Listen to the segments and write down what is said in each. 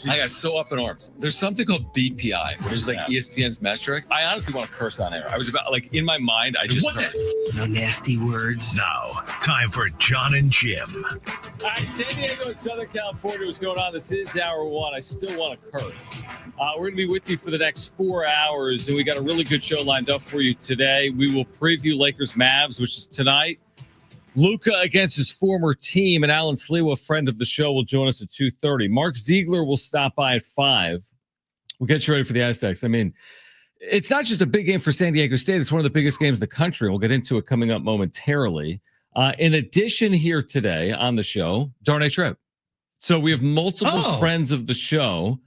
I got so up in arms. There's something called BPI, which is like ESPN's metric. I honestly want to curse on air. I was about, like, in my mind, I just... No nasty words. Now, time for Jon and Jim. All right, San Diego and Southern California, what's going on? This is hour one. I still want to curse. We're going to be with you for the next 4 hours, and we got a really good show lined up for you today. We will preview Lakers Mavs, which is tonight. Luka against his former team, and Alan Sliwa, a friend of the show, will join us at 2:30. Mark Ziegler will stop by at 5. We'll get you ready for the Aztecs. I mean, it's not just a big game for San Diego State. It's one of the biggest games in the country. We'll get into it coming up momentarily. In addition, here today on the show, Darnay Tripp. So we have multiple friends of the show.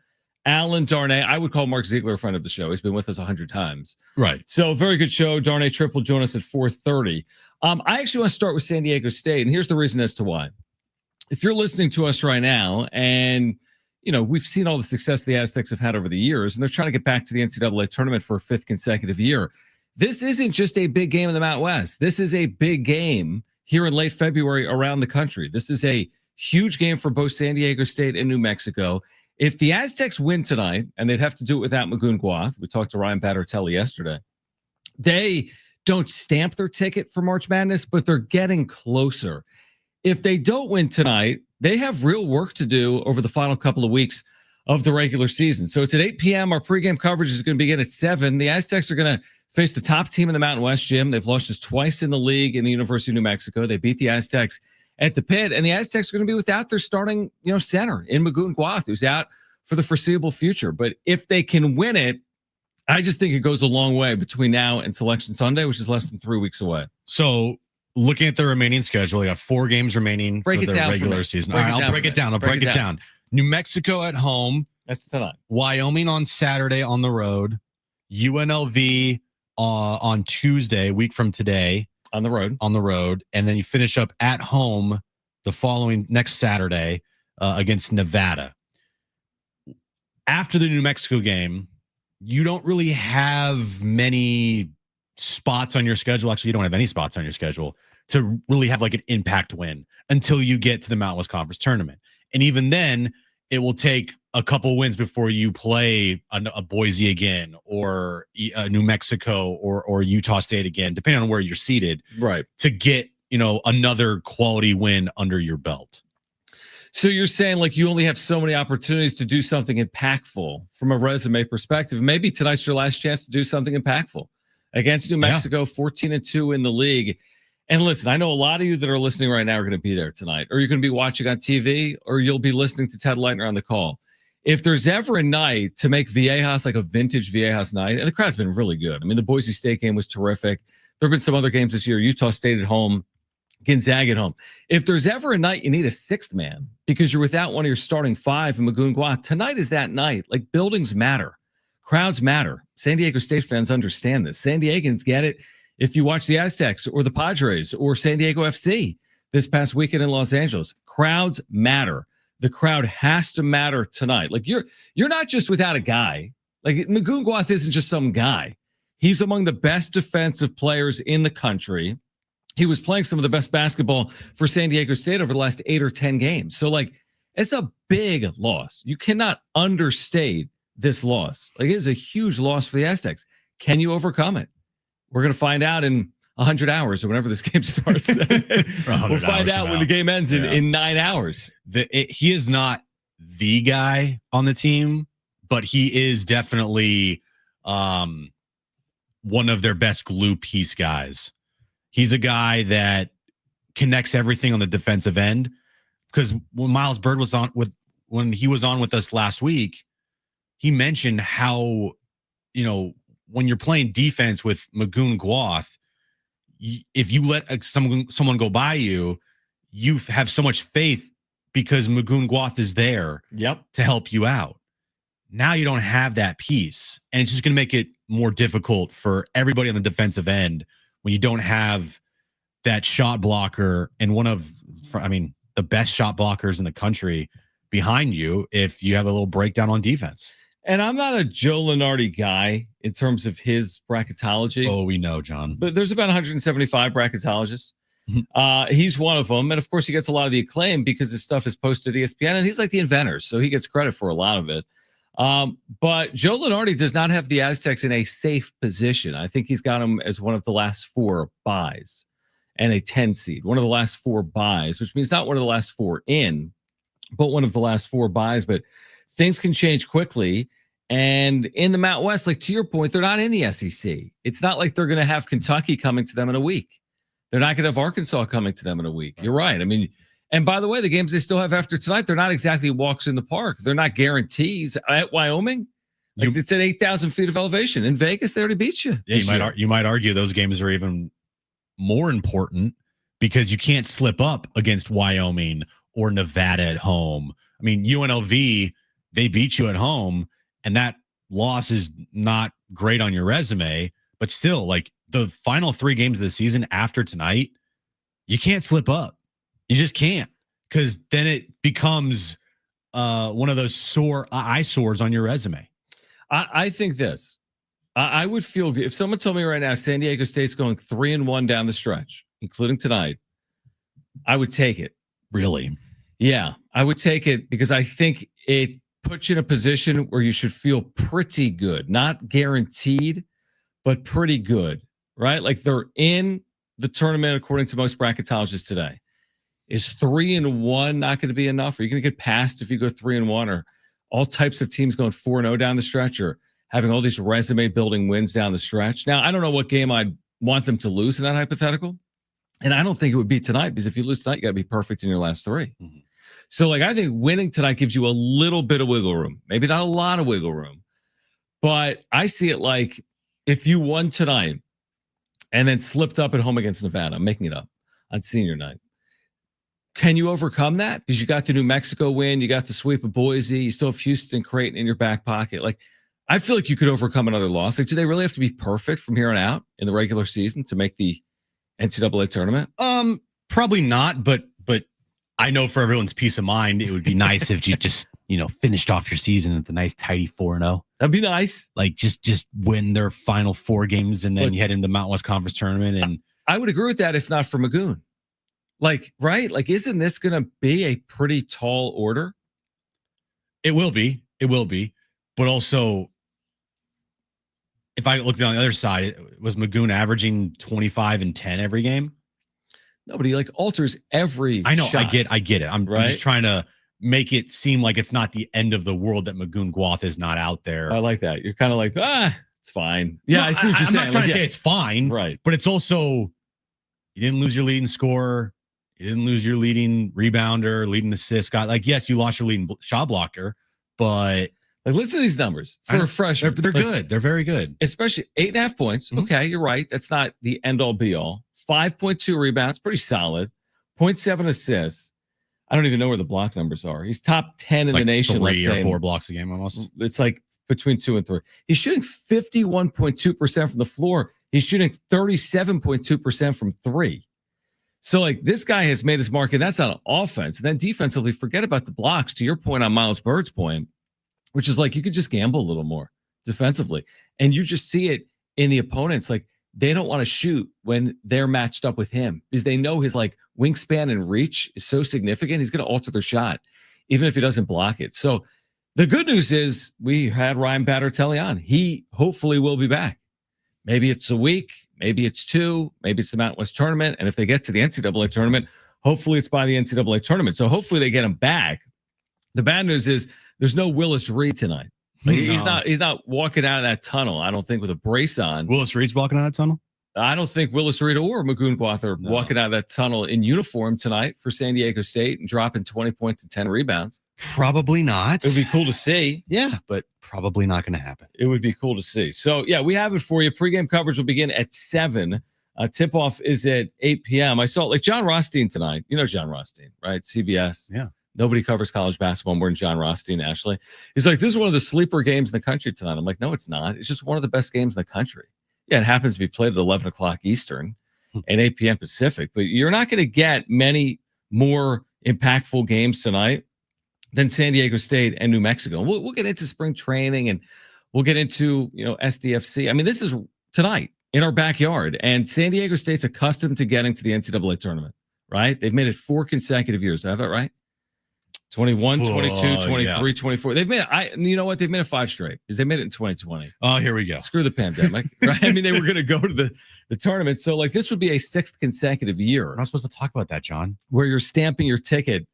Alan, Darnay, I would call Mark Ziegler a friend of the show. He's been with us 100 times. Right. So very good show. Darnay Tripp will join us at 4:30. I actually want to start with San Diego State, and here's the reason as to why. If you're listening to us right now, and you know we've seen all the success the Aztecs have had over the years, and they're trying to get back to the NCAA tournament for a 5th consecutive year. This isn't just a big game in the Mountain West. This is a big game here in late February around the country. This is a huge game for both San Diego State and New Mexico. If the Aztecs win tonight, and they'd have to do it without Magoon Guath, we talked to Ryan Battertelli yesterday, they don't stamp their ticket for March Madness, but they're getting closer. If they don't win tonight, they have real work to do over the final couple of weeks of the regular season. So it's at 8 p.m. Our pregame coverage is going to begin at 7. The Aztecs are going to face the top team in the Mountain West, Jim. They've lost just twice in the league in the University of New Mexico. They beat the Aztecs at the Pit, and the Aztecs are going to be without their starting, center in Magoon Guath, who's out for the foreseeable future. But if they can win it, I just think it goes a long way between now and Selection Sunday, which is less than 3 weeks away. So looking at the remaining schedule, you have 4 games remaining for the regular season. All right, I'll break it down. I'll break it down. New Mexico at home. That's tonight. Wyoming on Saturday on the road. UNLV on Tuesday, a week from today. On the road. And then you finish up at home the following next Saturday against Nevada. After the New Mexico game, you don't really have many spots on your schedule. Actually, you don't have any spots on your schedule to really have like an impact win until you get to the Mountain West Conference tournament. And even then, it will take a couple wins before you play a Boise again, or New Mexico, or Utah State again, depending on where you're seated, right? To get another quality win under your belt. So you're saying like you only have so many opportunities to do something impactful from a resume perspective. Maybe tonight's your last chance to do something impactful against New Mexico, 14-2 in the league. And listen, I know a lot of you that are listening right now are going to be there tonight, or you're going to be watching on TV, or you'll be listening to Ted Leitner on the call. If there's ever a night to make Viejas like a vintage Viejas night, and the crowd's been really good. I mean, the Boise State game was terrific. There have been some other games this year. Utah State at home, Gonzaga at home. If there's ever a night you need a 6th man because you're without one of your starting 5 in Magoon Guath, tonight is that night. Like, buildings matter. Crowds matter. San Diego State fans understand this. San Diegans get it. If you watch the Aztecs or the Padres or San Diego FC this past weekend in Los Angeles, crowds matter. The crowd has to matter tonight. Like, you're not just without a guy. Like, Magoon Guath isn't just some guy. He's among the best defensive players in the country. He was playing some of the best basketball for San Diego State over the last 8 or 10 games. So, like, it's a big loss. You cannot understate this loss. Like, it is a huge loss for the Aztecs. Can you overcome it? We're going to find out in 100 hours or whenever this game starts. We'll find out when the game ends in 9 hours. He is not the guy on the team, but he is definitely one of their best glue piece guys. He's a guy that connects everything on the defensive end, because when Miles Bird was when he was on with us last week, he mentioned how, when you're playing defense with Magoon Guath, if you let someone go by you, you have so much faith because Magoon Guath is there to help you out. Now you don't have that piece, and it's just going to make it more difficult for everybody on the defensive end when you don't have that shot blocker and the best shot blockers in the country behind you if you have a little breakdown on defense. And I'm not a Joe Lunardi guy in terms of his bracketology. Oh, we know, John. But there's about 175 bracketologists. He's one of them. And of course, he gets a lot of the acclaim because his stuff is posted to ESPN, and he's like the inventor. So he gets credit for a lot of it. But Joe Lunardi does not have the Aztecs in a safe position. I think he's got them as one of the last 4 buys and a 10 seed, one of the last 4 buys, which means not one of the last 4 in, but one of the last 4 buys. But things can change quickly. And in the Mountain West, like to your point, they're not in the SEC. It's not like they're going to have Kentucky coming to them in a week. They're not going to have Arkansas coming to them in a week. You're right. I mean, and by the way, the games they still have after tonight, they're not exactly walks in the park. They're not guarantees. At Wyoming, like it's at 8,000 feet of elevation. In Vegas, they already beat you. Yeah, you might argue those games are even more important because you can't slip up against Wyoming or Nevada at home. I mean, UNLV, they beat you at home, and that loss is not great on your resume, but still, like the final 3 games of the season after tonight, you can't slip up. You just can't, because then it becomes one of those eyesores on your resume. I think this. I would feel good if someone told me right now San Diego State's going 3-1 down the stretch, including tonight. I would take it. Really? Yeah, I would take it because I think it puts you in a position where you should feel pretty good, not guaranteed, but pretty good, right? Like they're in the tournament according to most bracketologists today. Is 3-1 not going to be enough? Are you going to get passed if you go 3-1, or all types of teams going 4-0 down the stretch, or having all these resume building wins down the stretch? Now, I don't know what game I'd want them to lose in that hypothetical. And I don't think it would be tonight, because if you lose tonight, you got to be perfect in your last 3. Mm-hmm. So like, I think winning tonight gives you a little bit of wiggle room, maybe not a lot of wiggle room, but I see it like if you won tonight and then slipped up at home against Nevada, I'm making it up on senior night. Can you overcome that? Because you got the New Mexico win, you got the sweep of Boise, you still have Houston, Creighton in your back pocket. Like, I feel like you could overcome another loss. Like, do they really have to be perfect from here on out in the regular season to make the NCAA tournament? Probably not, but I know for everyone's peace of mind, it would be nice if you just, finished off your season at the nice tidy 4-0. That'd be nice. Like just win their final 4 games and then you head into the Mountain West Conference tournament. And I would agree with that if not for Magoon. Like, right? Like, isn't this going to be a pretty tall order? It will be. But also, if I looked on the other side, was Magoon averaging 25 and 10 every game? Nobody like alters every I know. shot. I get it. I'm just trying to make it seem like it's not the end of the world that Magoon Guath is not out there. I like that. You're kind of like, it's fine. Yeah, no, I see what you're saying. I'm not trying to say it's fine. Right. But it's also, you didn't lose your leading scorer. You didn't lose your leading rebounder, leading assist guy. Like, yes, you lost your leading shot blocker, but like, listen to these numbers for a freshman. They're good. They're very good. Especially 8.5 points. Mm-hmm. Okay, you're right. That's not the end all be all. 5.2 rebounds, pretty solid. 0.7 assists. I don't even know where the block numbers are. He's top 10 in the nation. 3 or 4 blocks a game almost. It's like between 2 and 3. He's shooting 51.2% from the floor. He's shooting 37.2% from 3. So, like, this guy has made his mark, and that's on offense. And then defensively, forget about the blocks. To your point on Miles Bird's point, which is like you could just gamble a little more defensively. And you just see it in the opponents. Like, they don't want to shoot when they're matched up with him because they know his, like, wingspan and reach is so significant. He's going to alter their shot, even if he doesn't block it. So, the good news is we had Ryan Battertelli on. He hopefully will be back. Maybe it's a week, maybe it's 2, maybe it's the Mountain West tournament. And if they get to the NCAA tournament, hopefully it's by the NCAA tournament. So hopefully they get him back. The bad news is there's no Willis Reed tonight. Like, he's not walking out of that tunnel, I don't think, with a brace on. Willis Reed's walking out of that tunnel? I don't think Willis Reed or Magoon Guath are walking out of that tunnel in uniform tonight for San Diego State and dropping 20 points and 10 rebounds. Probably not. It would be cool to see. Yeah, but probably not going to happen. It would be cool to see. So, yeah, we have it for you. Pre-game coverage will begin at 7. Tip-off is at 8 p.m. I saw, like, John Rothstein tonight. You know John Rothstein, right? CBS. Yeah. Nobody covers college basketball more than John Rothstein, Ashley. He's like, this is one of the sleeper games in the country tonight. I'm like, no, it's not. It's just one of the best games in the country. Yeah, it happens to be played at 11 o'clock Eastern and 8 p.m. Pacific. But you're not going to get many more impactful games tonight than San Diego State and New Mexico. We'll get into spring training and we'll get into, SDFC. I mean, this is tonight. in our backyard. And San Diego State's accustomed to getting to the NCAA tournament, right? They've made it 4 consecutive years. Do I have that right? 21, 22, 23, 24. They've made it. You know what? They've made it 5 straight because they made it in 2020. Oh, here we go. Screw the pandemic, right? I mean, they were going to go to the tournament. So, like, this would be a 6th consecutive year. We're not supposed to talk about that, John. Where you're stamping your ticket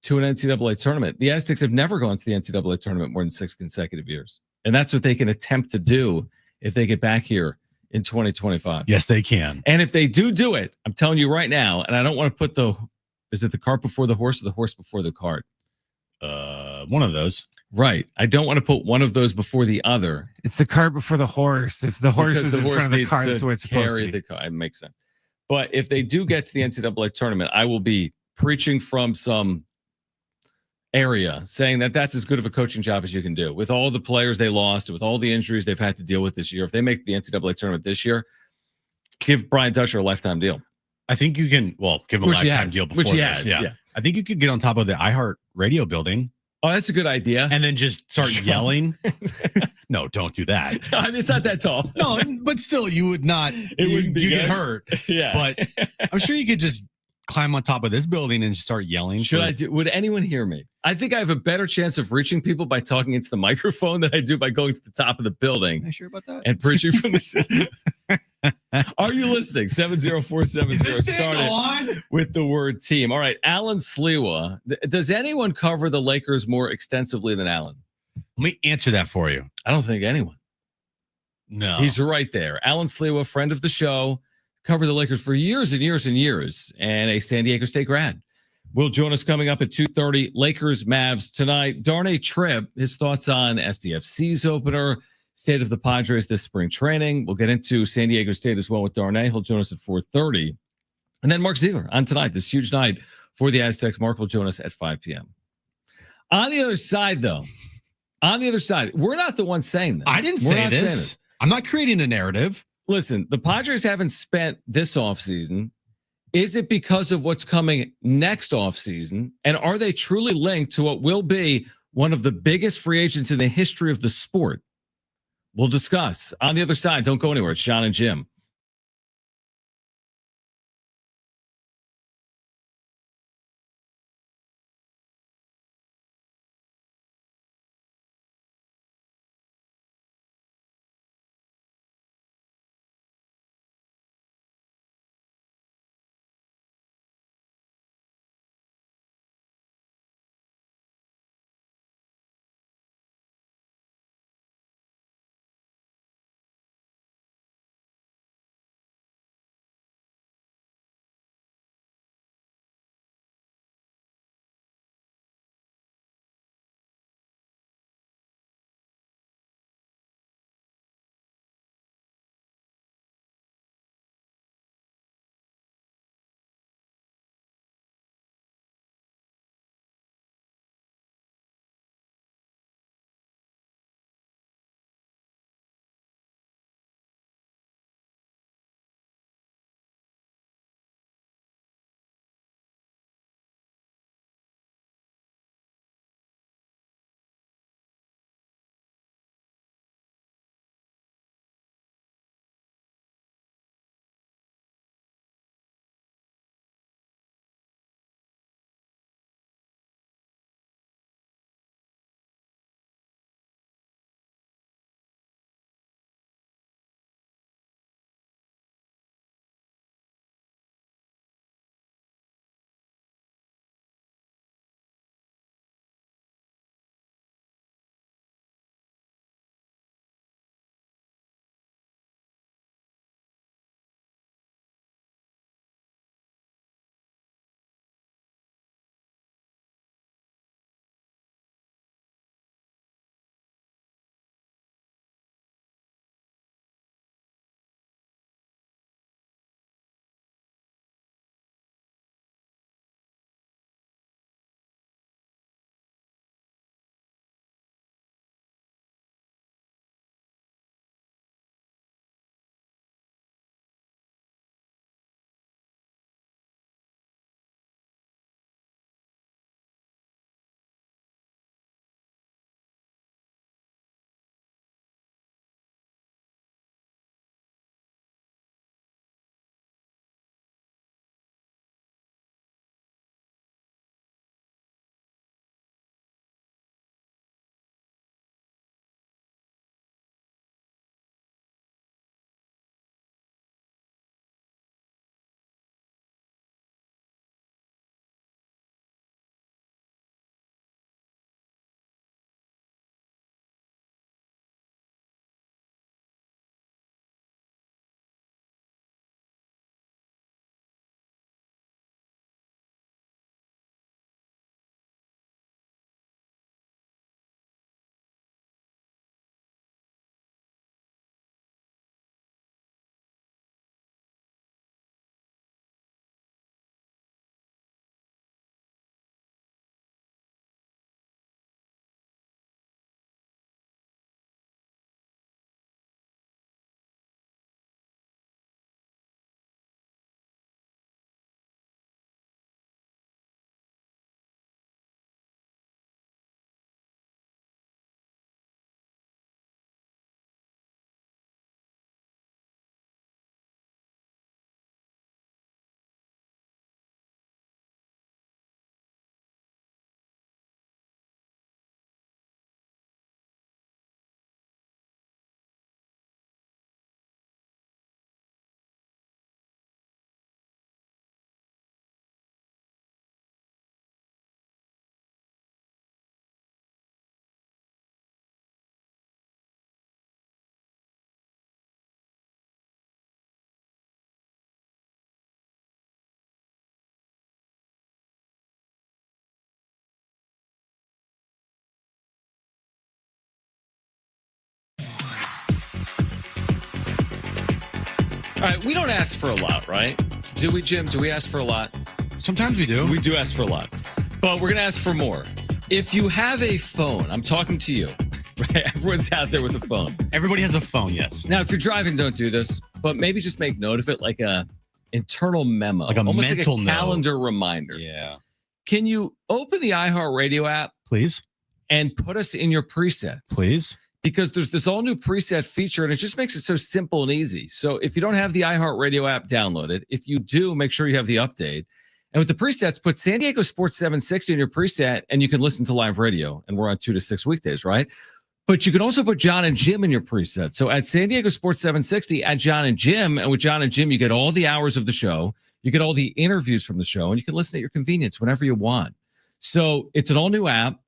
to an NCAA tournament. The Aztecs have never gone to the NCAA tournament more than 6 consecutive years. And that's what they can attempt to do if they get back here in 2025. Yes, they can. And if they do it, I'm telling you right now, and I don't want to put is it the cart before the horse or the horse before the cart? One of those. Right. I don't want to put one of those before the other. It's the cart before the horse. If the horse is in front of the cart, that's the way it's supposed to be. The cart. It makes sense. But if they do get to the NCAA tournament, I will be preaching from some area saying that that's as good of a coaching job as you can do with all the players they lost, with all the injuries they've had to deal with this year. If they make the NCAA tournament this year, give Brian Dutcher a lifetime deal. I think you can, give him a lifetime deal before this. Yeah. I think you could get on top of the iHeart radio building. Oh, that's a good idea. And then just start yelling. No, don't do that. I mean, it's not that tall. No, but still, you would not. It wouldn't be you good. get hurt. Yeah. But I'm sure you could just climb on top of this building and start yelling. Would anyone hear me? I think I have a better chance of reaching people by talking into the microphone than I do by going to the top of the building. Are you sure about that? And preaching from the city. Are you listening? 70470 started with the word team. All right, Alan Sliwa. Does anyone cover the Lakers more extensively than Alan? Let me answer that for you. I don't think anyone. No. He's right there. Alan Sliwa, friend of the show, covered the Lakers for years and years and years, and a San Diego State grad. Will join us coming up at 2:30. Lakers, Mavs tonight. Darnay Tripp, his thoughts on SDFC's opener, state of the Padres this spring training. We'll get into San Diego State as well with Darnay. He'll join us at 4:30. And then Mark Ziegler on tonight, this huge night for the Aztecs. Mark will join us at 5 p.m. On the other side, though, we're not the ones saying this. I didn't say this. I'm not creating a narrative. Listen, the Padres haven't spent this offseason. Is it because of what's coming next offseason? And are they truly linked to what will be one of the biggest free agents in the history of the sport? We'll discuss. On the other side, don't go anywhere. It's Jon and Jim. All right, we don't ask for a lot, right? Do we, Jim? Do we ask for a lot? Sometimes we do. We do ask for a lot, but we're going to ask for more. If you have a phone, I'm talking to you, right? Everyone's out there with a phone. Everybody has a phone, yes. Now, if you're driving, don't do this, but maybe just make note of it like a internal memo, like almost mental like a calendar reminder. Yeah. Can you open the iHeart Radio app, please, and put us in your presets, please? Because there's this all new preset feature, and it just makes it so simple and easy. So if you don't have the iHeart Radio app downloaded, if you do, make sure you have the update. And with the presets, put San Diego Sports 760 in your preset, and you can listen to live radio. And we're on 2 to 6 weekdays, right? But you can also put Jon and Jim in your preset. So at San Diego Sports 760, add Jon and Jim. And with Jon and Jim, you get all the hours of the show. You get all the interviews from the show, and you can listen at your convenience whenever you want. So it's an all-new app.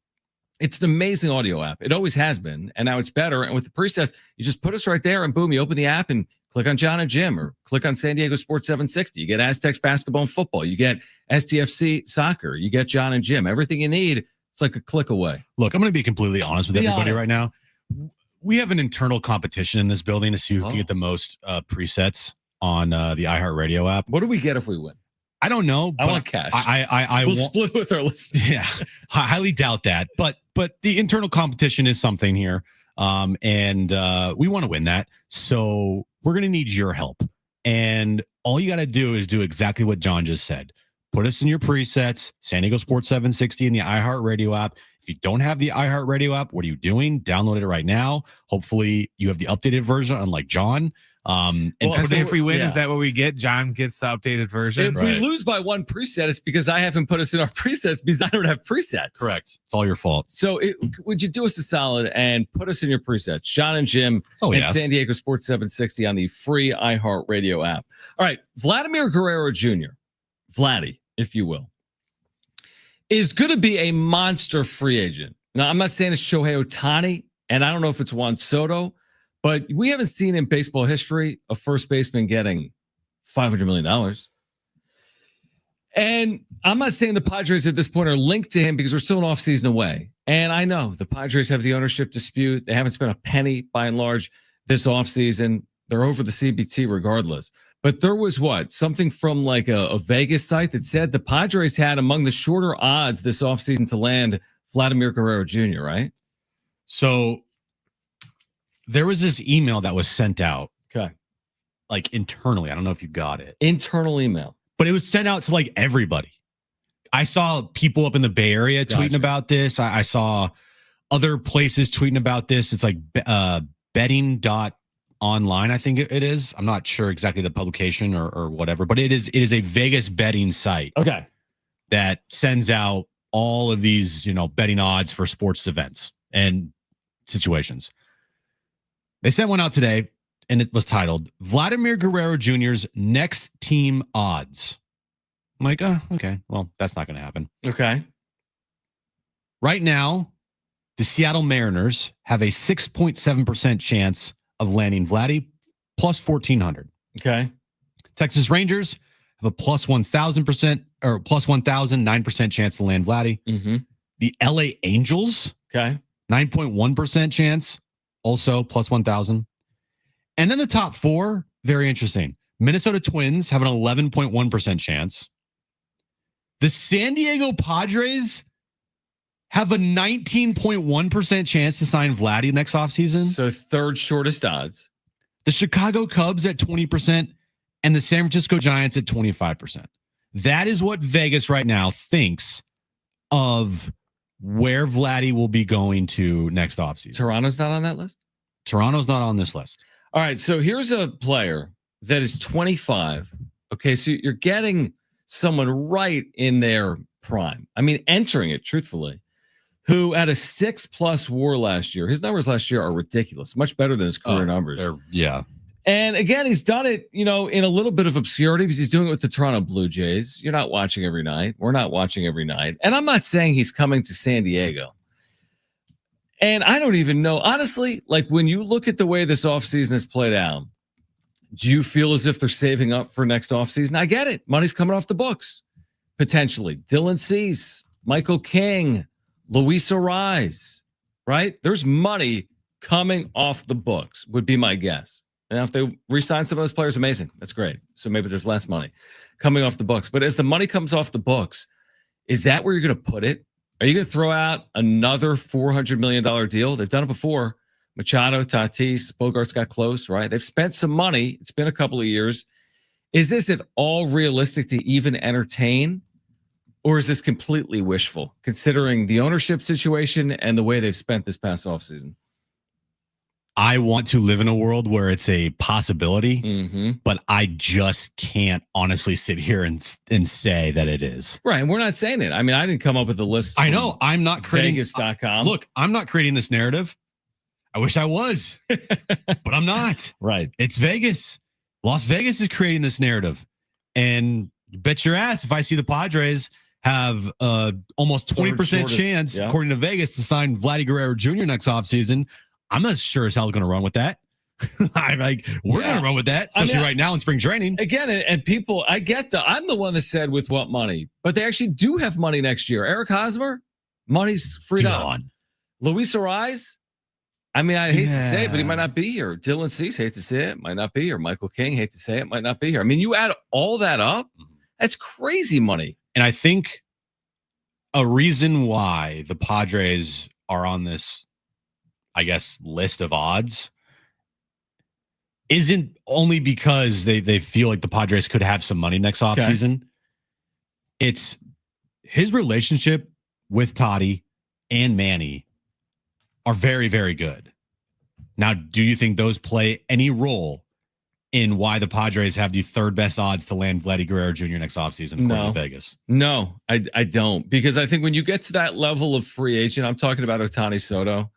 It's an amazing audio app. It always has been, and now it's better. And with the presets, you just put us right there, and boom, you open the app and click on Jon and Jim, or click on San Diego Sports 760. You get Aztecs basketball and football. You get STFC soccer. You get Jon and Jim. Everything you need, it's like a click away. Look, I'm going to be completely honest with everybody right now. We have an internal competition in this building to see who can get the most presets on the iHeart Radio app. What do we get if we win? I don't know. I want cash. We'll split with our listeners. Yeah, I highly doubt that. But the internal competition is something here, and we want to win that. So we're going to need your help. And all you got to do is do exactly what Jon just said. Put us in your presets, San Diego Sports 760 in the iHeart Radio app. If you don't have the iHeart Radio app, what are you doing? Download it right now. Hopefully you have the updated version, unlike Jon. And if we win, is that what we get? Jon gets the updated version. If we lose by one preset, it's because I haven't put us in our presets because I don't have presets. Correct. It's all your fault. So would you do us a solid and put us in your presets? Jon and Jim and San Diego Sports 760 on the free iHeart Radio app. All right. Vladdy Guerrero Jr., Vladdy, if you will, is going to be a monster free agent. Now, I'm not saying it's Shohei Ohtani, and I don't know if it's Juan Soto, but we haven't seen in baseball history a first baseman getting $500 million. And I'm not saying the Padres at this point are linked to him because we're still an offseason away. And I know the Padres have the ownership dispute. They haven't spent a penny by and large this offseason. They're over the CBT regardless. But there was something from like a Vegas site that said the Padres had among the shorter odds this offseason to land Vladdy Guerrero Jr., right? So there was this email that was sent out. Okay. Like internally. I don't know if you got it. Internal email. But it was sent out to like everybody. I saw people up in the Bay Area tweeting about this. I saw other places tweeting about this. It's like betting.online, I think it is. I'm not sure exactly the publication or whatever, but it is a Vegas betting site. Okay. That sends out all of these, betting odds for sports events and situations. They sent one out today, and it was titled Vladdy Guerrero Jr.'s next team odds. I'm like, okay, well, that's not going to happen. Okay. Right now, the Seattle Mariners have a 6.7% chance of landing Vladdy plus 1,400. Okay. Texas Rangers have a plus 1,000% or plus 1,009% chance to land Vladdy. Mm-hmm. The LA Angels, 9.1% chance. Also, plus 1,000. And then the top four, very interesting. Minnesota Twins have an 11.1% chance. The San Diego Padres have a 19.1% chance to sign Vladdy next offseason. So third shortest odds. The Chicago Cubs at 20% and the San Francisco Giants at 25%. That is what Vegas right now thinks of where Vladdy will be going to next offseason. Toronto's not on that list? Toronto's not on this list. All right, so here's a player that is 25. Okay, so you're getting someone right in their prime. I mean, entering it, truthfully, who had a 6+ WAR last year. His numbers last year are ridiculous, much better than his career numbers. Yeah. And again, he's done it, in a little bit of obscurity because he's doing it with the Toronto Blue Jays. You're not watching every night. We're not watching every night. And I'm not saying he's coming to San Diego. And I don't even know, honestly, like when you look at the way this offseason has played out, do you feel as if they're saving up for next offseason? I get it. Money's coming off the books, potentially. Dylan Cease, Michael King, Luis Arise, right? There's money coming off the books, would be my guess. And if they re-sign some of those players, amazing. That's great. So maybe there's less money coming off the books. But as the money comes off the books, is that where you're going to put it? Are you going to throw out another $400 million deal? They've done it before. Machado, Tatis, Bogarts got close, right? They've spent some money. It's been a couple of years. Is this at all realistic to even entertain? Or is this completely wishful, considering the ownership situation and the way they've spent this past offseason? I want to live in a world where it's a possibility, but I just can't honestly sit here and say that it is. Right. And we're not saying it. I mean, I didn't come up with the list. I know. I'm not creating Vegas.com. Look, I'm not creating this narrative. I wish I was, but I'm not. Right. It's Vegas. Las Vegas is creating this narrative. And bet your ass if I see the Padres have almost 20% chance, according to Vegas, to sign Vladdy Guerrero Jr. next offseason, I'm not sure as hell going to run with that. We're going to run with that, especially right now in spring training. Again, and people, I'm the one that said with what money, but they actually do have money next year. Eric Hosmer, money's freed up. Luis Ariz, I mean, I hate to say it, but he might not be here. Dylan Cease, hate to say it, might not be here. Michael King, hate to say it, might not be here. I mean, you add all that up, that's crazy money. And I think a reason why the Padres are on this, I guess, list of odds isn't only because they feel like the Padres could have some money next offseason. It's his relationship with Toddy and Manny are very, very good. Now, do you think those play any role in why the Padres have the third best odds to land Vladdy Guerrero Jr. next offseason according to Vegas? No, I don't. Because I think when you get to that level of free agent, I'm talking about Ohtani Soto,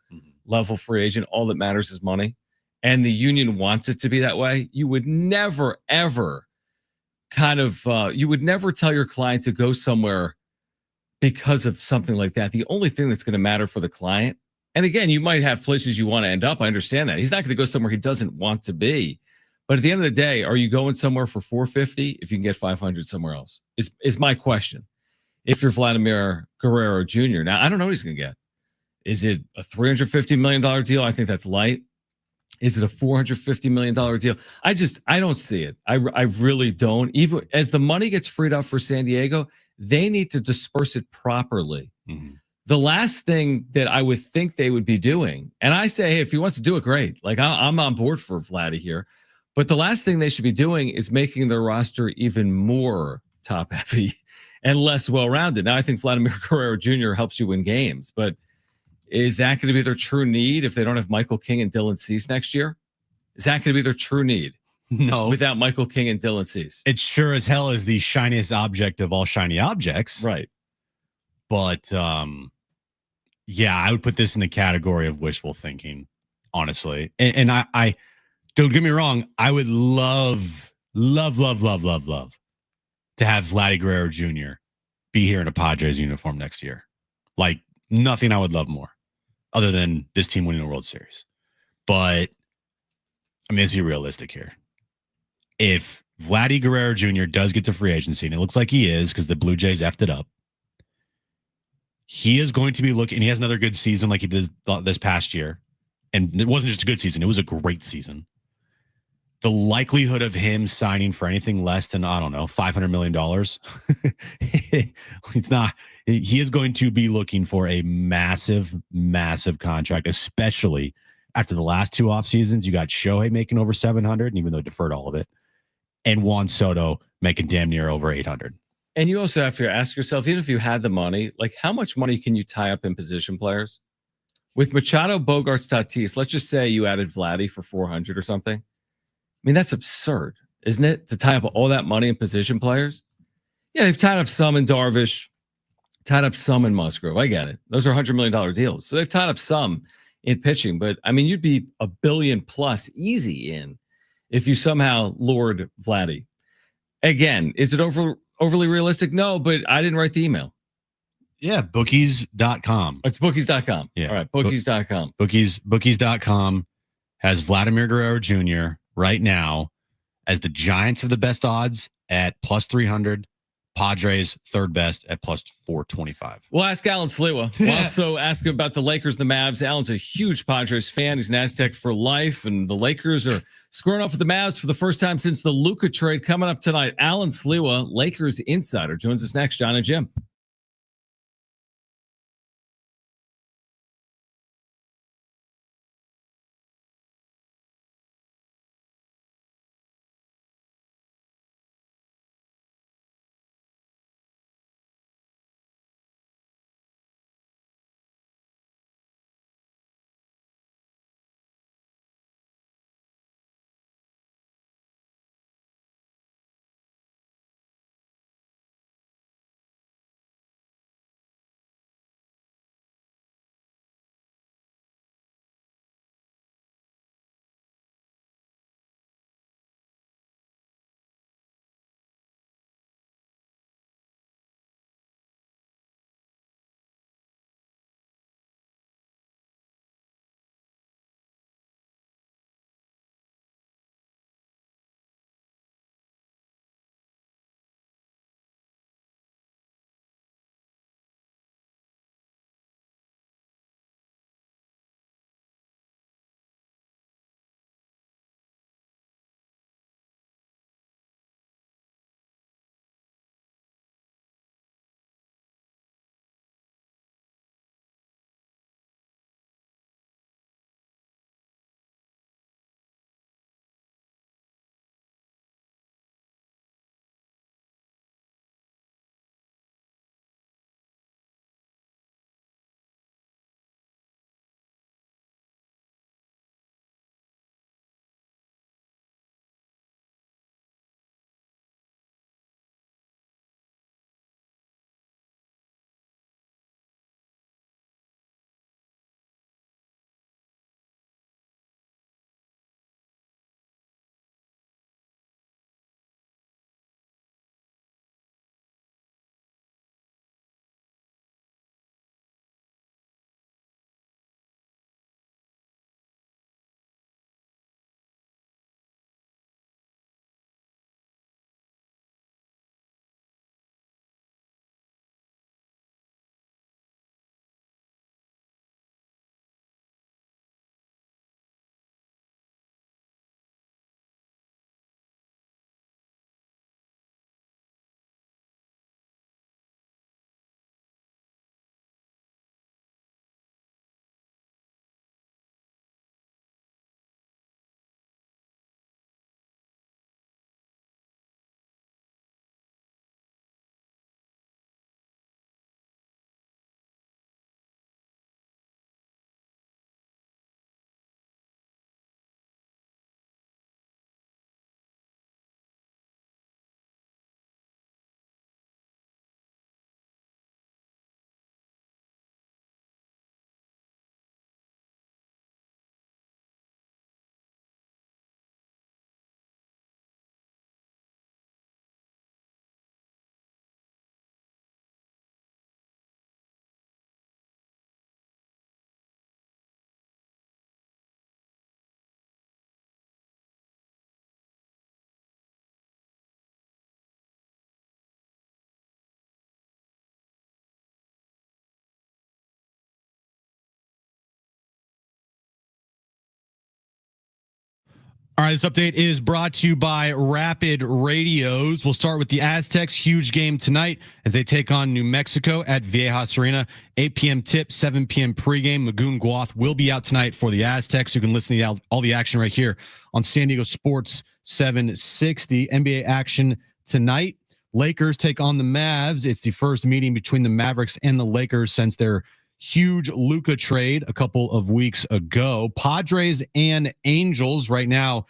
level free agent, all that matters is money. And the union wants it to be that way. You would never, ever you would never tell your client to go somewhere because of something like that. The only thing that's going to matter for the client, and again, you might have places you want to end up. I understand that. He's not going to go somewhere he doesn't want to be. But at the end of the day, are you going somewhere for $450 if you can get $500 somewhere else? Is my question. If you're Vladimir Guerrero Jr. Now, I don't know what he's going to get. Is it a $350 million deal? I think that's light. Is it a $450 million deal? I don't see it. I really don't. Even as the money gets freed up for San Diego, they need to disperse it properly. The last thing that I would think they would be doing, and I say, hey, if he wants to do it, great. Like I'm on board for Vladdy here. But the last thing they should be doing is making their roster even more top heavy and less well-rounded. Now, I think Vladimir Guerrero Jr. helps you win games, but is that going to be their true need if they don't have Michael King and Dylan Cease next year? Is that going to be their true need? No. Without Michael King and Dylan Cease. It sure as hell is the shiniest object of all shiny objects. Right. But, yeah, I would put this in the category of wishful thinking, honestly. And I don't get me wrong, I would love to have Vladdy Guerrero Jr. be here in a Padres uniform next year. Like, nothing I would love more other than this team winning the World Series. But, I mean, let's be realistic here. If Vladdy Guerrero Jr. does get to free agency, and it looks like he is because the Blue Jays effed it up, he is going to be looking, and he has another good season like he did this past year. And it wasn't just a good season, it was a great season. The likelihood of him signing for anything less than, I don't know, $500 million, it's not. He is going to be looking for a massive, massive contract, especially after the last two off seasons. You got Shohei making over 700, and even though he deferred all of it, and Juan Soto making damn near over 800. And you also have to ask yourself, even if you had the money, like how much money can you tie up in position players? With Machado, Bogarts, Tatis, let's just say you added Vladdy for 400 or something. I mean, that's absurd, isn't it? To tie up all that money in position players. Yeah, they've tied up some in Darvish, tied up some in Musgrove. I get it. Those are $100 million deals. So they've tied up some in pitching. But, I mean, you'd be $1 billion plus easy in if you somehow lured Vladdy. Again, is it overly realistic? No, but I didn't write the email. Yeah, bookies.com. It's bookies.com. Yeah. All right, bookies.com. Bookies.com has Vladimir Guerrero Jr. right now as the Giants have the best odds at plus 300, Padres third best at plus 425. We'll ask Alan Sliwa. We'll also ask him about the Lakers and the Mavs. Alan's a huge Padres fan. He's an Aztec for life, and the Lakers are squaring off with the Mavs for the first time since the Luka trade. Coming up tonight, Alan Sliwa, Lakers insider, joins us next. Jon and Jim. All right, this update is brought to you by Rapid Radios. We'll start with the Aztecs' huge game tonight as they take on New Mexico at Viejas Arena. 8 p.m. tip, 7 p.m. pregame. Magoon Guath will be out tonight for the Aztecs. You can listen to all the action right here on San Diego Sports 760. NBA action tonight. Lakers take on the Mavs. It's the first meeting between the Mavericks and the Lakers since their huge Luka trade a couple of weeks ago. Padres and Angels right now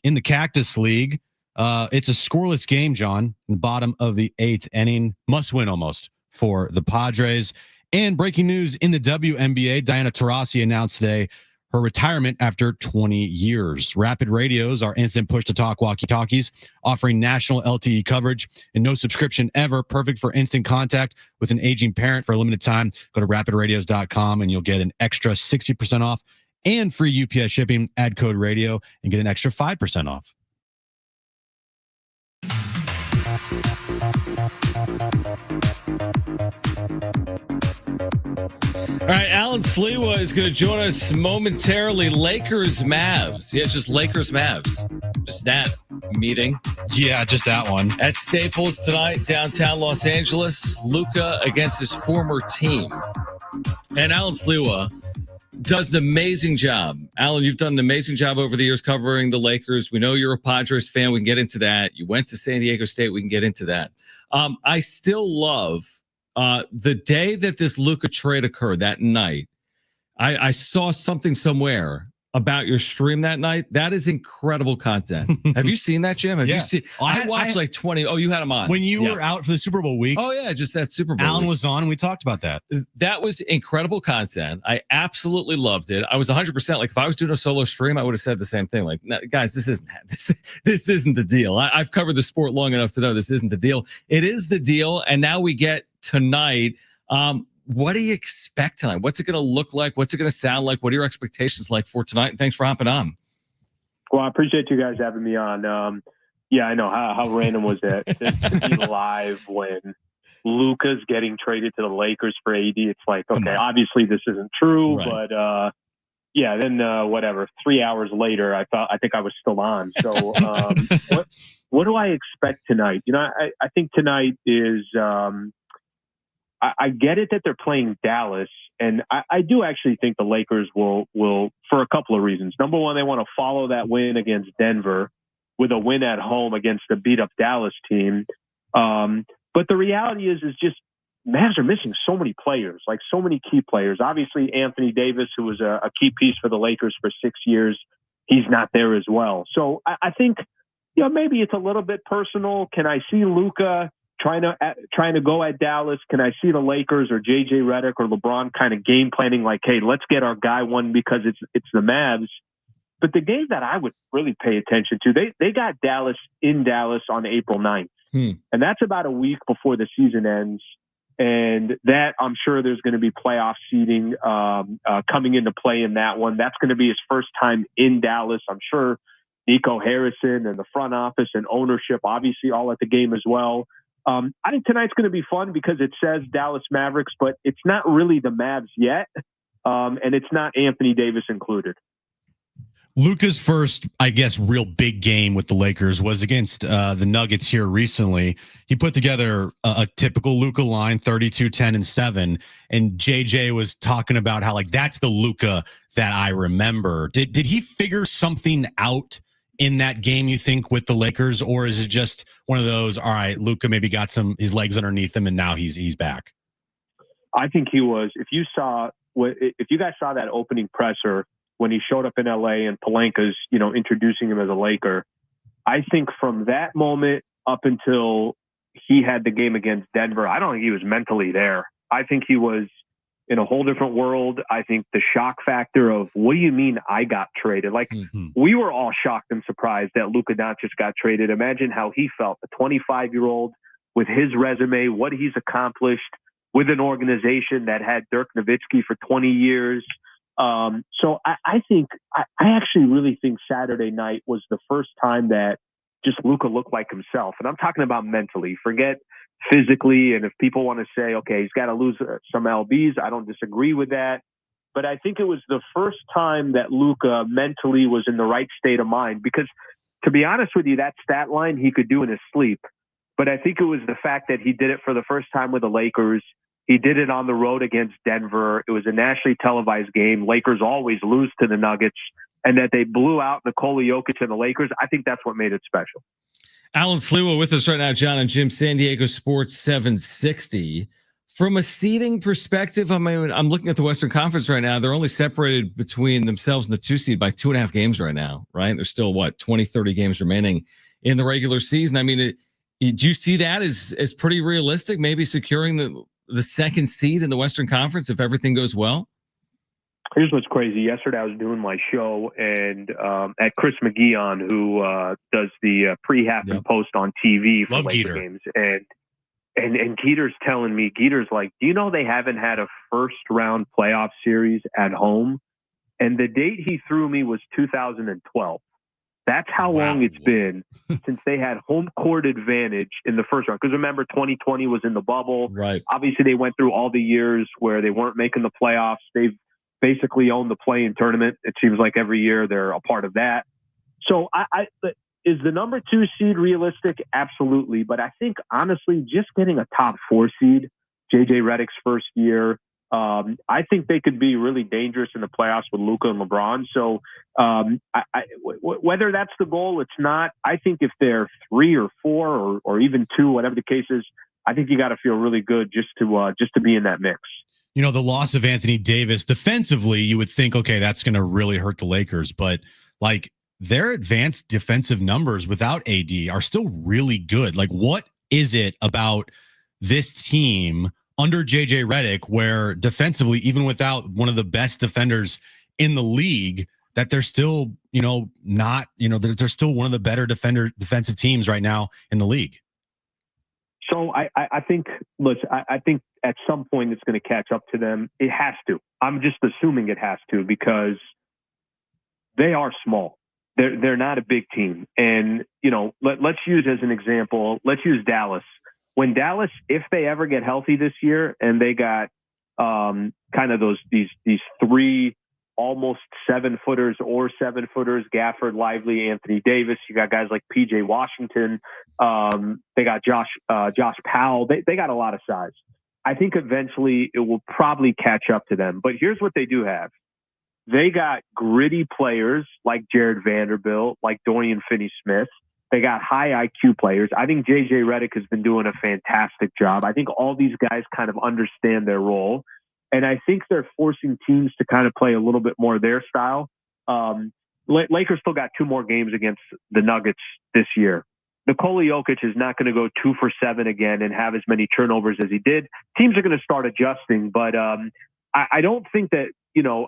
in the Cactus League. It's a scoreless game, John, in the bottom of the 8th inning. Must win almost for the Padres. And breaking news in the WNBA, Diana Taurasi announced today her retirement after 20 years. Rapid Radios are instant push-to-talk walkie-talkies, offering national LTE coverage and no subscription ever. Perfect for instant contact with an aging parent for a limited time. Go to rapidradios.com and you'll get an extra 60% off and free UPS shipping. Add code radio and get an extra 5% off. All right, Alan Sliwa is going to join us momentarily. Lakers Mavs. Yeah, just Lakers Mavs. Just that meeting. Yeah, just that one. At Staples tonight, downtown Los Angeles. Luka against his former team. And Alan Sliwa does an amazing job. Alan, you've done an amazing job over the years covering the Lakers. We know you're a Padres fan. We can get into that. You went to San Diego State. We can get into that. I still love the day that this Luka trade occurred, that night. I saw something somewhere about your stream that night. That is incredible content. Have you seen that, Jim? Have you seen? I watched like 20. Oh, you had him on when you were out for the Super Bowl week. Oh yeah, just that Super Bowl. Alan week. was on. And we talked about that. That was incredible content. I absolutely loved it. I was 100%. Like if I was doing a solo stream, I would have said the same thing. Like, guys, this isn't the deal. I've covered the sport long enough to know this isn't the deal. It is the deal, and now we get tonight. What do you expect tonight? What's it going to look like? What's it going to sound like? What are your expectations like for tonight? And thanks for hopping on. Well, I appreciate you guys having me on. Yeah, I know how random was it to be live when Luka's getting traded to the Lakers for AD. It's like, okay, obviously this isn't true, right. But yeah, then whatever. 3 hours later, I think I was still on. So what do I expect tonight? You know, I think tonight is. I get it that they're playing Dallas, and I do actually think the Lakers will for a couple of reasons. Number one, they want to follow that win against Denver with a win at home against the beat-up Dallas team. But the reality is just Mavs are missing so many players, like so many key players. Obviously, Anthony Davis, who was a key piece for the Lakers for 6 years, he's not there as well. So I think, you know, maybe it's a little bit personal. Can I see Luka trying to go at Dallas? Can I see the Lakers or JJ Redick or LeBron kind of game planning like, hey, let's get our guy one because it's the Mavs. But the game that I would really pay attention to, they got Dallas in Dallas on April 9th. And that's about a week before the season ends. And that, I'm sure there's going to be playoff seeding coming into play in that one. That's going to be his first time in Dallas. I'm sure Nico Harrison and the front office and ownership, obviously all at the game as well. I think tonight's going to be fun because it says Dallas Mavericks, but it's not really the Mavs yet. And it's not Anthony Davis included. Luka's first, I guess, real big game with the Lakers was against the Nuggets here recently. He put together a typical Luka line, 32, 10, and 7. And JJ was talking about how, like, that's the Luka that I remember. Did he figure something out in that game, you think, with the Lakers, or is it just one of those, all right, Luka maybe got his legs underneath him and now he's back? I think he was. If you guys saw that opening presser when he showed up in LA and Pelinka's, you know, introducing him as a Laker, I think from that moment up until he had the game against Denver, I don't think he was mentally there. I think he was in a whole different world. I think the shock factor of, what do you mean I got traded? Like, we were all shocked and surprised that Luka Doncic got traded. Imagine how he felt, a 25-year-old with his resume, what he's accomplished with an organization that had Dirk Nowitzki for 20 years. So I think, I actually really think Saturday night was the first time that just Luka looked like himself. And I'm talking about mentally, forget physically. And if people want to say, okay, he's got to lose some LBs, I don't disagree with that. But I think it was the first time that Luka mentally was in the right state of mind, because to be honest with you, that stat line he could do in his sleep. But I think it was the fact that he did it for the first time with the Lakers. He did it on the road against Denver. It was a nationally televised game. Lakers always lose to the Nuggets, and that they blew out Nikola Jokic and the Lakers. I think that's what made it special. Alan Sliwa with us right now, Jon and Jim, San Diego Sports 760. From a seeding perspective, I mean, I'm looking at the Western Conference right now. They're only separated between themselves and the 2 seed by 2.5 games right now, right? There's still, 20, 30 games remaining in the regular season. I mean, do you see that as pretty realistic, maybe securing the second seed in the Western Conference if everything goes well? Here's what's crazy. Yesterday I was doing my show and at Chris McGee who does the pre-half and post on TV for Laker games. And Geeter's telling me, Geeter's like, do you know they haven't had a first round playoff series at home? And the date he threw me was 2012. That's how long it's been since they had home court advantage in the first round. Because remember, 2020 was in the bubble. Right. Obviously, they went through all the years where they weren't making the playoffs. They've basically owned the play-in tournament. It seems like every year they're a part of that. So is the number 2 seed realistic? Absolutely. But I think, honestly, just getting a top 4 seed, JJ Redick's first year, I think they could be really dangerous in the playoffs with Luka and LeBron. So whether that's the goal, it's not. I think if they're 3 or 4 or even 2, whatever the case is, I think you got to feel really good just to be in that mix. You know, the loss of Anthony Davis defensively, you would think, okay, that's going to really hurt the Lakers. But like their advanced defensive numbers without AD are still really good. Like, what is it about this team under JJ Redick where defensively, even without one of the best defenders in the league, that they're still, not, they're still one of the better defensive teams right now in the league? So I think, listen, I think at some point it's going to catch up to them. It has to. I'm just assuming it has to because they are small. They're not a big team. And, let's use as an example, let's use Dallas. When Dallas, if they ever get healthy this year and they got kind of these 3 almost 7-footers or 7-footers, Gafford, Lively, Anthony Davis. You got guys like PJ Washington. They got Josh Powell. They got a lot of size. I think eventually it will probably catch up to them. But here's what they do have. They got gritty players like Jared Vanderbilt, like Dorian Finney-Smith. They got high IQ players. I think JJ Redick has been doing a fantastic job. I think all these guys kind of understand their role. And I think they're forcing teams to kind of play a little bit more their style. Lakers still got 2 more games against the Nuggets this year. Nikola Jokic is not going to go 2 for 7 again and have as many turnovers as he did. Teams are going to start adjusting, but I don't think that,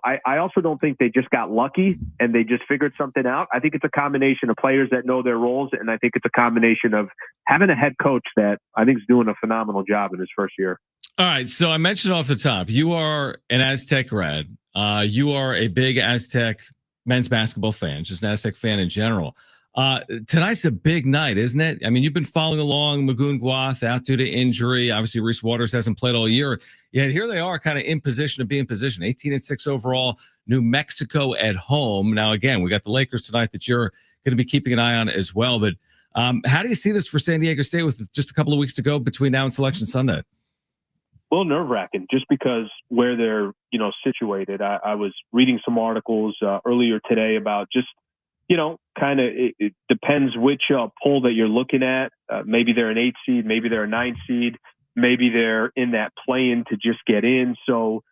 I also don't think they just got lucky and they just figured something out. I think it's a combination of players that know their roles, and I think it's a combination of having a head coach that I think is doing a phenomenal job in his first year. All right. So I mentioned off the top, you are an Aztec grad. You are a big Aztec men's basketball fan, just an Aztec fan in general. Tonight's a big night, isn't it? I mean, you've been following along. Magoon Guath out due to injury. Obviously, Reese Waters hasn't played all year. Yet here they are kind of in position to be in position. 18-6 overall, New Mexico at home. Now, again, we got the Lakers tonight that you're going to be keeping an eye on as well. But how do you see this for San Diego State with just a couple of weeks to go between now and Selection Sunday? A little nerve-wracking just because where they're, situated. I was reading some articles earlier today about just, kind of it depends which poll that you're looking at. Maybe they're an 8 seed, maybe they're a 9 seed, maybe they're in that play-in to just get in. So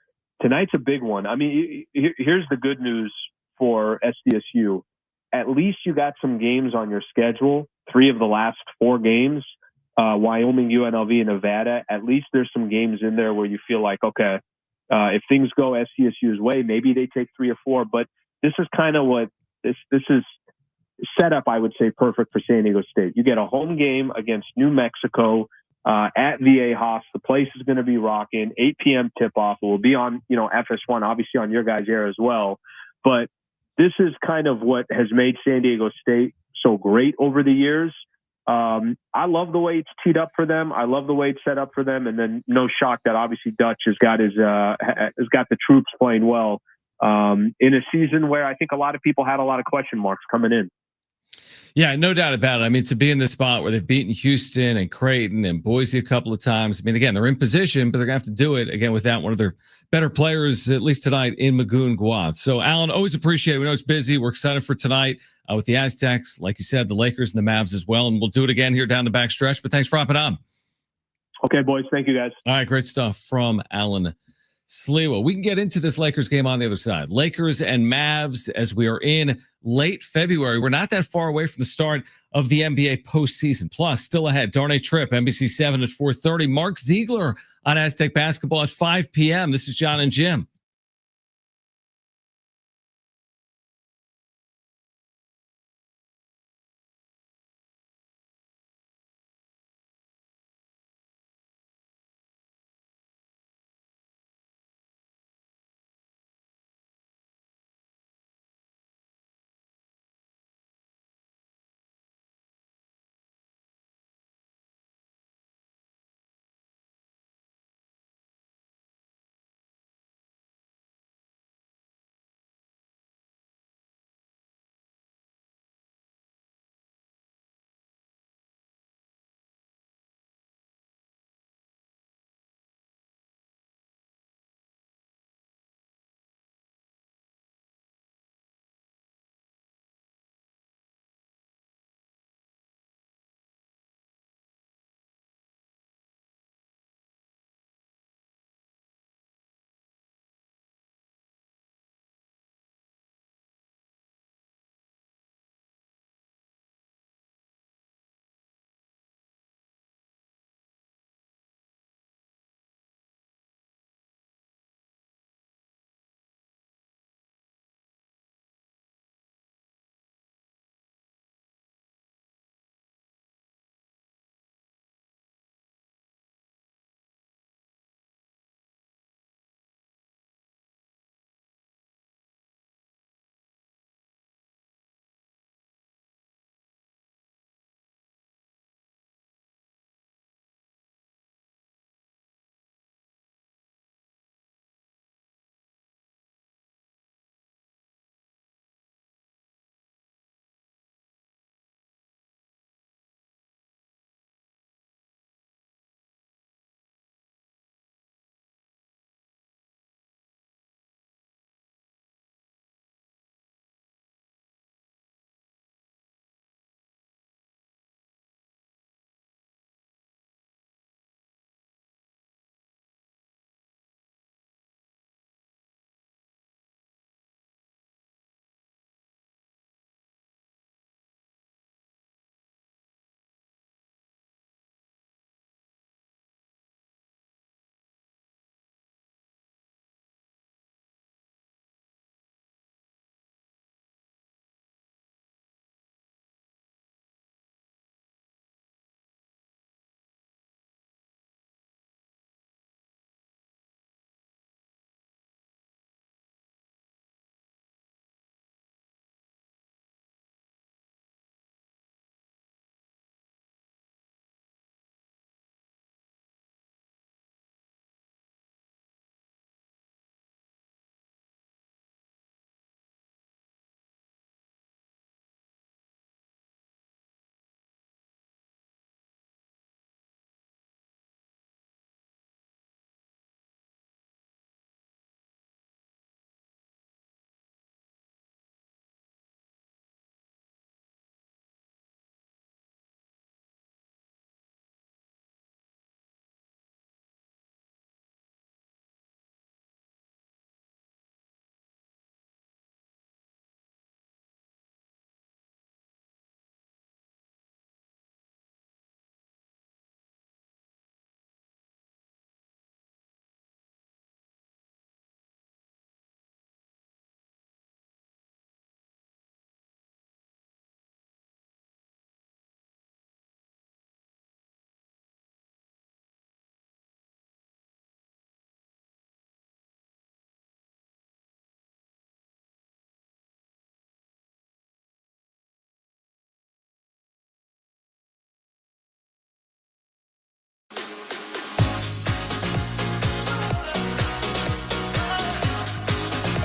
tonight's a big one. I mean, here's the good news for SDSU. At least you got some games on your schedule, 3 of the last 4 games. Wyoming, UNLV, and Nevada, at least there's some games in there where you feel like, okay, if things go SDSU's way, maybe they take 3 or 4. But this is kind of what this is set up, I would say, perfect for San Diego State. You get a home game against New Mexico at Viejas. The place is going to be rocking. 8 p.m. tip-off. It will be on, FS1, obviously on your guys' air as well. But this is kind of what has made San Diego State so great over the years. I love the way it's teed up for them. I love the way it's set up for them. And then no shock that obviously Dutch has got the troops playing well in a season where I think a lot of people had a lot of question marks coming in. Yeah, no doubt about it. I mean, to be in this spot where they've beaten Houston and Creighton and Boise a couple of times. I mean, again, they're in position, but they're going to have to do it again without one of their better players, at least tonight, in Magoon Guath. So, Alan, always appreciate it. We know it's busy. We're excited for tonight with the Aztecs, like you said, the Lakers and the Mavs as well. And we'll do it again here down the back stretch. But thanks for hopping on. Okay, boys. Thank you, guys. All right, great stuff from Alan Sliwa. We can get into this Lakers game on the other side. Lakers and Mavs as we are in late February. We're not that far away from the start of the NBA postseason. Plus, still ahead, Darnay Tripp, NBC 7 at 4:30. Mark Ziegler on Aztec basketball at 5 p.m. This is Jon and Jim.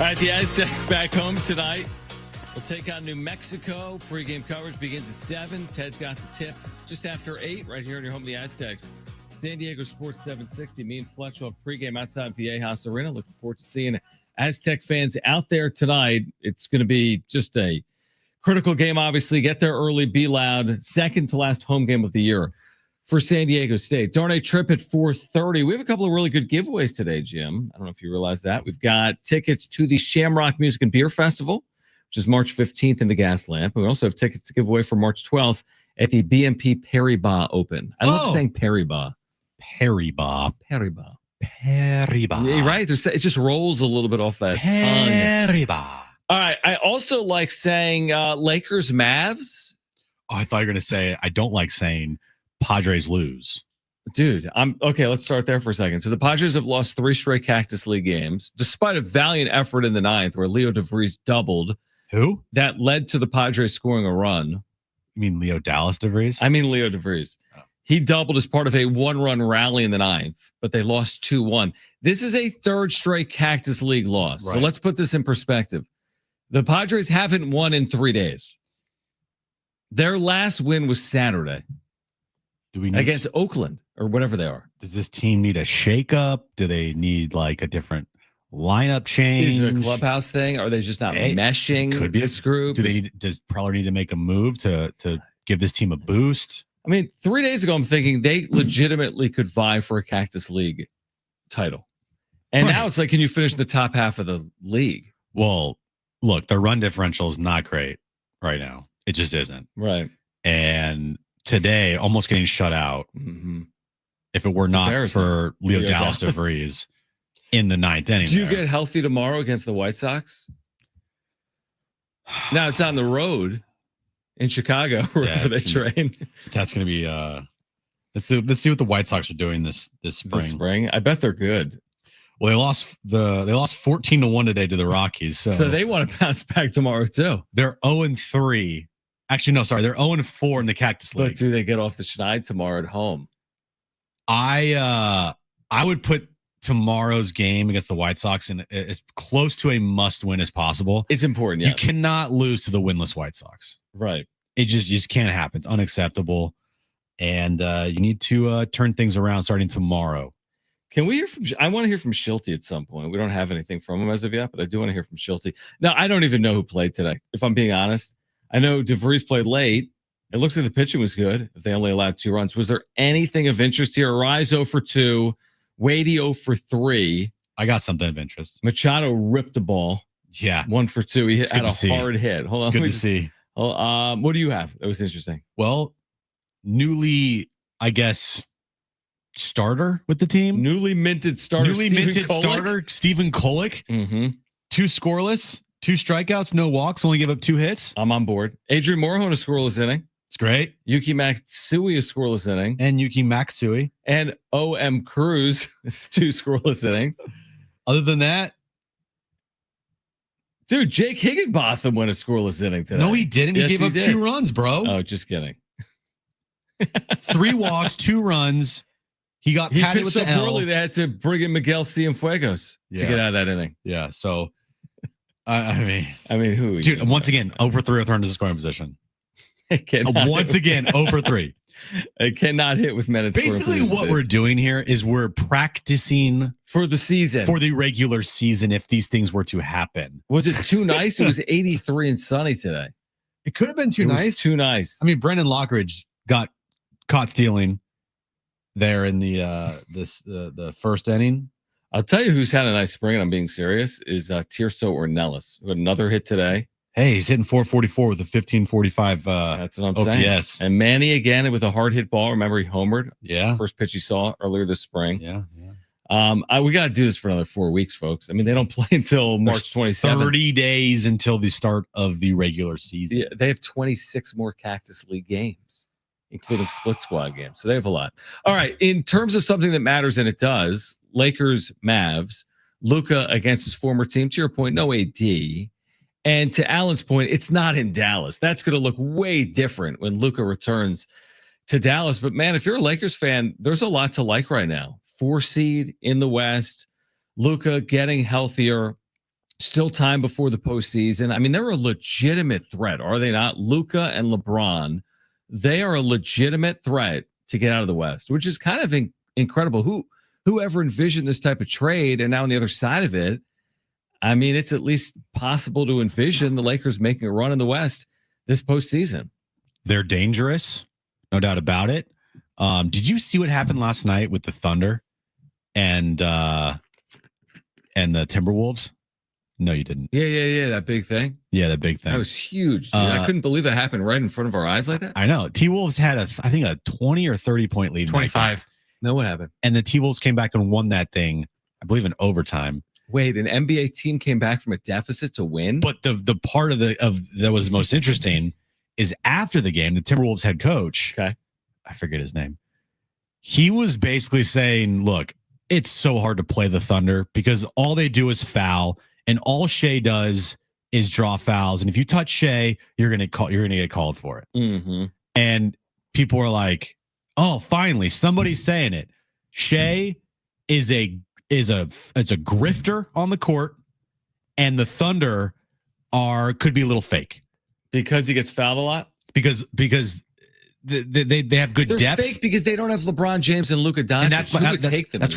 right, the Aztecs back home tonight. We'll take on New Mexico. Pre-game coverage begins at 7. Ted's got the tip just after 8 right here in your home, the Aztecs. San Diego Sports 760. Me and Fletch will have pregame outside Viejas Arena. Looking forward to seeing Aztec fans out there tonight. It's going to be just a critical game, obviously. Get there early, be loud. Second to last home game of the year for San Diego State. Darnay trip at 4:30. We have a couple of really good giveaways today, Jim. I don't know if you realize that. We've got tickets to the Shamrock Music and Beer Festival, which is March 15th in the Gas Lamp. We also have tickets to give away for March 12th at the BMP Paribas Open. I love saying Paribas. Paribas. Paribas. Paribas. Yeah, right? It just rolls a little bit off that tongue. Paribas. All right. I also like saying Lakers Mavs. Oh, I thought you were going to say, I don't like saying Padres lose. Dude, okay. Let's start there for a second. So the Padres have lost 3 straight Cactus League games, despite a valiant effort in the 9th where Leo DeVries doubled. Who? That led to the Padres scoring a run. You mean Leo Dallas DeVries? I mean Leo DeVries. Oh. He doubled as part of a 1-run rally in the 9th, but they lost 2-1. This is a 3rd straight Cactus League loss. Right. So let's put this in perspective. The Padres haven't won in 3 days. Their last win was Saturday. Do we need against Oakland or whatever they are? Does this team need a shakeup? Do they need like a different lineup change? Is it a clubhouse thing? Are they just not meshing? Could be this group. Does Preller need to make a move to give this team a boost? I mean, 3 days ago, I'm thinking they legitimately could vie for a Cactus League title. And now it's like, can you finish the top half of the league? Well, look, the run differential is not great right now. It just isn't. Right. And today, almost getting shut out. Mm-hmm. If it were not for Leo Dallas DeVries in the 9th inning. Do you get healthy tomorrow against the White Sox? Now it's on the road in Chicago wherever they train. That's going to be let's see what the White Sox are doing this spring. I bet they're good. Well, they lost 14-1 today to the Rockies. So they want to bounce back tomorrow too. They're 0-3. Actually, no, sorry. They're 0-4 in the Cactus League. But do they get off the schneid tomorrow at home? I would put tomorrow's game against the White Sox in as close to a must-win as possible. It's important. Yeah. You cannot lose to the winless White Sox. Right. It just can't happen. It's unacceptable. And you need to turn things around starting tomorrow. Can we hear from? I want to hear from Schulte at some point. We don't have anything from him as of yet, but I do want to hear from Schulte. Now, I don't even know who played today, if I'm being honest. I know DeVries played late. It looks like the pitching was good if they only allowed 2 runs. Was there anything of interest here? Rise 0 for 2, Wadey 0 for 3. I got something of interest. Machado ripped the ball. Yeah. 1 for 2. He had a hard hit. Hold on. Good to see. What do you have? That was interesting. Well, newly, I guess, starter with the team. Newly minted starter. Stephen Kolek. Mm-hmm. 2 scoreless, 2 strikeouts, no walks, only give up 2 hits. I'm on board. Adrian Morejon a scoreless inning. It's great. Yuki Matsui a scoreless inning. And Yuki Matsui. And O.M. Cruz 2 scoreless innings. Other than that, dude, Jake Higginbotham went a scoreless inning today. No, he didn't. Yes, he gave up 2 runs, bro. Oh, just kidding. 3 walks, 2 runs. He got patted with the L. Poorly they had to bring in Miguel Cienfuegos to get out of that inning. Yeah, so I mean, who? Dude, once again, over 3 with runners in scoring position. Once again, over 3. It cannot hit with men. Basically, what we're doing here is we're practicing for the season, for the regular season. If these things were to happen, was it too nice? It was 83 and sunny today. It could have been too nice. Too nice. I mean, Brendan Lockridge got caught stealing there in the first inning. I'll tell you who's had a nice spring, and I'm being serious, is Tirso Ornelas, who had another hit today. Hey, he's hitting 444 with a 1545 that's what I'm OPS. saying. And Manny again with a hard hit ball. Remember, he homered. Yeah. First pitch he saw earlier this spring. Yeah. We got to do this for another 4 weeks, folks. I mean, they don't play until March 27th. 30 days until the start of the regular season. Yeah, they have 26 more Cactus League games, including split squad games. So they have a lot. All right. In terms of something that matters, and it does, Lakers, Mavs, Luka against his former team. To your point, no AD. And to Alan's point, it's not in Dallas. That's going to look way different when Luka returns to Dallas. But man, if you're a Lakers fan, there's a lot to like right now. 4 seed in the West, Luka getting healthier. Still time before the postseason. I mean, they're a legitimate threat, are they not? Luka and LeBron, they are a legitimate threat to get out of the West, which is kind of incredible. Whoever envisioned this type of trade, and now on the other side of it, I mean, it's at least possible to envision the Lakers making a run in the West this postseason. They're dangerous, no doubt about it. Did you see what happened last night with the Thunder and the Timberwolves? No, you didn't. Yeah. That big thing. Yeah, that big thing. That was huge. Dude. I couldn't believe that happened right in front of our eyes like that. I know. T-Wolves had I think a 20 or 30 point lead. 25. No, what happened? And the T-Wolves came back and won that thing, I believe, in overtime. Wait, an NBA team came back from a deficit to win? But the part of that was most interesting is after the game, the Timberwolves head coach, okay, I forget his name, he was basically saying, look, it's so hard to play the Thunder because all they do is foul, and all Shea does is draw fouls. And if you touch Shea, you're gonna get called for it. Mm-hmm. And people are like, oh, finally, somebody's saying it. Shea is a grifter on the court, and the Thunder could be a little fake because he gets fouled a lot. Because they have good They're depth. Fake because they don't have LeBron James and Luka Doncic. And that's where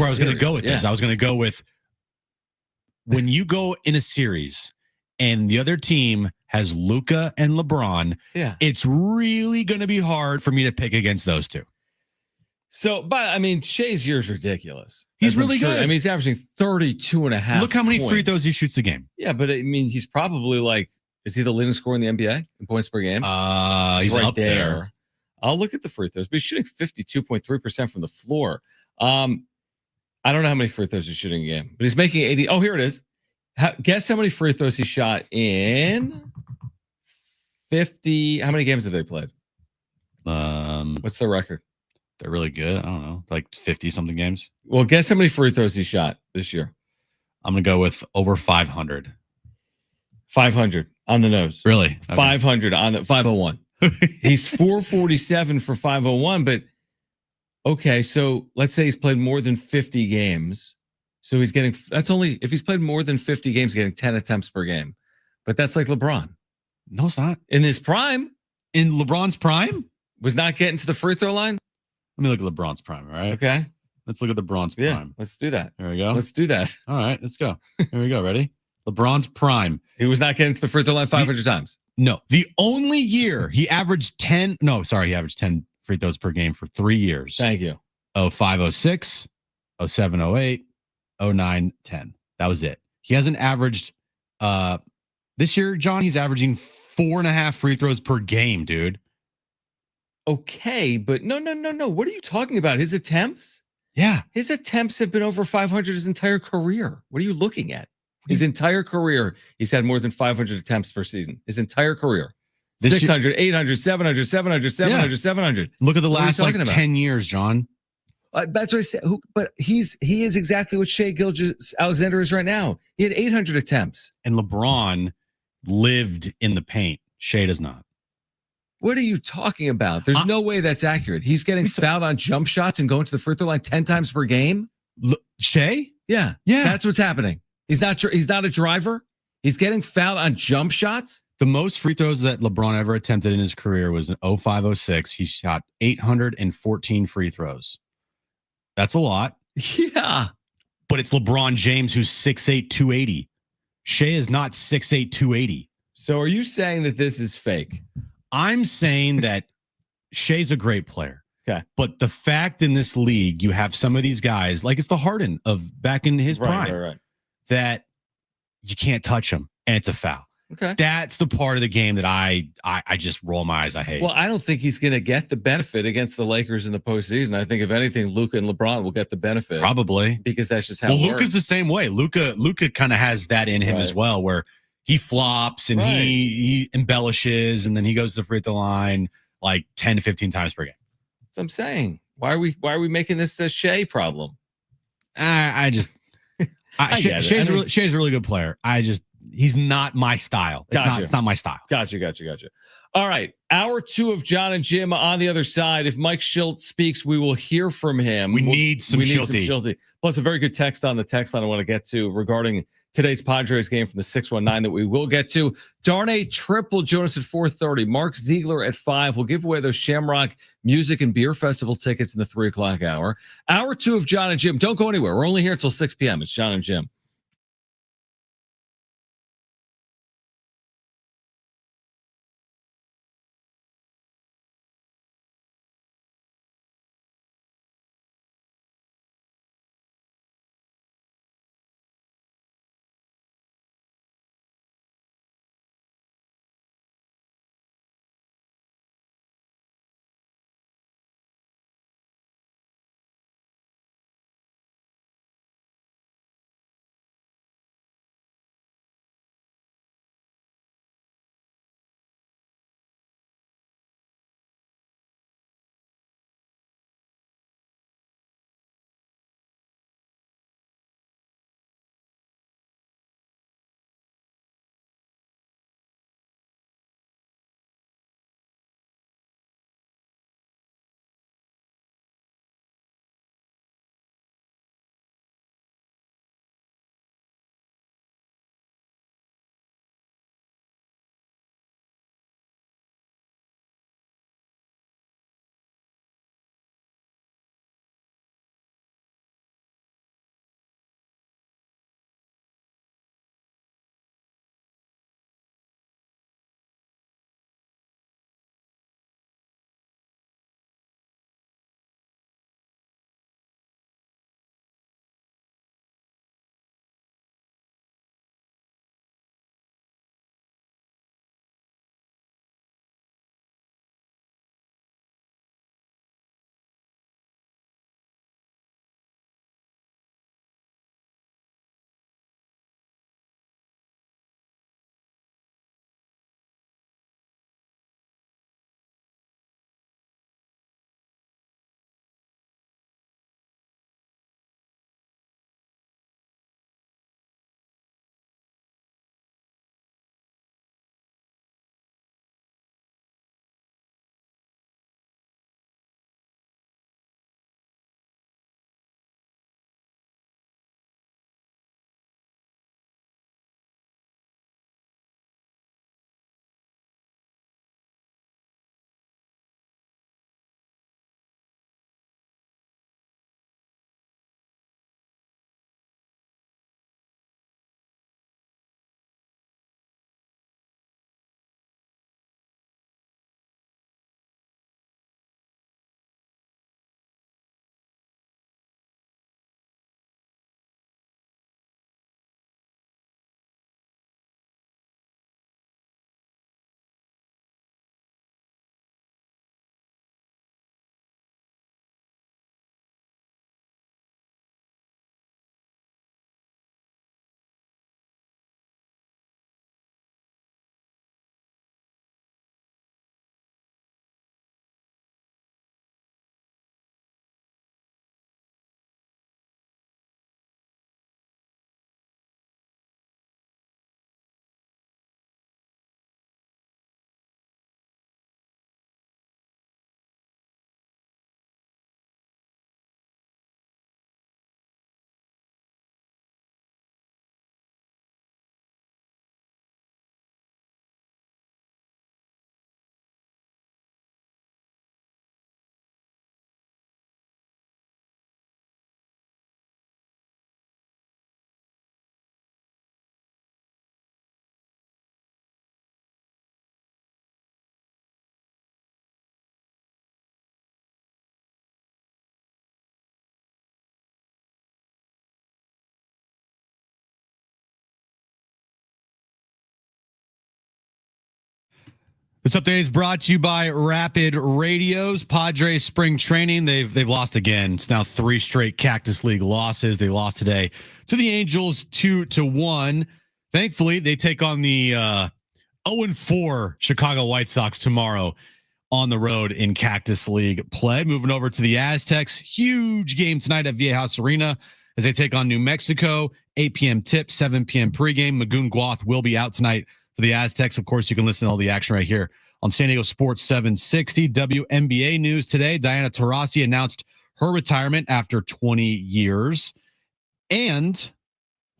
I was going to go with this. I was going to go with when you go in a series and the other team has Luka and LeBron. Yeah, it's really going to be hard for me to pick against those two. So, but I mean, Shea's year's ridiculous. He's really good. I mean, he's averaging 32.5. Look how many free throws he shoots a game. Yeah, but I mean, he's probably like, is he the leading scorer in the NBA in points per game? He's right up there. I'll look at the free throws, but he's shooting 52.3% from the floor. I don't know how many free throws he's shooting a game, but he's making 80. Oh, here it is. Guess how many free throws he shot in 50. How many games have they played? What's their record? They're really good. I don't know, like 50 something games. Well, guess how many free throws he shot this year? I'm going to go with over 500. 500 on the nose. Really? Okay. 500 on the 501. He's 447 for 501, but okay, so let's say he's played more than 50 games. So he's getting, that's only, if he's played more than 50 games, getting 10 attempts per game. But that's like LeBron. No, it's not. In his prime. In LeBron's prime? Was not getting to the free throw line? Let me look at LeBron's prime, all right? Okay. Let's look at LeBron's prime. Yeah, let's do that. There we go. Let's do that. All right, let's go. Here we go. Ready? LeBron's prime. He was not getting to the free throw line 500 times. No. The only year he averaged 10 free throws per game for 3 years. Thank you. 05, 06, 07, 08, 09, 10. That was it. He hasn't averaged this year, John, he's averaging 4.5 free throws per game, dude. Okay, but no. What are you talking about? His attempts? Yeah. His attempts have been over 500 his entire career. What are you looking at? His entire career, he's had more than 500 attempts per season. His entire career. 600, 800, 700, 700, 700, 700. Look at the last 10 years, John. That's what I said. But he is exactly what Shai Gilgeous-Alexander is right now. He had 800 attempts. And LeBron lived in the paint. Shai does not. What are you talking about? There's no way that's accurate. He's getting fouled on jump shots and going to the free throw line 10 times per game. Shai? Yeah. That's what's happening. He's not a driver. He's getting fouled on jump shots. The most free throws that LeBron ever attempted in his career was in 05, 06. He shot 814 free throws. That's a lot. Yeah. But it's LeBron James who's 6'8", 280. Shai is not 6'8", 280. So are you saying that this is fake? I'm saying that Shai's a great player. Okay. But the fact in this league, you have some of these guys, like it's the Harden of back in his prime, right. that you can't touch him and it's a foul. Okay. That's the part of the game that I just roll my eyes. I hate. Well, I don't think he's going to get the benefit against the Lakers in the postseason. I think if anything, Luka and LeBron will get the benefit. Probably. Because that's just how it works. Luka's the same way. Luka kind of has that in him as well, where he flops and he embellishes and then he goes to the free throw line like 10 to 15 times per game. That's what I'm saying. Why are we making this a Shai problem? Shai's a really good player. He's not my style. It's not my style. Gotcha. All right. Hour 2 of Jon and Jim on the other side. If Mike Schilt speaks, we will hear from him. We need some Schilty. Plus a very good text on the text line I want to get to regarding today's Padres game from the 619 that we will get to. Darnay triple Jonas at 4:30. Mark Ziegler at 5. We'll give away those Shamrock Music and Beer Festival tickets in the 3 o'clock hour. Hour 2 of Jon and Jim. Don't go anywhere. We're only here until 6 p.m. It's Jon and Jim. This update is brought to you by Rapid Radios. Padres spring training. They've lost again. It's now 3 straight Cactus League losses. They lost today to the Angels 2-1. Thankfully, they take on the 0-4 Chicago White Sox tomorrow on the road in Cactus League play. Moving over to the Aztecs. Huge game tonight at Viejas Arena as they take on New Mexico. 8 p.m. tip, 7 p.m. pregame. Magoon Guath will be out tonight for the Aztecs. Of course, you can listen to all the action right here on San Diego Sports 760. WNBA news today. Diana Taurasi announced her retirement after 20 years. And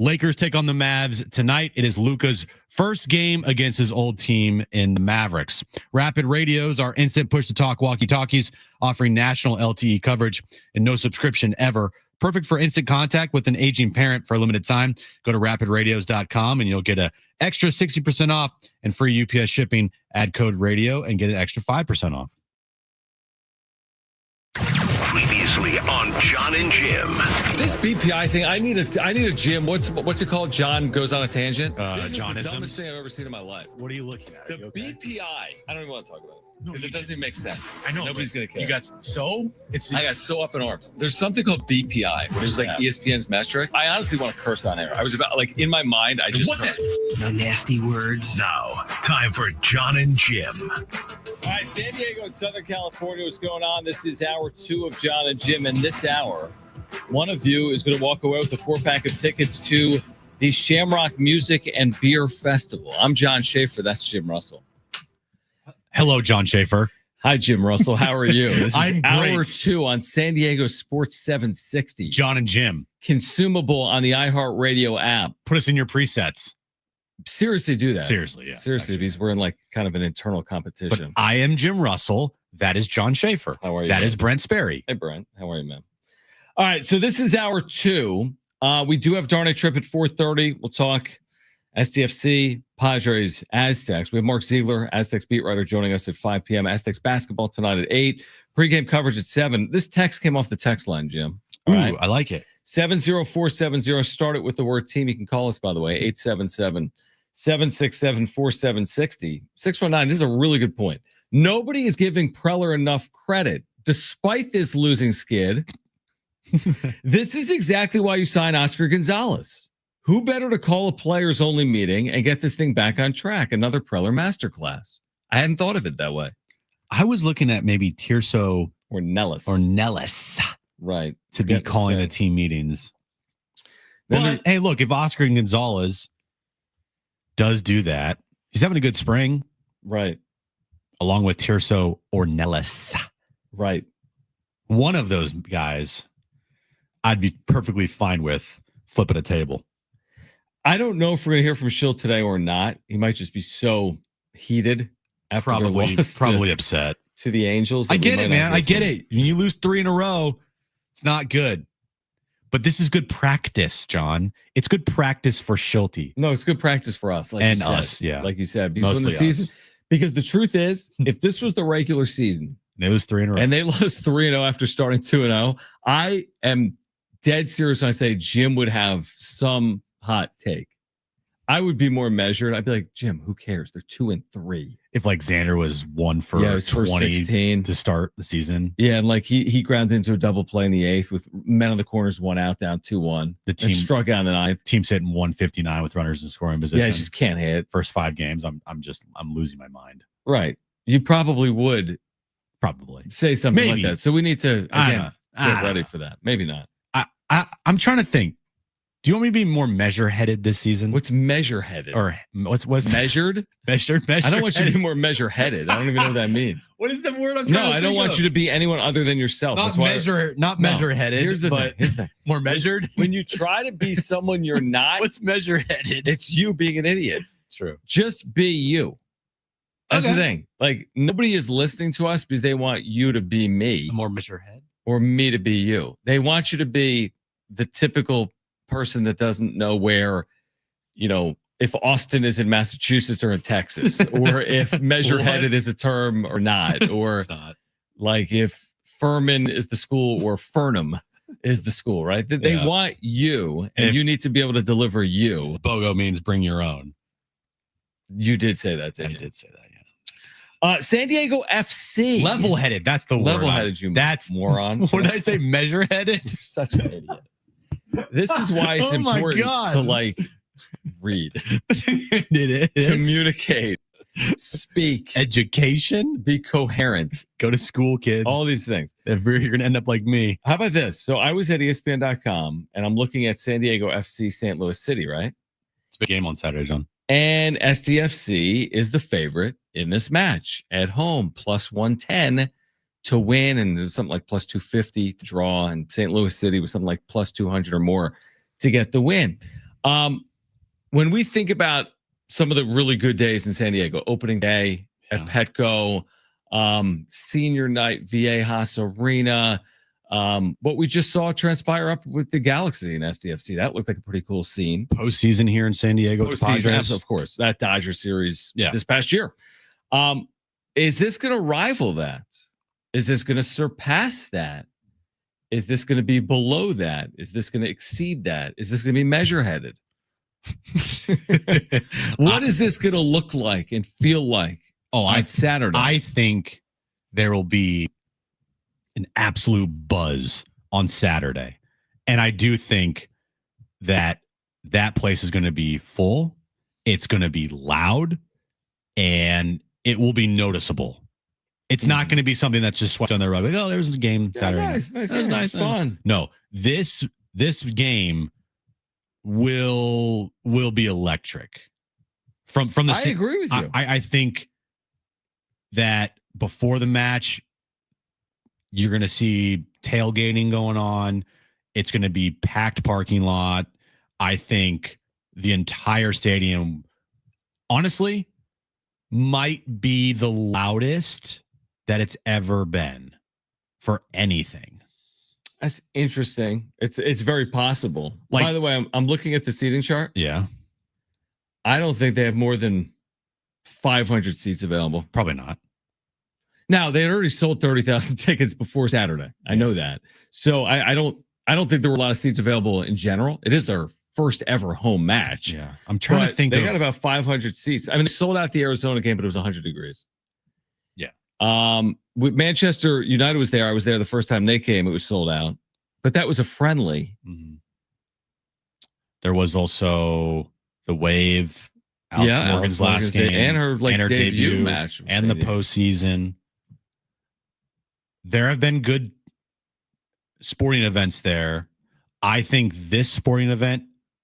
Lakers take on the Mavs tonight. It is Luka's first game against his old team in the Mavericks. Rapid Radios are instant push-to-talk walkie-talkies offering national LTE coverage and no subscription ever. Perfect for instant contact with an aging parent for a limited time. Go to rapidradios.com and you'll get an extra 60% off and free UPS shipping. Add code radio and get an extra 5% off. Previously on Jon and Jim. This BPI thing, I need a Jim. What's it called? John goes on a tangent. This is the dumbest thing I've ever seen in my life. What are you looking at? The BPI. I don't even want to talk about it because it doesn't even make sense. I know. Nobody's gonna care. I got so up in arms. There's something called BPI, which is like ESPN's metric. I honestly want to curse on air. I was about in my mind. I just No nasty words. Now, time for Jon and Jim. All right, San Diego and Southern California, what's going on? This is hour 2 of Jon and Jim. And this hour, one of you is going to walk away with a 4-pack of tickets to the Shamrock Music and Beer Festival. I'm John Schaefer. That's Jim Russell. Hello, John Schaefer. Hi, Jim Russell. How are you? This is I'm hour great. 2 on San Diego Sports 760. Jon and Jim. Consumable on the iHeart Radio app. Put us in your presets. Seriously, do that. Seriously, yeah. Seriously, because we're in like kind of an internal But competition. I am Jim Russell. That is John Schaefer. How are you? That guys? is Brent Sperry. Hey, Brent. How are you, man? All right. So this is hour 2. We do have Darnay Trip at 4:30. We'll talk SDFC, Padres, Aztecs. We have Mark Ziegler, Aztecs beat writer, joining us at 5 p.m. Aztecs basketball tonight at 8. Pre-game coverage at 7. This text came off the text line, Jim. All right. I like it. 70470. Start it with the word team. You can call us, by the way, 877-767-4760. 619. This is a really good point. Nobody is giving Preller enough credit, despite this losing skid. This is exactly why you sign Oscar Gonzalez. Who better to call a players only meeting and get this thing back on track? Another Preller masterclass. I hadn't thought of it that way. I was looking at maybe Tirso Or Nellis. Right. to be calling the team meetings. But hey, look, if Oscar Gonzalez does do that, he's having a good spring. Right. Along with Tirso or Nellis. Right. One of those guys, I'd be perfectly fine with flipping a table. I don't know if we're going to hear from Schill today or not. He might just be so heated after their loss Probably upset. to the Angels. I get it, man. I get it. When you lose 3 in a row, it's not good. But this is good practice, John. It's good practice for Schulte. No, it's good practice for us. Like And you said. us, yeah. Like you said. Because when Mostly the season, us. because the truth is, if this was the regular season They lose 3 in a row. and they lost 3-0 after starting 2-0, I am dead serious when I say Jim would have some hot take. I would be more measured. I'd be like, Jim, who cares? They're 2-3. If like Xander was 1 for Yeah, it was for 20 16 to start the season, Yeah, and like he grounded into a double play in the 8th with men on the corners, 1 out, down 2-1. the team And struck out in the 9th. team's hitting 159 with runners in scoring position. Yeah, I just can't hit. First 5 games, I'm losing my mind. Right. You probably would Probably. say something Maybe. like that. So we need to I again don't get know. ready for that. Maybe not. I'm trying to think. Do you want me to be more measure-headed this season? What's measure headed? or what's measured? measured? I don't want you to be more measure headed. I don't even know what that means. What is the word I'm No, I don't want you to be anyone other than yourself. not That's why not No. measure-headed. Here's the but thing. Here's the thing. more measured. When you try to be someone you're not, What's measure-headed? it's you being an idiot. True. Just be you. That's the Okay. thing. Like nobody is listening to us because they want you to be me More measure-head. or me to be you. They want you to be the typical person that doesn't know where, if Austin is in Massachusetts or in Texas, or if measure-headed is a term or not, or It's not. like if Furman is the school or Fernham is the school, right? They Yeah. want you, and If- you need to be able to deliver you. BOGO means bring your own. You did say that, I didn't you? did say that, yeah. San Diego FC. Level-headed. That's the word. Level-headed, you That's moron. What did I say? Measure-headed? You're such an idiot. This is why it's Oh my important God. to read, It is. communicate, speak, Education. be coherent, Go to school, kids. all these things. If you're going to end up like me. How about this? So I was at ESPN.com and I'm looking at San Diego FC St. Louis City, right? It's a big game on Saturday, John. And SDFC is the favorite in this match at home, plus 110 to win, and there's something like plus 250 to draw, and St. Louis City was something like plus 200 or more to get the win. When we think about some of the really good days in San Diego, opening day at Petco, senior night, Viejas Arena, what we just saw transpire up with the Galaxy and SDFC, that looked like a pretty cool scene. Postseason here in San Diego with the Padres. Of course, that Dodger series this past year. Is this going to rival that? Is this going to surpass that? Is this going to be below that? Is this going to exceed that? Is this going to be measure headed? What is this going to look like and feel like on Saturday? I think there will be an absolute buzz on Saturday. And I do think that place is going to be full. It's going to be loud and it will be noticeable. It's not going to be something that's just swept on the rug. Like, oh, there's a game Saturday. Nice, fun. No, this game will be electric. From the I agree with you. I think that before the match, you're going to see tailgating going on. It's going to be packed parking lot. I think the entire stadium, honestly, might be the loudest that it's ever been for anything. That's interesting. It's very possible. By the way, I'm looking at the seating chart. Yeah. I don't think they have more than 500 seats available. Probably not. Now, they had already sold 30,000 tickets before Saturday. I know that. So I don't think there were a lot of seats available in general. It is their first ever home match. Yeah. I'm trying to think. They got about 500 seats. I mean, they sold out the Arizona game, but it was 100 degrees. Yeah. With Manchester United was there. I was there the first time they came. It was sold out, but that was a friendly. Mm-hmm. There was also the Wave. Alex Morgan's last game and her debut match and the postseason. There have been good sporting events there. I think this sporting event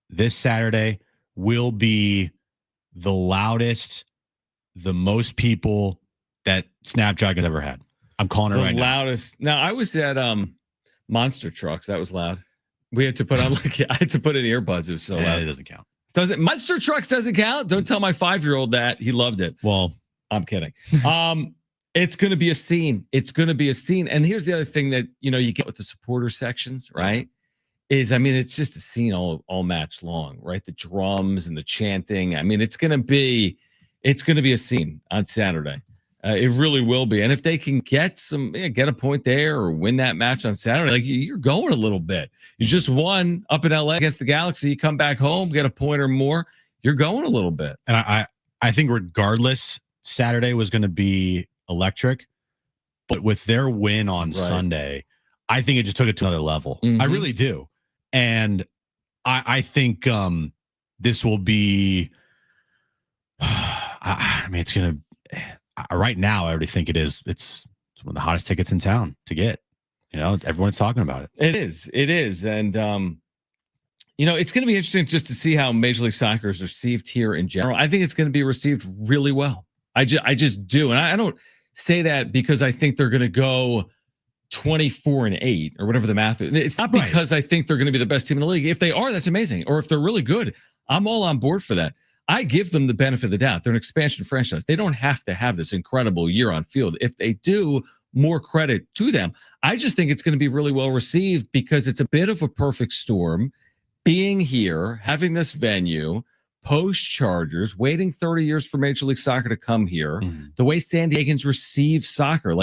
this Saturday will be the loudest, the most people that Snapdragon's ever had. I'm calling it right now. The loudest. Now, I was at Monster Trucks. That was loud. We had to put on I had to put in earbuds. It was so loud. It doesn't count. Monster Trucks doesn't count? Don't tell my 5-year-old that. He loved it. Well, I'm kidding. It's going to be a scene. It's going to be a scene. And here's the other thing that, you get with the supporter sections, right? It's just a scene all match long, right? The drums and the chanting. It's going to be a scene on Saturday. It really will be. And if they can get a point there or win that match on Saturday, you're going a little bit. You just won up in LA against the Galaxy. You come back home, get a point or more. You're going a little bit. And I think regardless, Saturday was going to be electric, but with their win on Sunday, I think it just took it to another level. Mm-hmm. I really do. And I think this will be, it's going to, right now, I already think it is. It's one of the hottest tickets in town to get. Everyone's talking about it. It is. And, it's going to be interesting just to see how Major League Soccer is received here in general. I think it's going to be received really well. I just do. And I don't say that because I think they're going to go 24-8 or whatever the math is. It's not because I think they're going to be the best team in the league. If they are, that's amazing. Or if they're really good, I'm all on board for that. I give them the benefit of the doubt. They're an expansion franchise. They don't have to have this incredible year on field. If they do, more credit to them. I just think it's going to be really well received because it's a bit of a perfect storm. Being here, having this venue, post-Chargers, waiting 30 years for Major League Soccer to come here, the way San Diegans receive soccer,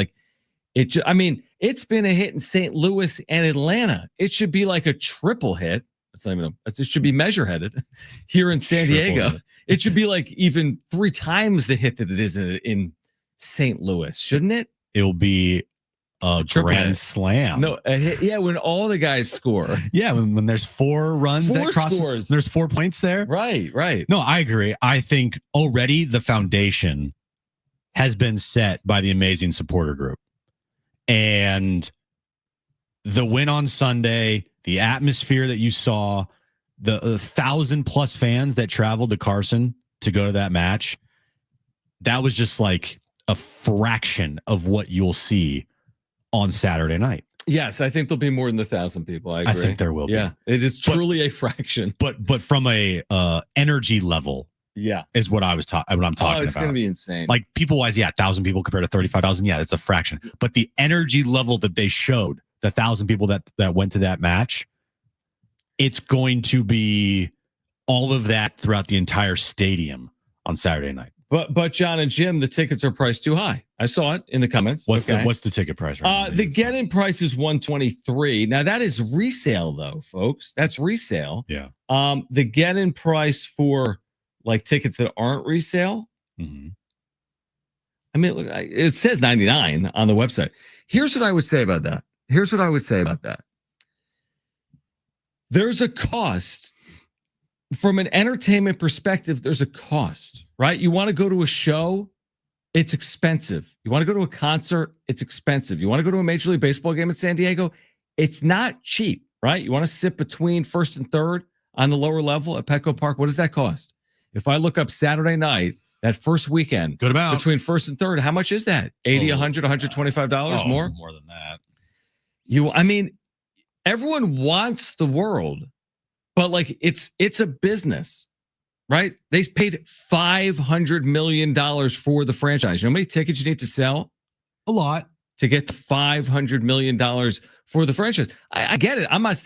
it's been a hit in St. Louis and Atlanta. It should be like a triple hit. It should be measure headed here in San Diego. It should be like even 3 times the hit that it is in St. Louis, shouldn't it? It'll be a grand slam. No, a hit, when all the guys score. Yeah, when there's 4 runs that cross, scores. There's 4 points there. Right. No, I agree. I think already the foundation has been set by the amazing supporter group. And the win on Sunday, the atmosphere that you saw, the 1,000+ fans that traveled to Carson to go to that match, that was just like a fraction of what you'll see on Saturday night. Yes, I think there'll be more than 1,000 people. I agree. I think there will be. Yeah, it is truly a fraction. But from a energy level, Yeah, is what I'm talking about. It's going to be insane. Like people wise, 1,000 people compared to 35,000. Yeah, it's a fraction. But the energy level that they showed, the 1,000 people that went to that match, it's going to be all of that throughout the entire stadium on Saturday night. But John and Jim, the tickets are priced too high. I saw it in the comments. What's the ticket price right now? The get-in price is $123. Now that is resale though, folks. That's resale. Yeah. The get-in price for like tickets that aren't resale. Mm-hmm. I mean, look, it says 99 on the website. Here's what I would say about that. There's a cost. From an entertainment perspective, there's a cost, right? You want to go to a show, it's expensive. You want to go to a concert, it's expensive. You want to go to a Major League Baseball game in San Diego, it's not cheap, right? You want to sit between first and third on the lower level at Petco Park. What does that cost? If I look up Saturday night, that first weekend, good amount between first and third, how much is that? $80, $100, $125 more? More than that. Everyone wants the world. But like it's a business, right? They paid $500 million for the franchise. You know how many tickets you need to sell? A lot. To get $500 million for the franchise. I get it. I'm not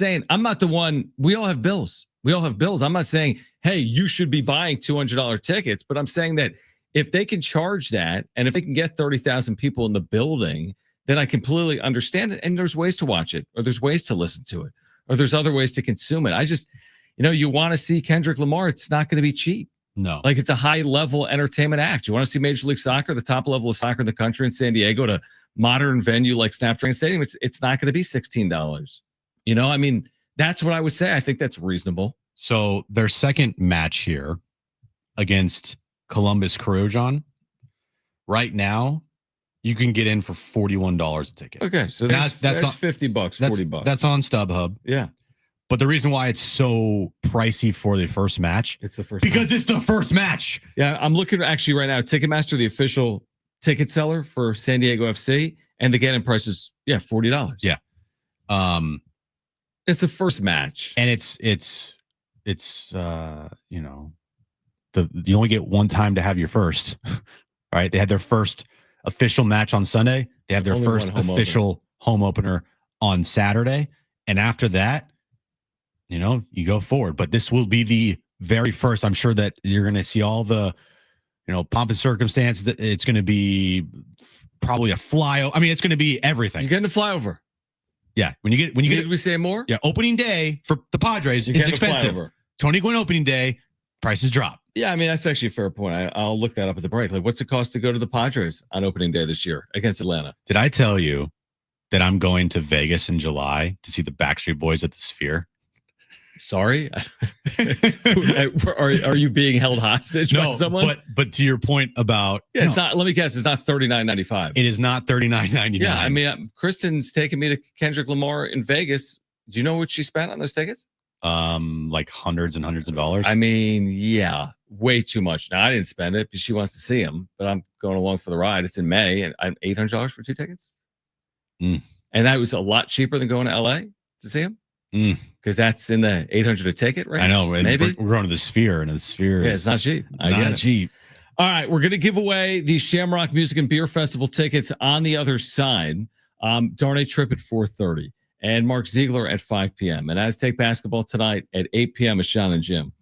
the one. We all have bills. I'm not saying, hey, you should be buying $200 tickets, but I'm saying that if they can charge that and if they can get 30,000 people in the building, then I completely understand it. And there's ways to watch it, or there's ways to listen to it, or there's other ways to consume it. I just, you want to see Kendrick Lamar. It's not going to be cheap. No. Like it's a high level entertainment act. You want to see Major League Soccer, the top level of soccer in the country in San Diego, to modern venue like Snapdragon Stadium. It's not going to be $16. That's what I would say. I think that's reasonable. So their second match here against Columbus Crew, John, right now, you can get in for $41 a ticket. Okay, so that's $50, $40. That's on StubHub. Yeah. But the reason why it's so pricey for the first match, it's the first match. Yeah, I'm looking actually right now. Ticketmaster, the official ticket seller for San Diego FC, and the get-in price is $40. Yeah. It's the first match, and it's you only get one time to have your first. Right? They had their first official match on Sunday. They have their Only first official home opener on Saturday. And after that, you go forward. But this will be the very first. I'm sure that you're going to see all the, pomp and circumstance. It's going to be probably a flyover. I mean, it's going to be everything. You're getting a flyover. Yeah. When you get, did we say more? Yeah. Opening day for the Padres is expensive. Tony Gwynn opening day, prices drop. Yeah, that's actually a fair point. I'll look that up at the break. Like, what's it cost to go to the Padres on opening day this year against Atlanta? Did I tell you that I'm going to Vegas in July to see the Backstreet Boys at the Sphere? Sorry, are you being held hostage by someone? But to your point about it's not. Let me guess, it's not $39.95. It is not $39.99. Yeah, Kristen's taking me to Kendrick Lamar in Vegas. Do you know what she spent on those tickets? Like hundreds and hundreds of dollars. Yeah, way too much. Now I didn't spend it because she wants to see him, but I'm going along for the ride. It's in May, and I'm $800 for 2 tickets. And that was a lot cheaper than going to LA to see him. Because that's in the $800 a ticket, right? I know. Maybe we're going to the Sphere, and the Sphere is it's not cheap. Not cheap. All right, we're going to give away the Shamrock Music and Beer Festival tickets on the other side. Darnay Trip at 4:30 and Mark Ziegler at 5 p.m. And Aztec basketball tonight at 8 p.m. with Jon and Jim.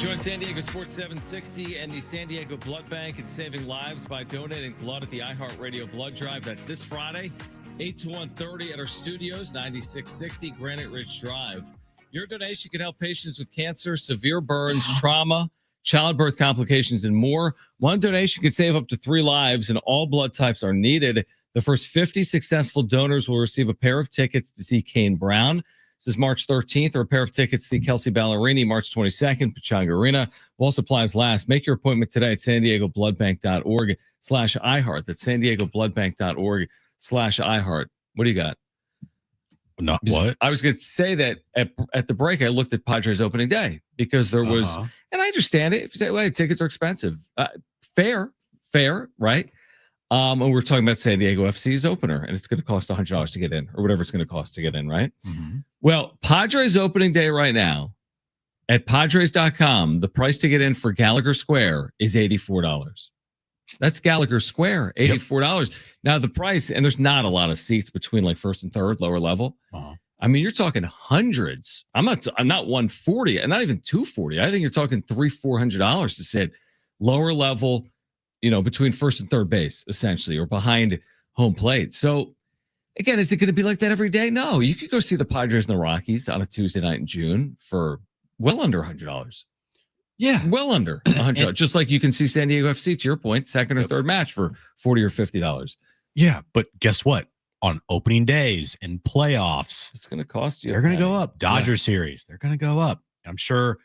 Join San Diego Sports 760 and the San Diego Blood Bank in saving lives by donating blood at the iHeart Radio Blood Drive. That's this Friday, 8 to 1:30 at our studios, 9660 Granite Ridge Drive. Your donation can help patients with cancer, severe burns, trauma, childbirth complications, and more. One donation could save up to 3 lives, and all blood types are needed. The first 50 successful donors will receive a pair of tickets to see Kane Brown. This is March 13th, or a pair of tickets to see Kelsey Ballerini March 22nd, Pechanga Arena. While supplies last, make your appointment today at san diego bloodbank.org/iHeart. That's san diego bloodbank.org/iHeart. What do you got? Not what? I was going to say that at the break, I looked at Padres opening day because there was, and I understand it. If you say, well, tickets are expensive, fair, right? And we're talking about San Diego FC's opener, and it's going to cost $100 to get in, or whatever it's going to cost to get in, right? Mm-hmm. Well, Padres opening day right now at Padres.com, the price to get in for Gallagher Square is $84. That's Gallagher Square, $84. Yep. Now the price, and there's not a lot of seats between like first and third, lower level. I mean, you're talking hundreds. I'm not 140, and not even 240. I think you're talking $300-$400 to sit lower level, between first and third base, essentially, or behind home plate. So, again, is it going to be like that every day? No. You could go see the Padres and the Rockies on a Tuesday night in June for well under $100. Yeah. Well under $100. Just like you can see San Diego FC, to your point, second or third match for $40 or $50. Yeah, but guess what? On opening days and playoffs, it's going to cost you. They're going to go up. Dodger series, they're going to go up. I'm sure,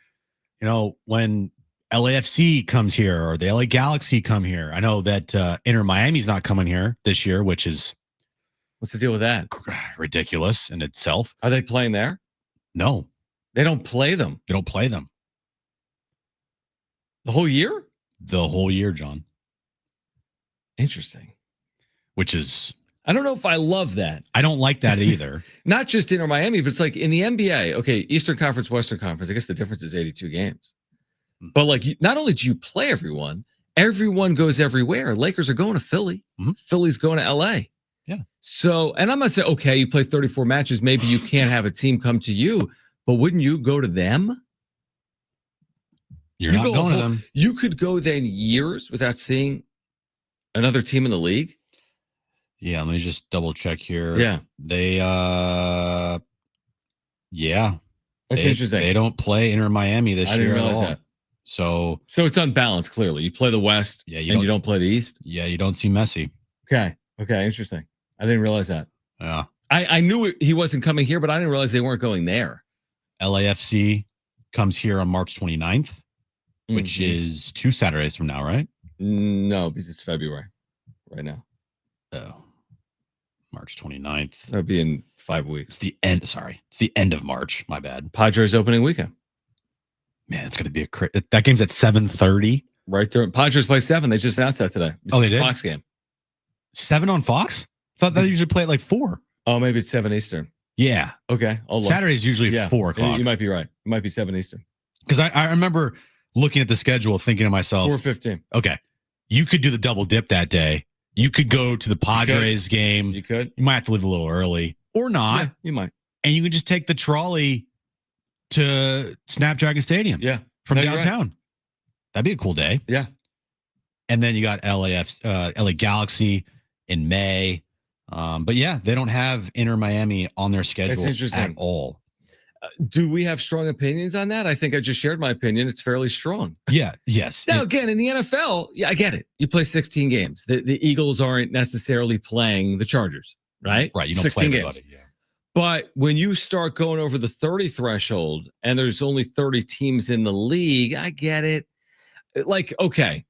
when LAFC comes here or the LA Galaxy come here. I know that Inter Miami's not coming here this year, which is what's the deal with that? Ridiculous in itself. Are they playing there? No, they don't play them. They don't play them the whole year. The whole year, John. Interesting. Which is, I don't know if I love that. I don't like that either. Not just Inter Miami, but it's like in the NBA. Okay, Eastern Conference, Western Conference. I guess the difference is 82 games. But like, not only do you play everyone goes everywhere. Lakers are going to Philly. Mm-hmm. Philly's going to LA. Yeah. So, and I'm not saying, okay, you play 34 matches. Maybe you can't have a team come to you, but wouldn't you go to them? You're not going to them. You could go then years without seeing another team in the league. Yeah. Let me just double check here. Yeah. They, That's interesting. They don't play Inter Miami this year. I didn't realize that. So it's unbalanced, clearly. You play the West and you don't play the East. Yeah, you don't see Messi. Okay, interesting. I didn't realize that. Yeah. I knew he wasn't coming here, but I didn't realize they weren't going there. LAFC comes here on March 29th, which is 2 Saturdays from now, right? No, because it's February right now. Oh, March 29th. That'd be in 5 weeks. It's the end. Sorry. It's the end of March. My bad. Padres opening weekend. Man, it's going to be that game's at 7:30. Right there. Padres play 7. They just announced that today. They did? Fox game. 7 on Fox? I thought they usually play at like 4. Oh, maybe it's 7 Eastern. Yeah. Okay. Saturday's usually 4 o'clock. You might be right. It might be 7 Eastern. Because I remember looking at the schedule thinking to myself, 4:15. Okay. You could do the double dip that day. You could go to the Padres game. You could. You might have to leave a little early or not. Yeah, you might. And you could just take the trolley to Snapdragon Stadium. Yeah. From downtown. Right. That'd be a cool day. Yeah. And then you got LA Galaxy in May. But yeah, they don't have Inter Miami on their schedule at all. Do we have strong opinions on that? I think I just shared my opinion. It's fairly strong. Yeah. Yes. Now, again, in the NFL, I get it. You play 16 games. The Eagles aren't necessarily playing the Chargers, right? Right. You don't 16 play games. Yeah. But when you start going over the 30 threshold and there's only 30 teams in the league, I get it. Like, okay,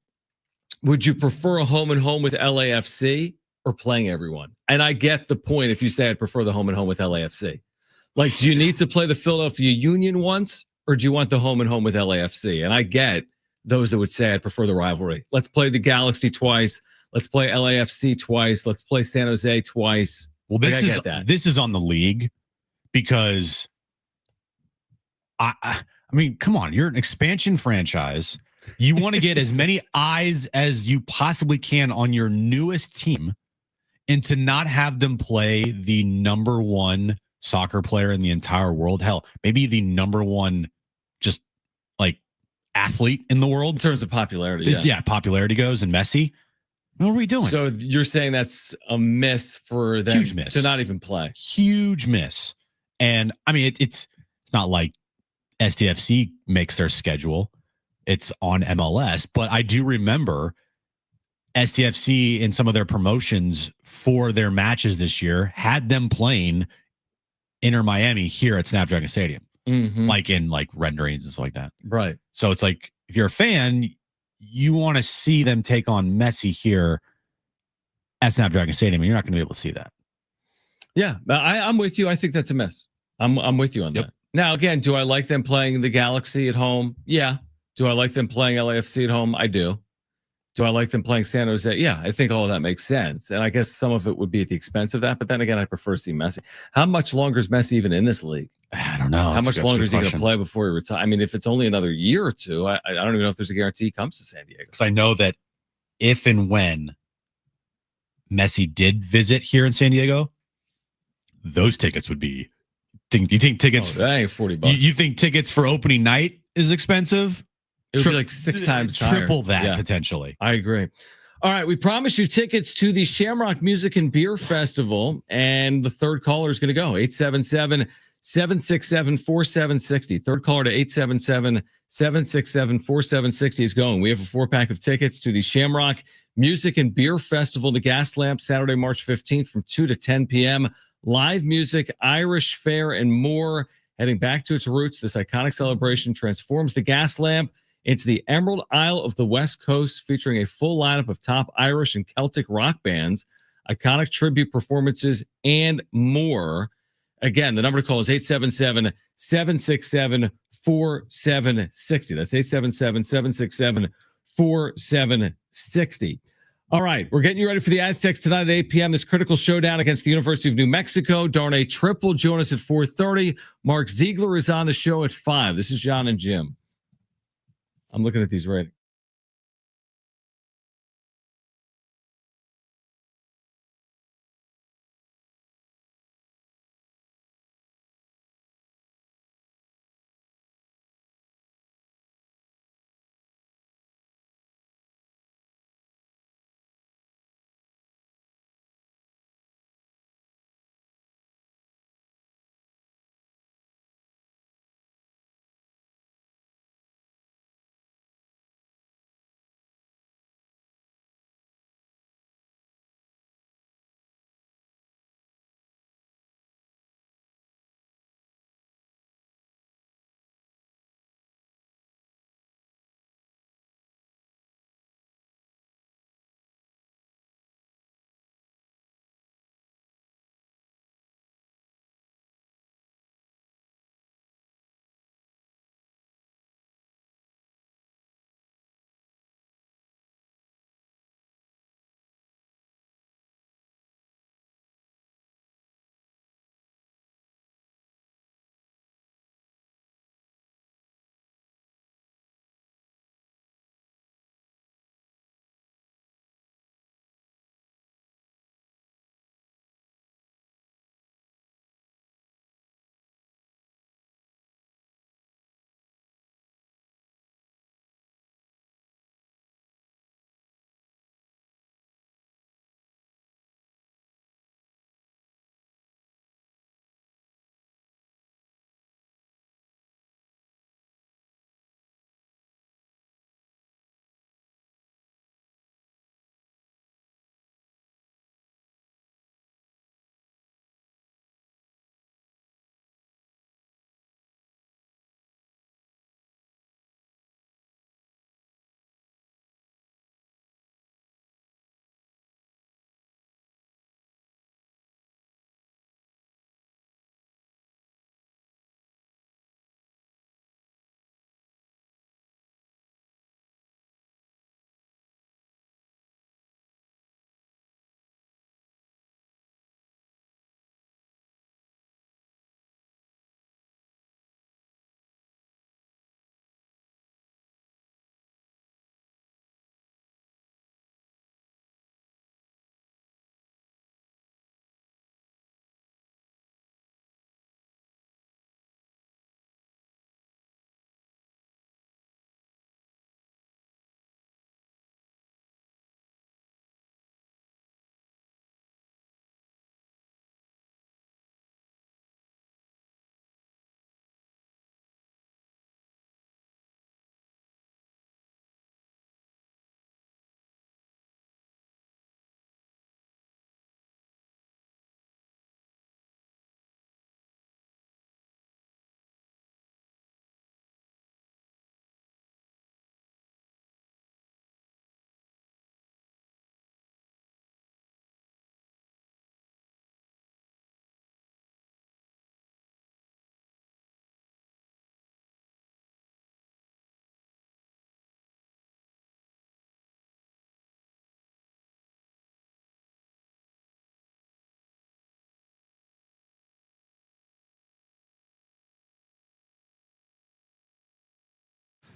would you prefer a home and home with LAFC or playing everyone? And I get the point if you say I'd prefer the home and home with LAFC. Like, do you need to play the Philadelphia Union once or do you want the home and home with LAFC? And I get those that would say I'd prefer the rivalry. Let's play the Galaxy twice. Let's play LAFC twice. Let's play San Jose twice. Well, this is on the league because I mean, come on, you're an expansion franchise. You want to get as many eyes as you possibly can on your newest team and to not have them play the number one soccer player in the entire world. Hell, maybe the number one just like athlete in the In world. terms of popularity, Yeah, popularity goes, and Messi. What are we doing? So you're saying that's a miss for them Huge miss. to not even play. Huge miss. And I mean, it's not like SDFC makes their schedule. It's on MLS, but I do remember SDFC in some of their promotions for their matches this year had them playing Inter Miami here at Snapdragon Stadium, like in like renderings and stuff like that. Right. So it's like, if you're a fan, you want to see them take on Messi here at Snapdragon Stadium, and you're not going to be able to see that. Yeah, I'm with you. I think that's a miss. I'm with you on that. Now, again, do I like them playing the Galaxy at home? Yeah. Do I like them playing LAFC at home? I do. Do I like them playing San Jose? Yeah, I think all of that makes sense. And I guess some of it would be at the expense of that. But then again, I prefer to see Messi. How much longer is Messi even in this league? I don't know. How much longer is he going to play before he retires? I mean, if it's only another year or two, I don't even know if there's a guarantee he comes to San Diego. Because I know that if and when Messi did visit here in San Diego, those tickets would be. You think tickets? That ain't $40. You think tickets for opening night is expensive? It would be like 6 times triple higher. that potentially. I agree. All right, we promised you tickets to the Shamrock Music and Beer Festival, and the third caller is going to go 877-767-4760. Third caller to 877-767-4760 is going. We have a 4-pack of tickets to the Shamrock Music and Beer Festival, the Gas Lamp, Saturday, March 15th from 2 to 10 p.m. Live music, Irish fare, and more. Heading back to its roots, this iconic celebration transforms the Gas Lamp into the Emerald Isle of the West Coast, featuring a full lineup of top Irish and Celtic rock bands, iconic tribute performances, and more. Again, the number to call is 877-767-4760. That's 877-767-4760. All right, we're getting you ready for the Aztecs tonight at 8 p.m. This critical showdown against the University of New Mexico. Darnay Tripp will join us at 4:30. Mark Ziegler is on the show at 5. This is Jon and Jim. I'm looking at these ratings.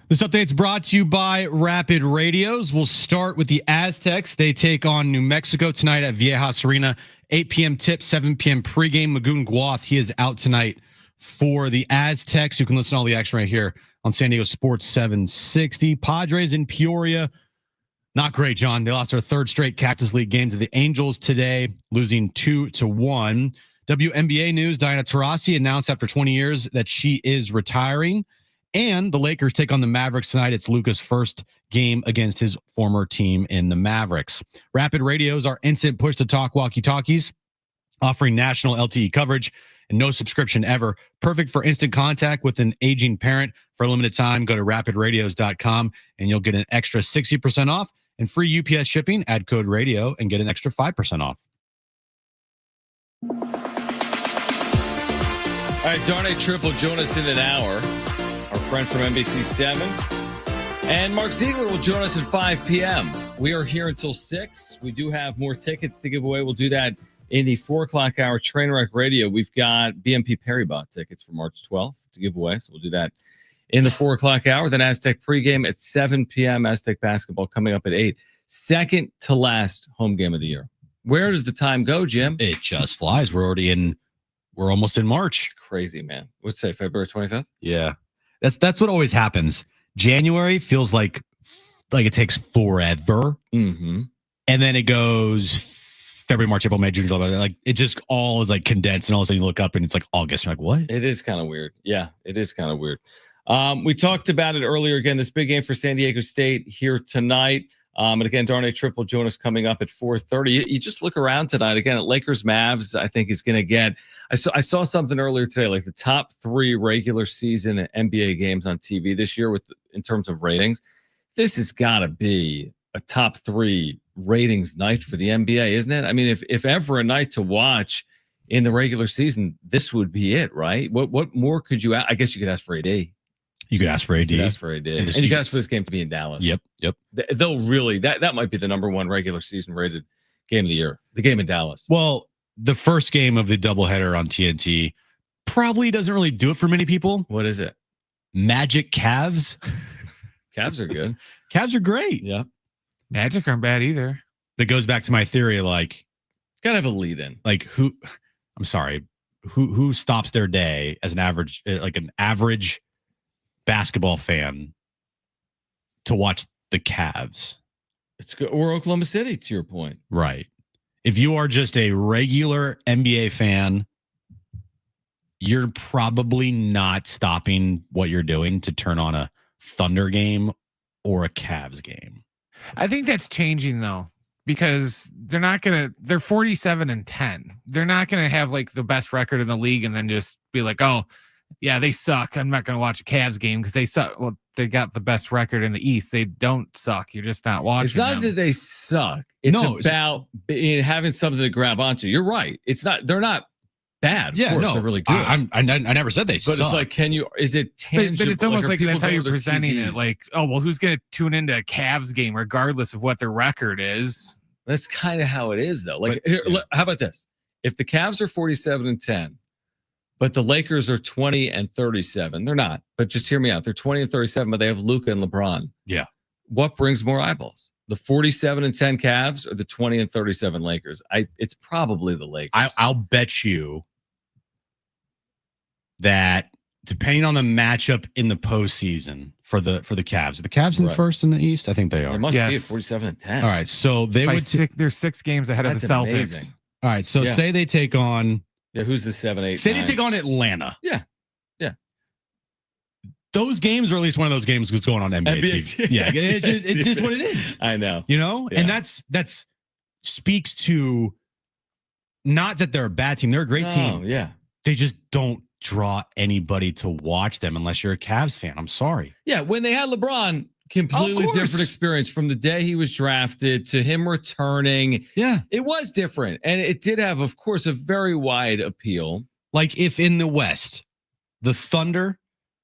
This update's brought to you by Rapid Radios. We'll start with the Aztecs. They take on New Mexico tonight at Viejas Arena. 8 p.m. tip, 7 p.m. pregame. Magoon Guath, he is out tonight for the Aztecs. You can listen to all the action right here on San Diego Sports 760. Padres in Peoria. Not great, John. They lost their third straight Cactus League game to the Angels today, losing 2-1. WNBA news, Diana Taurasi announced after 20 years that she is retiring. And the Lakers take on the Mavericks tonight. It's Luka's first game against his former team in the Mavericks. Rapid Radios are instant push-to-talk walkie-talkies, offering national LTE coverage and no subscription ever. Perfect for instant contact with an aging parent. For a limited time, go to rapidradios.com and you'll get an extra 60% off and free UPS shipping. Add code radio and get an extra 5% off. All right, Darnay Triple, join us in an hour. Our friend from NBC7. And Mark Ziegler will join us at 5 p.m. We are here until 6. We do have more tickets to give away. We'll do that in the 4 o'clock hour. Trainwreck Radio. We've got BMP Paribas tickets for March 12th to give away. So we'll do that in the 4 o'clock hour. Then Aztec pregame at 7 p.m. Aztec basketball coming up at 8. Second to last home game of the year. Where does the time go, Jim? It just flies. We're almost in March. It's crazy, man. What's say February 25th? Yeah. That's what always happens. January feels like it takes forever. Mm-hmm. And then it goes February, March, April, May, June, July. Like it just all is like condensed, and all of a sudden you look up and it's like August. You're like, what? It is kind of weird. Yeah, it is kind of weird. We talked about it earlier. Again, this big game for San Diego State here tonight. And again, Darnay Triple join us coming up at 4:30. You just look around tonight. Again, at Lakers Mavs, I think is going to get. I saw something earlier today, like the top 3 regular season NBA games on TV this year, in terms of ratings. This has got to be a top 3 ratings night for the NBA, isn't it? I mean, if ever a night to watch in the regular season, this would be it, right? What more could you? I guess you could ask for AD. You could ask for AD. You could ask for AD. And you could ask for this game to be in Dallas. Yep. They'll really, that might be the number 1 regular season rated game of the year. The game in Dallas. Well, the first game of the doubleheader on TNT probably doesn't really do it for many people. What is it? Magic Cavs. Cavs are good. Cavs are great. Yeah. Magic aren't bad either. It goes back to my theory, like, Gotta have a lead in. like who stops their day as an average basketball fan to watch the Cavs? It's good. Or Oklahoma City, to your point. Right. If you are just a regular NBA fan, you're probably not stopping what you're doing to turn on a Thunder game or a Cavs game. I think that's changing though, because they're 47-10. They're not going to have like the best record in the league and then just be like, oh yeah, they suck. I'm not going to watch a Cavs game because they suck. Well, they got the best record in the East. They don't suck. You're just not watching. It's not them. that they suck. It's about having something to grab onto. You're right. It's not. They're not bad. Yeah, of course, no, they're really good. I never said they suck. But it's like, is it tangible? But it's almost like that's how you're presenting TVs? it. Like, oh, well, who's going to tune into a Cavs game regardless of what their record is? That's kind of how it is, though. Like, how about this? If the Cavs are 47-10, but the Lakers are 20-37, they're not. But just hear me out. They're 20-37, but they have Luka and LeBron. Yeah. What brings more eyeballs? The 47-10 Cavs or the 20-37 Lakers? It's probably the Lakers. I'll bet you that depending on the matchup in the postseason for the Cavs, are the Cavs in the first in the East? I think they are. It must be at 47-10. All right, so they would. They're 6 games ahead of the Celtics. Amazing. All right, so say they take on. Yeah, who's the 7-8? Say they take on Atlanta. Yeah. Those games, or at least one of those games, was going on NBA TV. Yeah, it's just what it is. I know. You know, and that's speaks to not that they're a bad team; they're a great team. Yeah, they just don't draw anybody to watch them unless you're a Cavs fan. I'm sorry. Yeah, when they had LeBron, completely different experience from the day he was drafted to him returning. Yeah, it was different, and it did have, of course, a very wide appeal. Like if in the West, the Thunder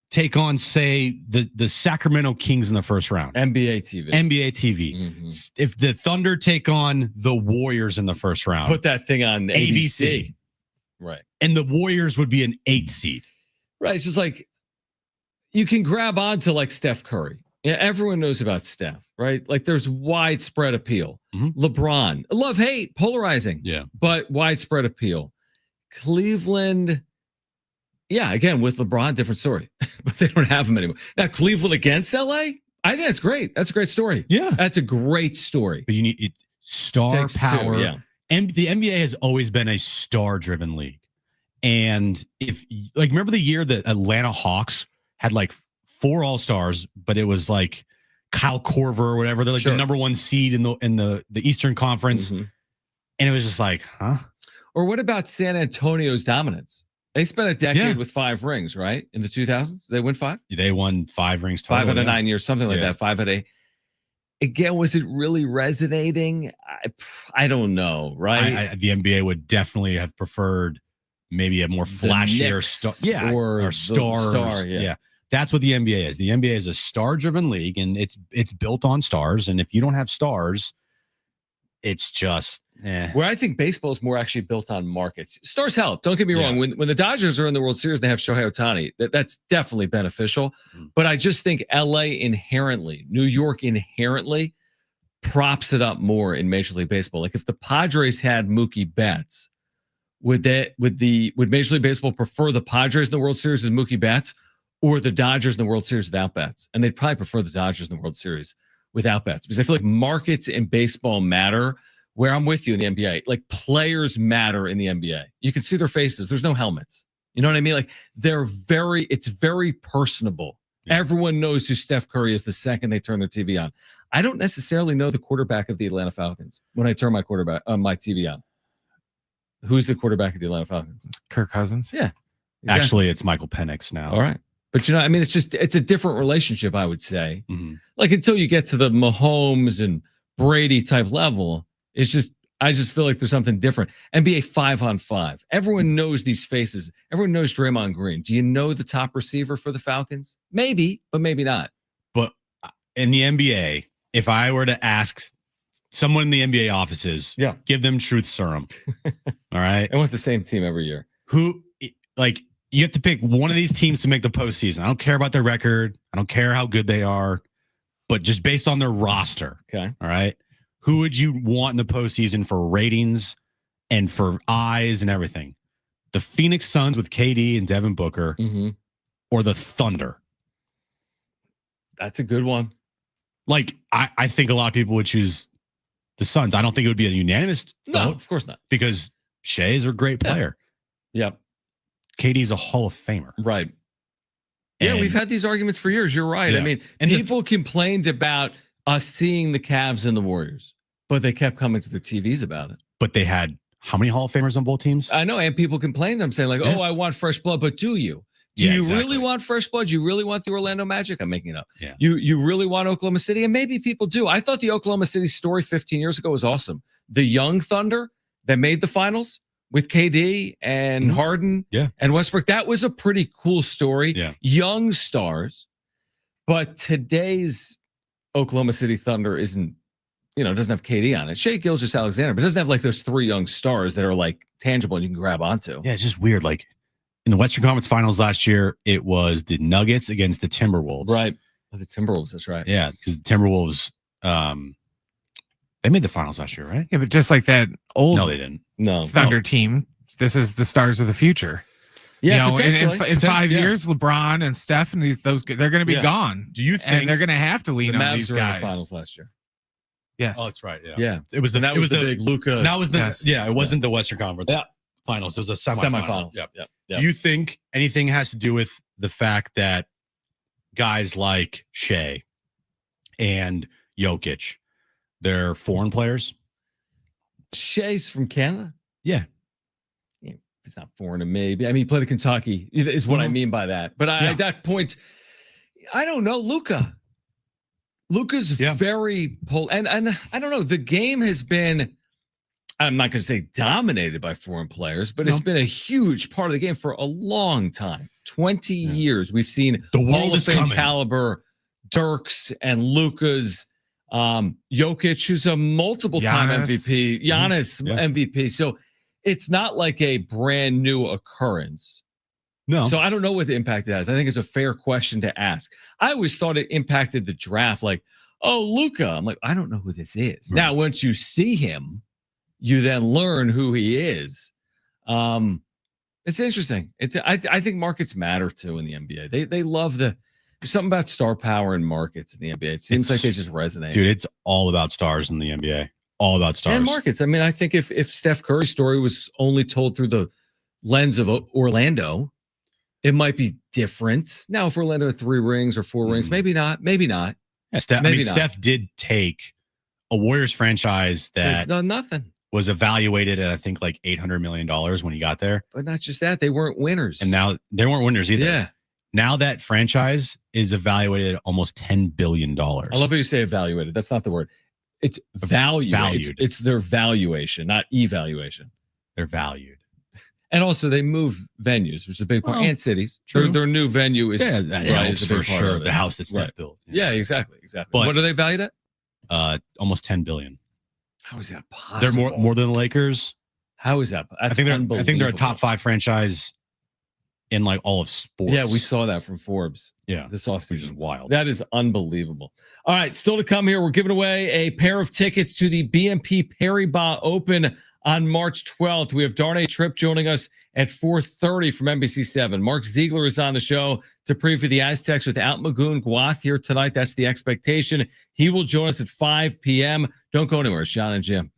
take on, say, the Sacramento Kings in the first round. NBA TV. Mm-hmm. If the Thunder take on the Warriors in the first round. Put that thing on ABC. Right. And the Warriors would be an 8 seed. Right. It's just like, you can grab onto like Steph Curry. Yeah, everyone knows about Steph, right? Like there's widespread appeal. LeBron, love, hate, polarizing. Yeah. But widespread appeal. Cleveland, yeah, again, with LeBron, different story. But they don't have him anymore. Now, Cleveland against LA, I think that's great. That's a great story. Yeah. That's a great story. But you need star Takes power. two, yeah. And the NBA has always been a star-driven league. And if like remember the year that Atlanta Hawks had like 4 All-Stars, but it was like Kyle Korver or whatever. They're like the number 1 seed in the Eastern Conference. And it was just like, huh? Or what about San Antonio's dominance? They spent a decade with 5 rings, right? In the 2000s, they win 5. They won 5 rings total. 5 out of 9 years, something like that. 5 out of 8. Again, was it really resonating? I don't know, right? The NBA would definitely have preferred maybe a more flashier star, or star. Yeah. That's what the NBA is. The NBA is a star-driven league, and it's built on stars. And if you don't have stars, it's just Where I think baseball is more actually built on markets. Stars help. Don't get me wrong. When the Dodgers are in the World Series, and they have Shohei Ohtani. That's definitely beneficial. But I just think LA inherently, New York inherently, props it up more in Major League Baseball. Like if the Padres had Mookie Betts, would Major League Baseball prefer the Padres in the World Series with Mookie Betts, or the Dodgers in the World Series without Betts? And they'd probably prefer the Dodgers in the World Series without Betts, because I feel like markets in baseball matter. Where I'm with you in the NBA, like players matter in the NBA. You can see their faces. There's no helmets. You know what I mean? Like it's very personable. Yeah. Everyone knows who Steph Curry is the second they turn their TV on. I don't necessarily know the quarterback of the Atlanta Falcons when I turn my TV on. Who's the quarterback of the Atlanta Falcons? Kirk Cousins. Yeah. Exactly. Actually, it's Michael Penix now. All right. But I mean, it's a different relationship, I would say. Like until you get to the Mahomes and Brady type level, I just feel like there's something different. NBA 5-on-5. Everyone knows these faces. Everyone knows Draymond Green. Do you know the top receiver for the Falcons? Maybe, but maybe not. But in the NBA, if I were to ask someone in the NBA offices, give them truth serum. All right. And with the same team every year. Who, like, you have to pick one of these teams to make the postseason. I don't care about their record. I don't care how good they are, but just based on their roster. Okay. All right. Who would you want in the postseason for ratings and for eyes and everything? The Phoenix Suns with KD and Devin Booker, or the Thunder? That's a good one. Like, I think a lot of people would choose the Suns. I don't think it would be a unanimous vote. No, of course not. Because Shea is a great player. Yep. KD's a Hall of Famer. Right. Yeah, we've had these arguments for years. You're right. Yeah. I mean, and people complained about us seeing the Cavs and the Warriors, but they kept coming to their TVs about it. But they had how many Hall of Famers on both teams? I know, and people complained. I'm saying like, oh, I want fresh blood, but do you? Do you really want fresh blood? Do you really want the Orlando Magic? I'm making it up. Yeah. You really want Oklahoma City? And maybe people do. I thought the Oklahoma City story 15 years ago was awesome. The young Thunder that made the finals with KD and Harden and Westbrook. That was a pretty cool story. Yeah. Young stars. But today's Oklahoma City Thunder doesn't have KD on it. Shea Gilgeous-Alexander, but it doesn't have like those 3 young stars that are like tangible and you can grab onto. Yeah, it's just weird. Like in the Western Conference Finals last year, it was the Nuggets against the Timberwolves. Right. The Timberwolves, that's right. Yeah, because the Timberwolves, they made the finals last year, right? Yeah, but just like that old No, they didn't. Thunder team, this is the stars of the future. Yeah, in 5 years, LeBron and Steph and they're going to be gone. Do you think and they're going to have to lean the on Mavs these were in guys? the finals last year? Yes. Oh, that's right. Yeah. Yeah. It was the big Luka. That was the it wasn't the Western Conference finals. It was a semifinals. Yep. Do you think anything has to do with the fact that guys like Shea and Jokic, they're foreign players? Shea's from Canada? Yeah. It's not foreign to me. I mean, he played at Kentucky is what I mean by that. But at that point, I don't know. Luka's very and I don't know. The game has been, I'm not going to say dominated by foreign players, but it's been a huge part of the game for a long time. 20 years. We've seen the world Hall of is Fame coming. Caliber Dirks and Luka's, Jokic, who's a multiple-time MVP, Giannis MVP. So it's not like a brand new occurrence. No. So I don't know what the impact it has. I think it's a fair question to ask. I always thought it impacted the draft. Like, oh, Luca. I'm like, I don't know who this is. Right. Now, once you see him, you then learn who he is. It's interesting. I think markets matter too in the NBA. They love there's something about star power in markets in the NBA. It seems like they just resonate. Dude, it's all about stars in the NBA. All about stars. And markets. I mean, I think if Steph Curry's story was only told through the lens of Orlando, it might be different. Now, if Orlando had 3 rings or 4 rings, maybe not. Maybe not. Yeah, Steph did take a Warriors franchise that done nothing. Was evaluated at, I think, like $800 million when he got there. But not just that, they weren't winners. And now they weren't winners either. Yeah. Now that franchise is evaluated at almost $10 billion. I love how you say evaluated. That's not the word. It's valued. It's their valuation, not evaluation. They're valued. And also, they move venues, which is a big part. And cities. Their new venue is, is for sure the house that Steph built. Yeah, exactly. But what are they valued at? Almost $10 billion. How is that possible? They're more than the Lakers. How is that? I think they're a top 5 franchise in like all of sports. Yeah, we saw that from Forbes. Yeah, this offseason, which is wild. That is unbelievable. All right, still to come here. We're giving away a pair of tickets to the BNP Paribas Open on March 12th. We have Darnay Tripp joining us at 4:30 from NBC7. Mark Ziegler is on the show to preview the Aztecs without Magoon Guath here tonight. That's the expectation. He will join us at 5 p.m. Don't go anywhere. It's Jon and Jim.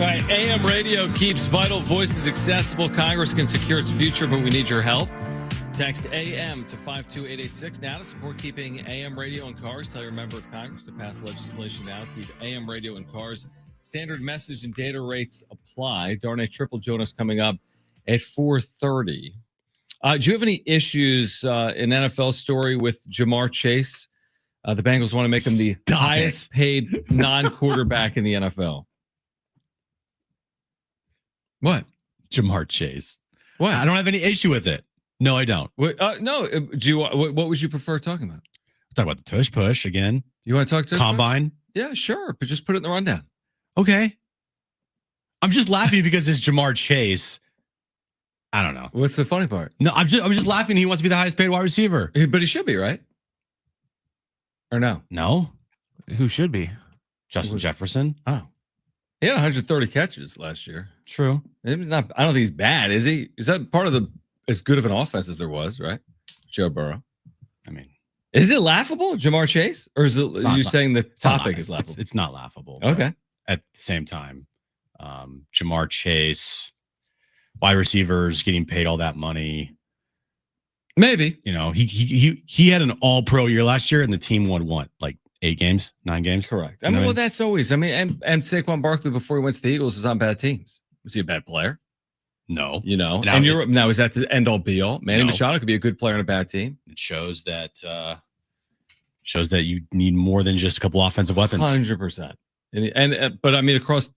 All right, AM radio keeps vital voices accessible. Congress can secure its future, but we need your help. Text AM to 52886 now to support keeping AM radio in cars. Tell your member of Congress to pass legislation now to keep AM radio in cars. Standard message and data rates apply. Darnay Triple Jonas coming up at 4:30. Do you have any issues in NFL story with Jamar Chase? The Bengals want to make him the highest paid non-quarterback in the NFL. What? Jamar Chase. What? I don't have any issue with it. No, I don't. What, no. Do you? What would you prefer talking about? Talk about the tush push again. You want to talk to Combine? Yeah, sure. But just put it in the rundown. Okay. I'm just laughing because it's Jamar Chase. I don't know. What's the funny part? No, I'm just laughing. He wants to be the highest paid wide receiver. But he should be, right? Or no? No. Who should be? Justin Jefferson. Oh. He had 130 catches last year. True. He's not. I don't think he's bad, is he? Is that part of the as good of an offense as there was, right? Joe Burrow. I mean, is it laughable, Jamar Chase, or is it you saying the topic is laughable? It's not laughable. Okay. At the same time, Jamar Chase, wide receivers getting paid all that money. Maybe. You know, he had an all-pro year last year, and the team won what, like 8 games, 9 games? Correct. I mean, well, that's always. I mean, and Saquon Barkley before he went to the Eagles was on bad teams. Was he a bad player? No. You know, now is that the end all be all? Manny Machado could be a good player on a bad team. It shows that you need more than just a couple offensive weapons. 100%. And but I mean, across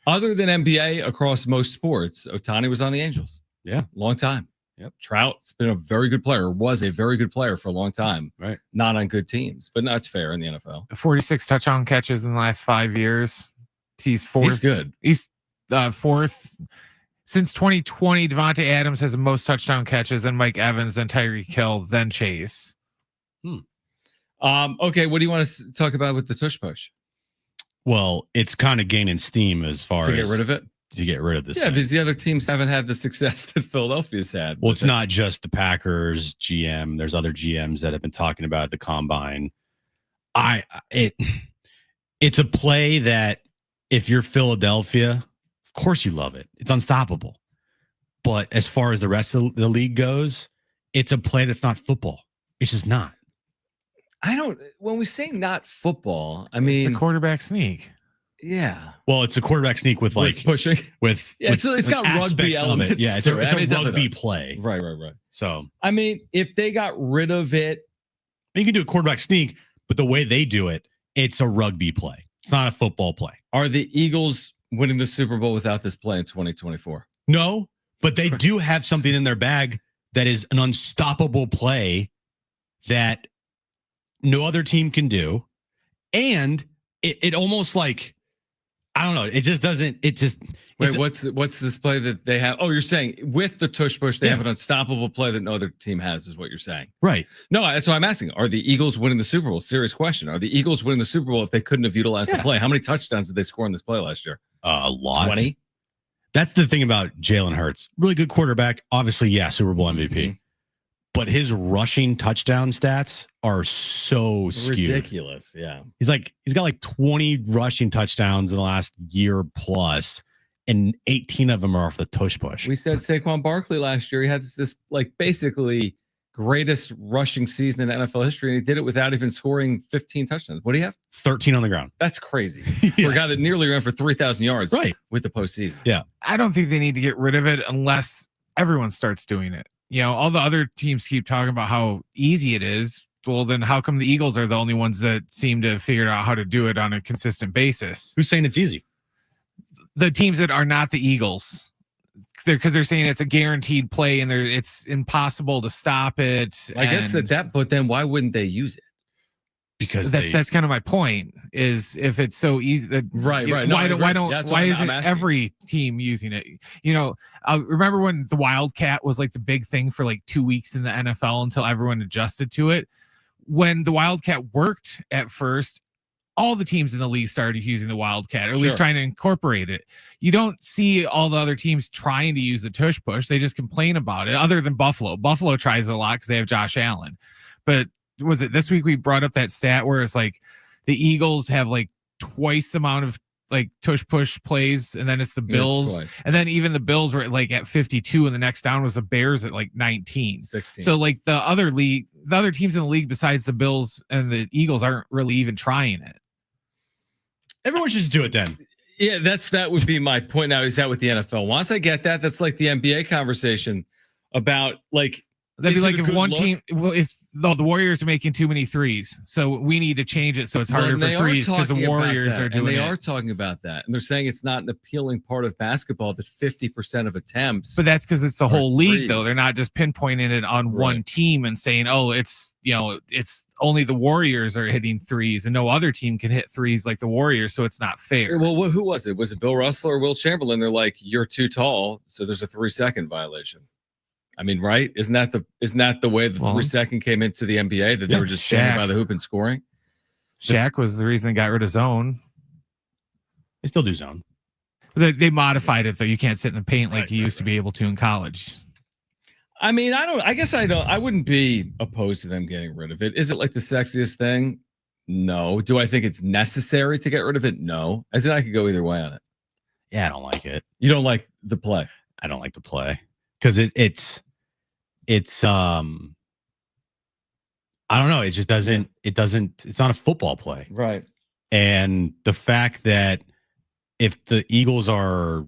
other than NBA, across most sports, Ohtani was on the Angels. Yeah, long time. Yep. Trout's been a very good player. Was a very good player for a long time. Right. Not on good teams, but that's fair in the NFL. 46 touchdown catches in the last 5 years. He's fourth. He's good. He's fourth. Since 2020, Devontae Adams has the most touchdown catches, then Mike Evans, then Tyreek Hill, then Chase. Okay, what do you want to talk about with the tush push? Well, it's kind of gaining steam as far to as get rid of it. To get rid of this. Yeah, thing. because the other teams haven't had the success that Philadelphia's had. Well, it's not just the Packers GM. There's other GMs that have been talking about the combine. It's a play that if you're Philadelphia, of course you love it. It's unstoppable. But as far as the rest of the league goes, it's a play that's not football. It's just not. When we say not football, I mean it's a quarterback sneak. Yeah. Well, it's a quarterback sneak with pushing. It's got rugby elements. Yeah, it's a rugby play. Right. So, I mean, if they got rid of it, you can do a quarterback sneak, but the way they do it, it's a rugby play. It's not a football play. Are the Eagles winning the Super Bowl without this play in 2024? No, but they do have something in their bag that is an unstoppable play that no other team can do. And it almost like, I don't know. It just doesn't. It just wait. What's this play that they have? Oh, you're saying with the tush push, they have an unstoppable play that no other team has, is what you're saying, right? No, that's what I'm asking. Are the Eagles winning the Super Bowl? Serious question. Are the Eagles winning the Super Bowl if they couldn't have utilized the play? How many touchdowns did they score in this play last year? A lot. 20. That's the thing about Jalen Hurts. Really good quarterback. Obviously, yeah, Super Bowl MVP. Mm-hmm. But his rushing touchdown stats are so skewed. Ridiculous. Yeah. He's got like 20 rushing touchdowns in the last year plus, and 18 of them are off the tush push. We said Saquon Barkley last year. He had this like basically greatest rushing season in NFL history, and he did it without even scoring 15 touchdowns. What do you have? 13 on the ground. That's crazy. For a guy that nearly ran for 3,000 yards with the postseason. Yeah. I don't think they need to get rid of it unless everyone starts doing it. You know, all the other teams keep talking about how easy it is. Well, then how come the Eagles are the only ones that seem to figure out how to do it on a consistent basis? Who's saying it's easy? The teams that are not the Eagles. Because they're saying it's a guaranteed play and it's impossible to stop it. I guess but then why wouldn't they use it? Because that's kind of my point. Is if it's so easy that why isn't every team using it? You know, I remember when the Wildcat was like the big thing for like 2 weeks in the NFL until everyone adjusted to it. When the Wildcat worked at first, all the teams in the league started using the Wildcat, or at least trying to incorporate it. You don't see all the other teams trying to use the tush push. They just complain about it, other than Buffalo. Buffalo tries it a lot because they have Josh Allen. But was it this week we brought up that stat where it's like the Eagles have like twice the amount of like tush push plays, and then it's the Bills, and then even the Bills were like at 52, and the next down was the Bears at like 19, 16. So like the other teams in the league besides the Bills and the Eagles aren't really even trying it. Everyone should just do it then. Yeah, that would be my point now. Is that with the NFL? Once I get that, that's like the NBA conversation about like. That'd be like if one team, well, the Warriors are making too many threes, so we need to change it so it's harder for threes because the Warriors are doing it. And they are talking about that, and they're saying it's not an appealing part of basketball that 50% of attempts. But that's because it's the whole league, though. They're not just pinpointing it on one team and saying, "Oh, it's only the Warriors are hitting threes, and no other team can hit threes like the Warriors, so it's not fair." Well, who was it? Was it Bill Russell or Will Chamberlain? They're like, "You're too tall, so there's a 3-second violation." I mean, right? Isn't that the way the 3-second came into the NBA, that they were just standing by the hoop and scoring? Shaq was the reason they got rid of zone. They still do zone. They modified it though. You can't sit in the paint like you used to be able to in college. I mean, I wouldn't be opposed to them getting rid of it. Is it like the sexiest thing? No. Do I think it's necessary to get rid of it? No. I said I could go either way on it. Yeah, I don't like it. You don't like the play? I don't like the play because it's I don't know. It just doesn't. It's not a football play, right? And the fact that if the Eagles are,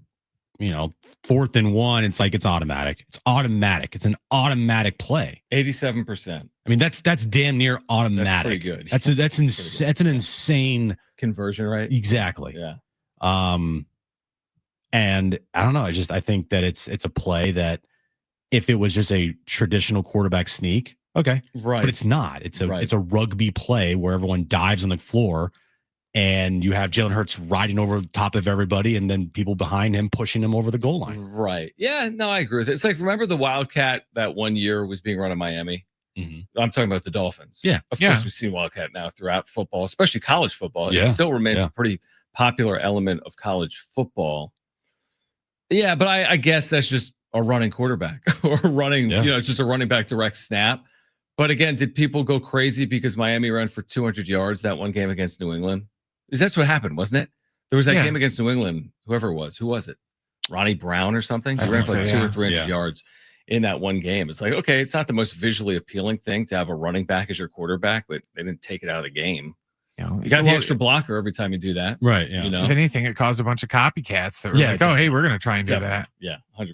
4th and 1, it's like it's automatic. It's automatic. It's an automatic play. 87%. I mean, that's damn near automatic. That's pretty good. That's an insane conversion rate. Exactly. Yeah. And I don't know. I think that it's a play that if it was just a traditional quarterback sneak, okay, right, but it's not. It's a rugby play where everyone dives on the floor, and you have Jalen Hurts riding over the top of everybody, and then people behind him pushing him over the goal line. Right. Yeah. No, I agree with it. It's like, remember the Wildcat that one year was being run in Miami? Mm-hmm. I'm talking about the Dolphins. Yeah. Of course, we've seen Wildcat now throughout football, especially college football. Yeah. It still remains a pretty popular element of college football. Yeah, but I guess that's just a running quarterback or running, it's just a running back direct snap. But again, did people go crazy because Miami ran for 200 yards that one game against New England? Because that's what happened, wasn't it? There was that game against New England, whoever it was. Who was it? Ronnie Brown or something? He ran for like 200 or 300 yards in that one game. It's like, okay, it's not the most visually appealing thing to have a running back as your quarterback, but they didn't take it out of the game. You got the extra blocker every time you do that. Right. Yeah. If anything, it caused a bunch of copycats that were like, oh, hey, we're going to try and do that. Yeah, 100%.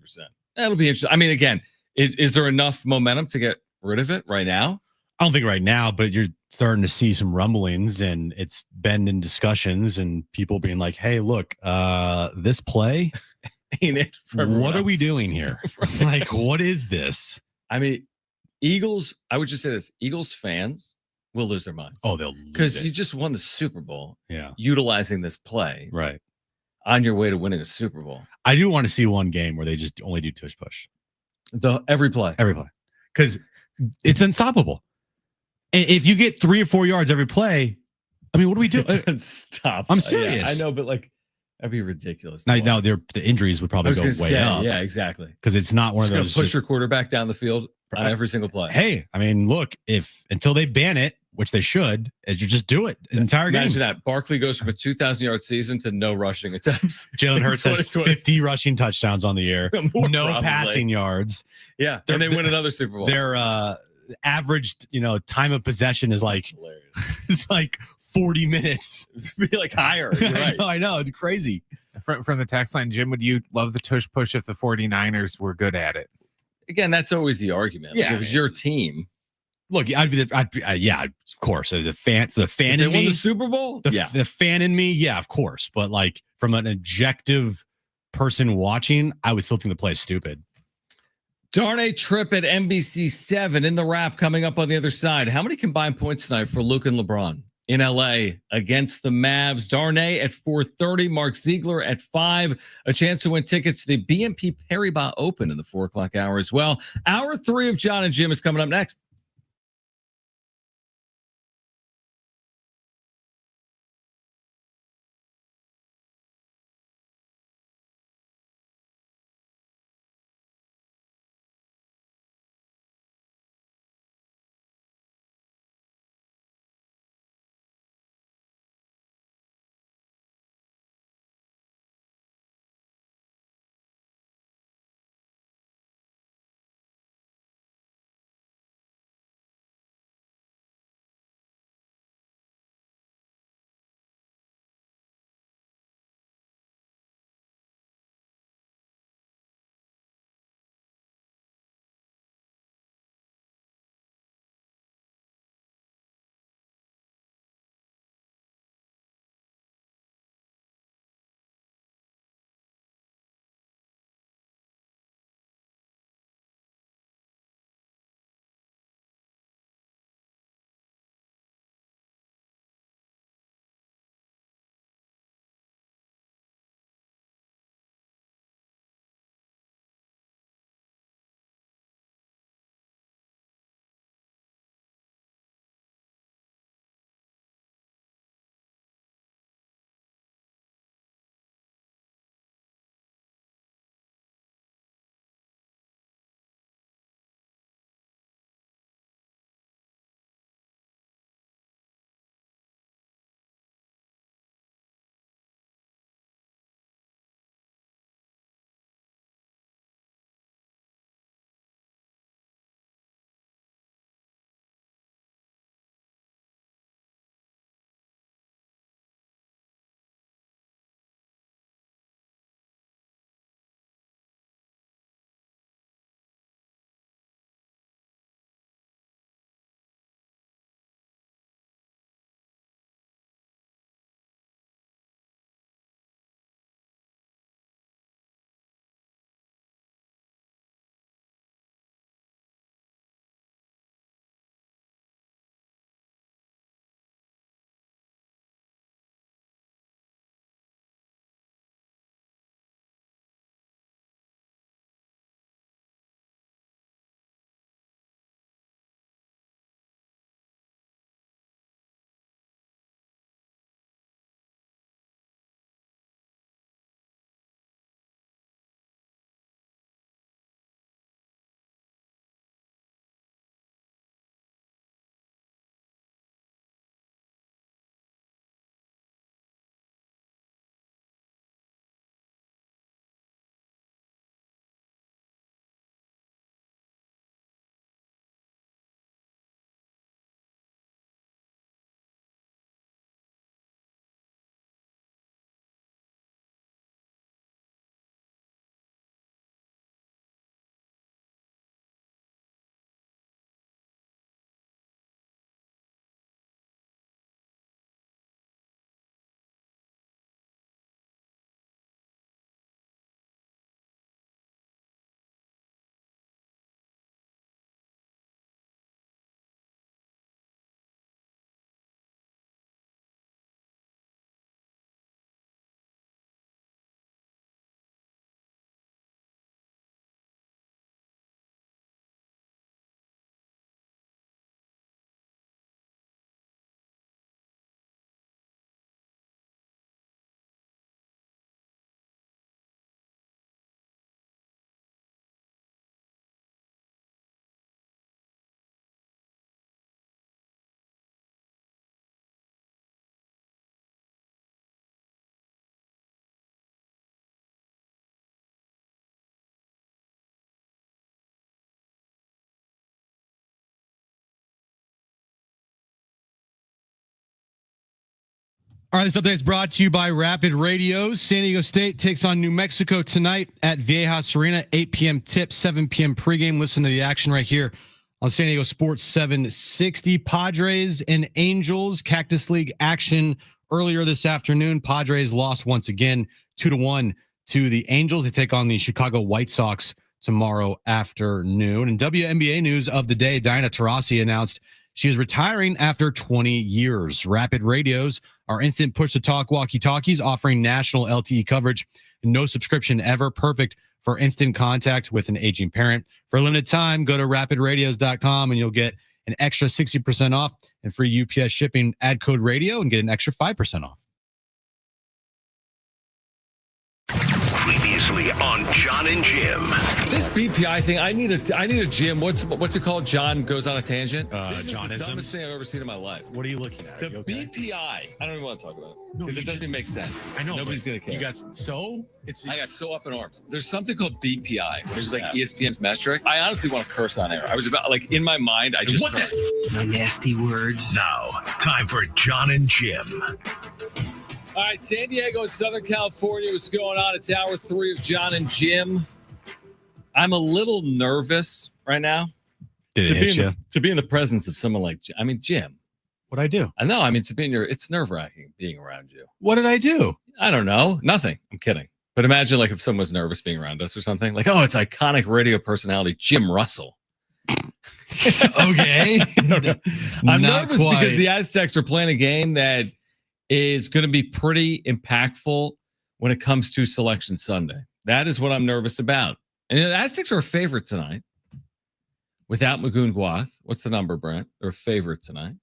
That'll be interesting. I mean, again, is there enough momentum to get rid of it right now? I don't think right now, but you're starting to see some rumblings, and it's been in discussions and people being like, hey, look, this play, ain't it? What are we doing here? Like, what is this? I mean, Eagles, I would just say this, Eagles fans will lose their minds. Oh, they'll lose because you just won the Super Bowl. Yeah. Utilizing this play. Right. On your way to winning a Super Bowl. I do want to see one game where they just only do tush push. Every play. Because it's unstoppable. And if you get 3 or 4 yards every play, I mean, what do we do? Stop. I'm serious. Yeah, I know, but like, that'd be ridiculous. Now the injuries would probably go way up. Yeah, exactly. Because it's not one of those. Push your quarterback down the field on every single play. Hey, I mean, look, until they ban it, which they should, you just do it the entire game. Imagine that. Barkley goes from a 2,000-yard season to no rushing attempts. Jalen Hurts has 50 rushing touchdowns on the year. No passing yards. Yeah, and they win another Super Bowl. Their averaged, time of possession is like it's like 40 minutes. It'd be like higher. You're right. I know. It's crazy. From the text line, Jim, would you love the tush push if the 49ers were good at it? Again, that's always the argument. Yeah, if it's your team. Look, I'd be of course. The fan in me, won the Super Bowl. The fan in me, yeah, of course. But like from an objective person watching, I would still think the play is stupid. Darnay trip at NBC7 in the wrap coming up on the other side. How many combined points tonight for Luke and LeBron in LA against the Mavs? Darnay at 4:30, Mark Ziegler at 5. A chance to win tickets to the BNP Paribas Open in the 4 o'clock hour as well. Hour 3 of Jon and Jim is coming up next. All right, this update is brought to you by Rapid Radios. San Diego State takes on New Mexico tonight at Viejas Arena, 8 p.m. tip, 7 p.m. pregame. Listen to the action right here on San Diego Sports 760. Padres and Angels, Cactus League action earlier this afternoon. Padres lost once again, 2-1 to the Angels. They take on the Chicago White Sox tomorrow afternoon. And WNBA news of the day, Diana Taurasi announced she is retiring after 20 years. Rapid Radios are instant push-to-talk walkie-talkies offering national LTE coverage. No subscription ever. Perfect for instant contact with an aging parent. For a limited time, go to rapidradios.com and you'll get an extra 60% off and free UPS shipping. Add code radio and get an extra 5% off. Previously on Jon and Jim. This BPI thing, I need a Jim. What's it called? John goes on a tangent. This is the dumbest thing I've ever seen in my life. What are you looking at? The BPI. I don't even want to talk about it because it doesn't even make sense. I know. Nobody's gonna care. I got so up in arms. There's something called BPI, which is like ESPN's metric. I honestly want to curse on air. I was about in my mind. I just No nasty words. Now, time for Jon and Jim. All right, San Diego and Southern California, what's going on? It's hour 3 of Jon and Jim. I'm a little nervous right now to be in the presence of someone like Jim. What'd I do? I know. It's nerve-wracking being around you. What did I do? I don't know. Nothing. I'm kidding. But imagine if someone was nervous being around us or something. It's iconic radio personality Jim Russell. Okay. I'm nervous because the Aztecs are playing a game that is going to be pretty impactful when it comes to Selection Sunday. That is what I'm nervous about. And the Aztecs are a favorite tonight without Magoon Guath. What's the number, Brent? They're a favorite tonight.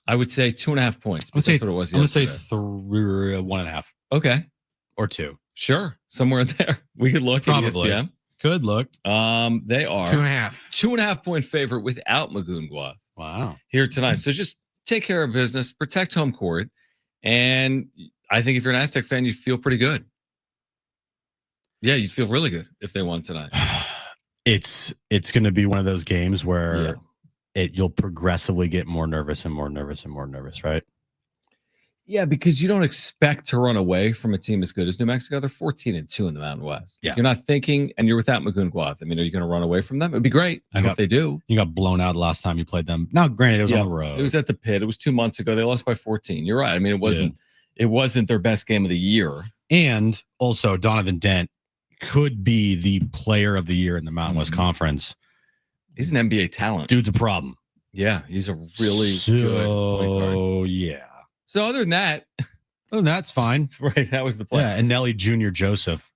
I would say 2.5 points. That's what it was yesterday. I'm going to say 1.5. Okay. Or 2. Sure. Somewhere in there. We could look at ESPN. Could look. They are 2.5. 2.5 point favorite without Magoon Guath. Wow. Here tonight. So just take care of business, protect home court. And I think if you're an Aztec fan, you feel pretty good. Yeah, you feel really good if they won tonight. It's going to be one of those games where you'll progressively get more nervous and more nervous and more nervous, right? Yeah, because you don't expect to run away from a team as good as New Mexico. They're 14-2 in the Mountain West. Yeah. You're not thinking, and you're without Magoon Guath. Are you going to run away from them? It'd be great. I hope they do. You got blown out last time you played them. Now, granted, it was on the road. It was at the Pit. It was 2 months ago. They lost by 14. You're right. It wasn't their best game of the year. And also, Donovan Dent could be the player of the year in the Mountain West Conference. He's an NBA talent. Dude's a problem. Yeah, he's a really good point guard. Yeah. So other than that, that's fine. Right, that was the play. Yeah, and Nelly Jr. Joseph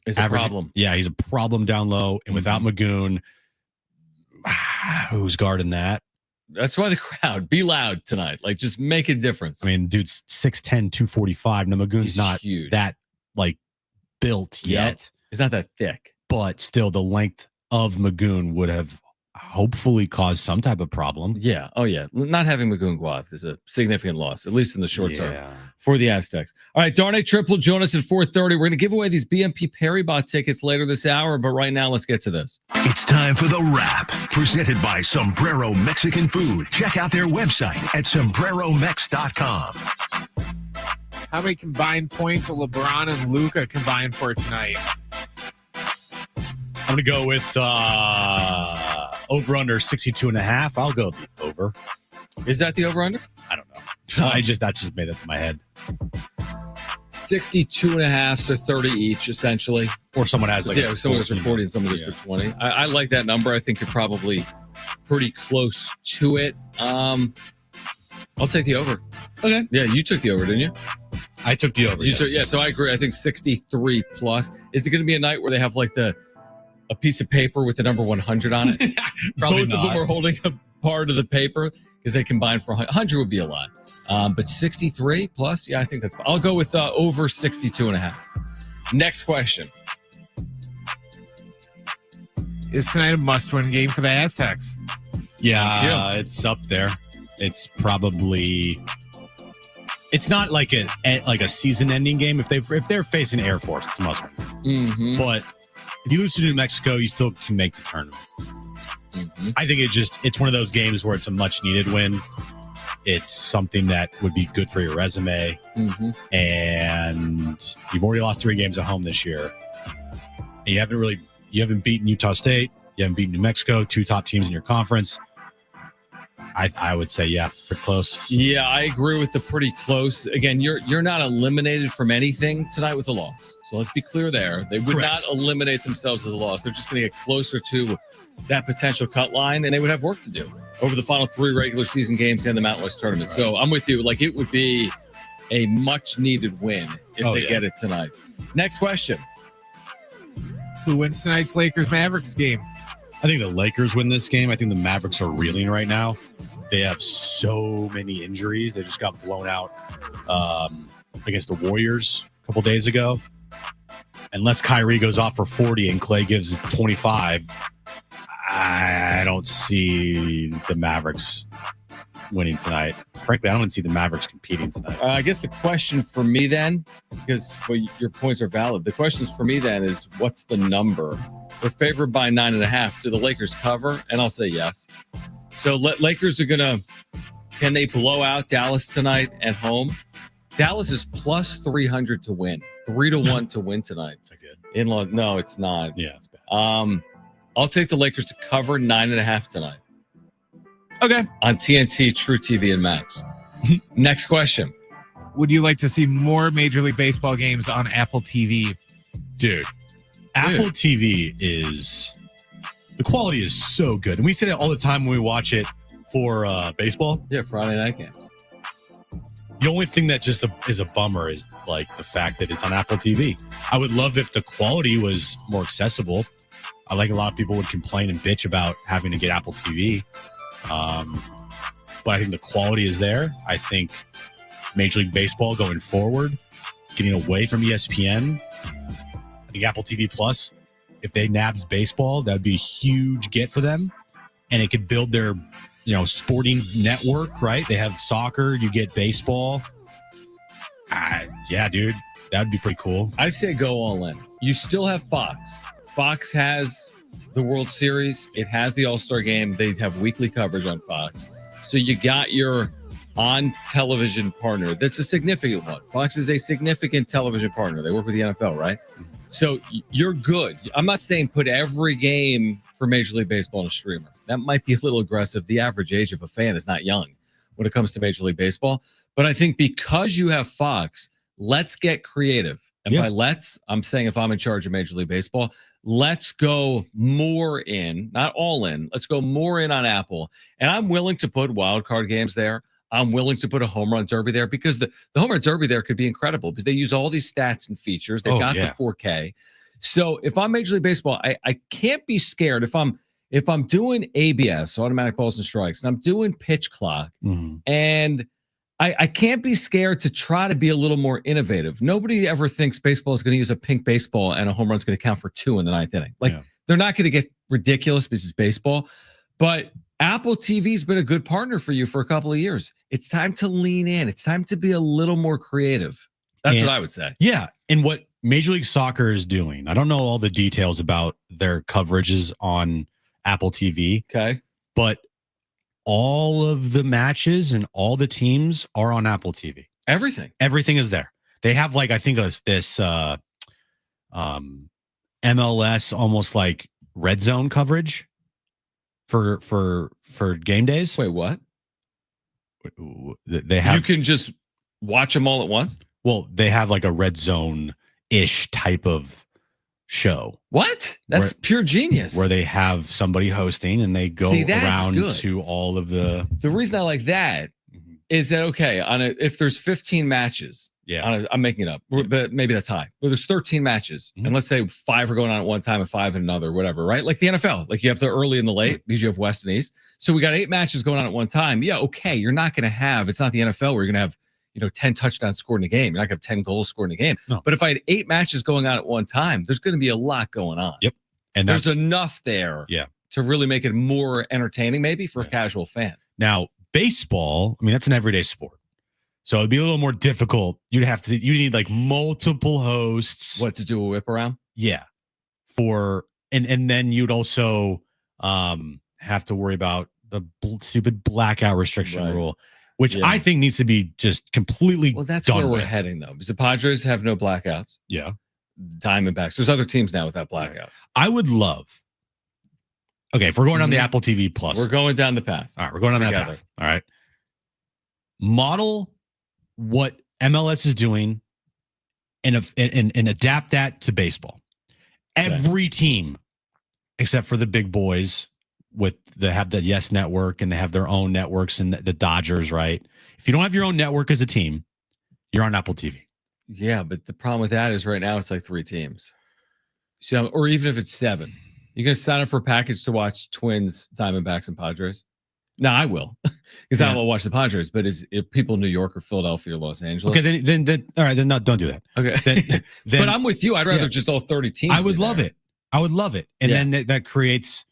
is a problem. Yeah, he's a problem down low. And without Magoon, who's guarding that? That's why the crowd, be loud tonight. Just make a difference. Dude's 6'10", 245. Now, Magoon's not huge. That built yet. He's not that thick. But still, the length of Magoon would have hopefully caused some type of problem. Yeah. Oh, yeah. Not having Magoon Guath is a significant loss, at least in the short term for the Aztecs. All right, Darnay Triple, join us at 4:30. We're going to give away these BMP Paribas tickets later this hour, but right now, let's get to this. It's time for The Wrap, presented by Sombrero Mexican Food. Check out their website at sombreromex.com. How many combined points will LeBron and Luka combine for tonight? I'm going to go with over under 62.5. I'll go the over. Is that the over under? I don't know. That just made that in my head. 62.5, so 30 each, essentially. Or someone has someone goes for 40 and someone goes for 20. I like that number. I think you're probably pretty close to it. I'll take the over. Okay. Yeah, you took the over, didn't you? I took the over. So I agree. I think 63 plus. Is it going to be a night where they have a piece of paper with the number 100 on it? Probably Both of them are holding a part of the paper because they combine for 100 would be a lot. But 63 plus, yeah, I think that's. I'll go with over 62.5. Next question. Is tonight a must-win game for the Aztecs? Yeah, it's up there. It's probably. It's not like a season-ending game. If they're facing Air Force, it's a must-win. Mm-hmm. But if you lose to New Mexico, you still can make the tournament. Mm-hmm. I think it's one of those games where it's a much-needed win. It's something that would be good for your resume. And you've already lost 3 games at home this year. And you haven't beaten Utah State. You haven't beaten New Mexico, 2 top teams in your conference. I would say, yeah, pretty close. Yeah, I agree with the pretty close. Again, you're not eliminated from anything tonight with a loss. So let's be clear there. They would not eliminate themselves with a loss. They're just going to get closer to that potential cut line, and they would have work to do over the final 3 regular season games and the Mountain West tournament. So I'm with you. Like, it would be a much needed win if they get it tonight. Next question. Who wins tonight's Lakers-Mavericks game? I think the Lakers win this game. I think the Mavericks are reeling right now. They have so many injuries. They just got blown out against the Warriors a couple days ago. Unless Kyrie goes off for 40 and Clay gives 25, I don't see the Mavericks winning tonight. Frankly, I don't see the Mavericks competing tonight. I guess the question for me then, because your points are valid, the questions for me then is, what's the number? They're favored by 9.5. Do the Lakers cover? And I'll say yes. So Lakers are can they blow out Dallas tonight at home? Dallas is plus 300 to win. 3-1 to win tonight. Is that good? No, it's not. Yeah, it's bad. I'll take the Lakers to cover 9.5 tonight. Okay. On TNT, True TV, and Max. Next question. Would you like to see more Major League Baseball games on Apple TV? Dude, Apple TV the quality is so good. And we say that all the time when we watch it for baseball. Yeah, Friday night games. The only thing that just is a bummer is like the fact that it's on Apple TV. I would love if the quality was more accessible. I like a lot of people would complain and bitch about having to get Apple TV. But I think the quality is there. I think Major League Baseball going forward, getting away from ESPN, I think Apple TV Plus, if they nabbed baseball, that would be a huge get for them. And it could build their sporting network, right? They have soccer, you get baseball. Yeah, dude, that would be pretty cool. I say go all in. You still have Fox. Fox has the World Series. It has the All-Star Game. They have weekly coverage on Fox. So you got your on-television partner. That's a significant one. Fox is a significant television partner. They work with the NFL, right? So you're good. I'm not saying put every game for Major League Baseball on a streamer. That might be a little aggressive. The average age of a fan is not young when it comes to Major League Baseball. But I think because you have Fox, let's get creative. And by let's, I'm saying if I'm in charge of Major League Baseball, let's go more in, not all in. Let's go more in on Apple. And I'm willing to put wild card games there. I'm willing to put a home run derby there because the home run derby there could be incredible because they use all these stats and features. They've got the 4K. So if I'm Major League Baseball, I can't be scared if I'm doing ABS, automatic balls and strikes, and I'm doing pitch clock, and I can't be scared to try to be a little more innovative. Nobody ever thinks baseball is going to use a pink baseball and a home run is going to count for 2 in the 9th inning. They're not going to get ridiculous because it's baseball, but Apple TV's been a good partner for you for a couple of years. It's time to lean in. It's time to be a little more creative. That's what I would say. Yeah. And what Major League Soccer is doing, I don't know all the details about their coverages on Apple TV. Okay. But all of the matches and all the teams are on Apple TV. Everything is there. They have I think this MLS almost like red zone coverage for game days. Wait, what? They have. You can just watch them all at once? Well, they have like a red zone-ish type of show. What? That's pure genius. Where they have somebody hosting and they go around to all of the. The reason I like that is that, okay, if there's 15 matches, I'm making it up, but maybe that's high. Well, there's 13 matches, and let's say 5 are going on at one time and 5 in another, whatever, right? Like the NFL, like you have the early and the late because you have West and East. So we got 8 matches going on at one time. Yeah, okay, you're not going to have, it's not the NFL where you're going to have 10 touchdowns scored in a game. You're not going to have 10 goals scored in a game. No. But if I had 8 matches going on at one time, there's going to be a lot going on. Yep. And there's enough there to really make it more entertaining, maybe for a casual fan. Now, baseball, I mean, that's an everyday sport. So it'd be a little more difficult. You need like multiple hosts. What, to do a whip around? Yeah. And then you'd also have to worry about the stupid blackout restriction rule. which I think needs to be just completely Well, that's done where we're with. heading, though, because the Padres have no blackouts. Yeah. Diamondbacks. There's other teams now without blackouts. I would love. Okay, if we're going on the Apple TV Plus. We're going down the path. All right, we're going on that path. All right. Model what MLS is doing and adapt that to baseball. Every team, except for the big boys, they have the Yes Network and they have their own networks, and the Dodgers, right? If you don't have your own network as a team, you're on Apple TV. Yeah, but the problem with that is right now it's like 3 teams. So, or even if it's 7, you're going to sign up for a package to watch Twins, Diamondbacks, and Padres. No, I will, because I don't watch the Padres. But if people in New York or Philadelphia or Los Angeles, okay, then all right, then no, don't do that. Okay, then, but I'm with you. I'd rather just all 30 teams. I would love it. I would love it, and then that creates,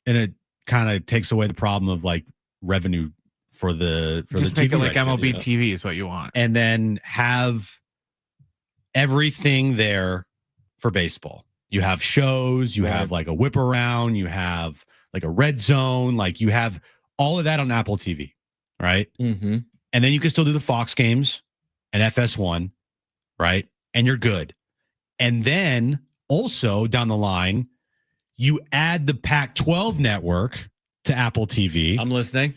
and it kind of takes away the problem of like revenue for the just the make TV it like MLB rights, TV is what you want, and then have everything there for baseball. You have shows, you have like a whip around, you have like a red zone, like you have all of that on Apple TV, right? Mm-hmm. And then you can still do the Fox games and FS1, right? And you're good. And then also down the line, you add the Pac-12 network to Apple TV. I'm listening.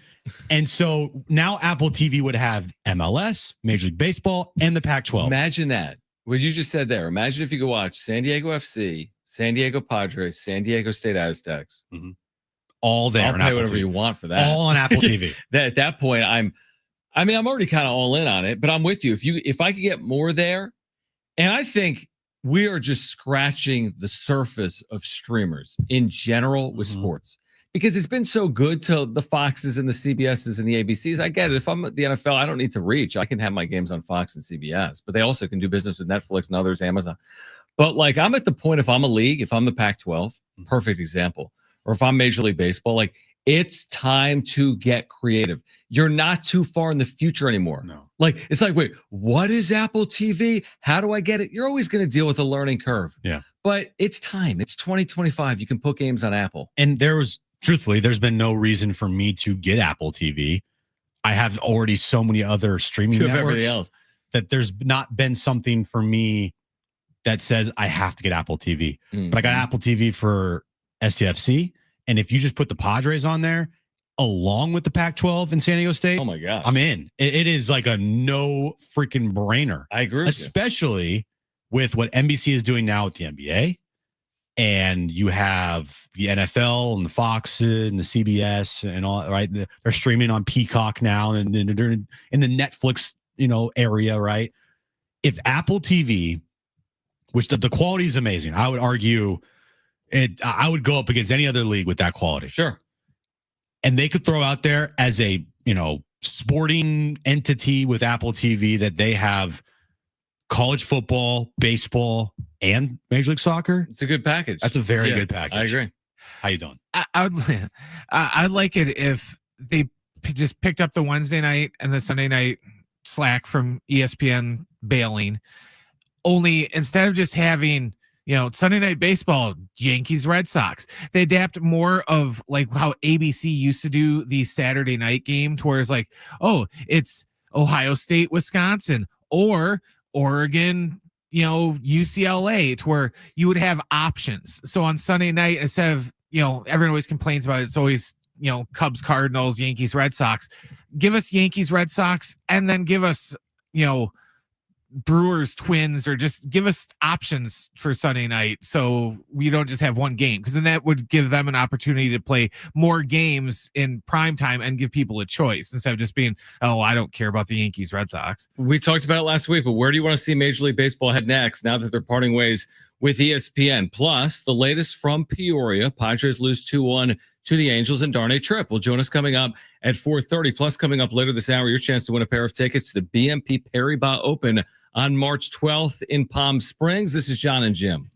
And so now Apple TV would have MLS, Major League Baseball, and the Pac-12. Imagine that. What you just said there. Imagine if you could watch San Diego FC, San Diego Padres, San Diego State Aztecs. Mm-hmm. All there. I'll pay whatever you want for that. All on Apple TV. At that point, I'm already kind of all in on it, but I'm with you. If I could get more there, and I think we are just scratching the surface of streamers in general with sports, because it's been so good to the Foxes and the CBSs and the ABCs. I get it. If I'm at the NFL, I don't need to reach. I can have my games on Fox and CBS, but they also can do business with Netflix and others, Amazon. But like, I'm at the point, if I'm a league, if I'm the Pac-12, perfect example, or if I'm Major League Baseball, like, it's time to get creative. You're not too far in the future anymore. No. Like, it's like, wait, what is Apple TV? How do I get it? You're always going to deal with a learning curve. Yeah. But it's time. It's 2025. You can put games on Apple. And truthfully, there's been no reason for me to get Apple TV. I have already so many other streaming networks everything else that there's not been something for me that says I have to get Apple TV. Mm-hmm. But I got Apple TV for STFC. And if you just put the Padres on there, along with the Pac-12 and San Diego State, oh my God, I'm in. It is like a no freaking brainer. I agree, especially with what NBC is doing now with the NBA, and you have the NFL and the Fox and the CBS and all. Right, they're streaming on Peacock now, and they're in the Netflix area. Right, if Apple TV, which the quality is amazing, I would argue. I would go up against any other league with that quality. Sure. And they could throw out there as a, sporting entity with Apple TV that they have college football, baseball, and Major League Soccer. It's a good package. That's a very good package. I agree. How you doing? I'd like it if they just picked up the Wednesday night and the Sunday night slack from ESPN bailing. Only instead of just having Sunday night baseball, Yankees, Red Sox, they adapt more of like how ABC used to do the Saturday night game, to where it's like, oh, it's Ohio State, Wisconsin, or Oregon, UCLA, to where you would have options. So on Sunday night, instead of, everyone always complains about it, it's always, Cubs, Cardinals, Yankees, Red Sox. Give us Yankees, Red Sox, and then give us, Brewers, Twins, or just give us options for Sunday night, so we don't just have one game, because then that would give them an opportunity to play more games in prime time and give people a choice, instead of just being, oh, I don't care about the Yankees, Red Sox. We talked about it last week, but where do you want to see Major League Baseball head next now that they're parting ways with ESPN? Plus, the latest from Peoria, Padres lose 2-1 to the Angels, and Darnay Tripp will join us coming up at 4:30. Plus, coming up later this hour, your chance to win a pair of tickets to the BNP Paribas Open on March 12th in Palm Springs. This is Jon and Jim.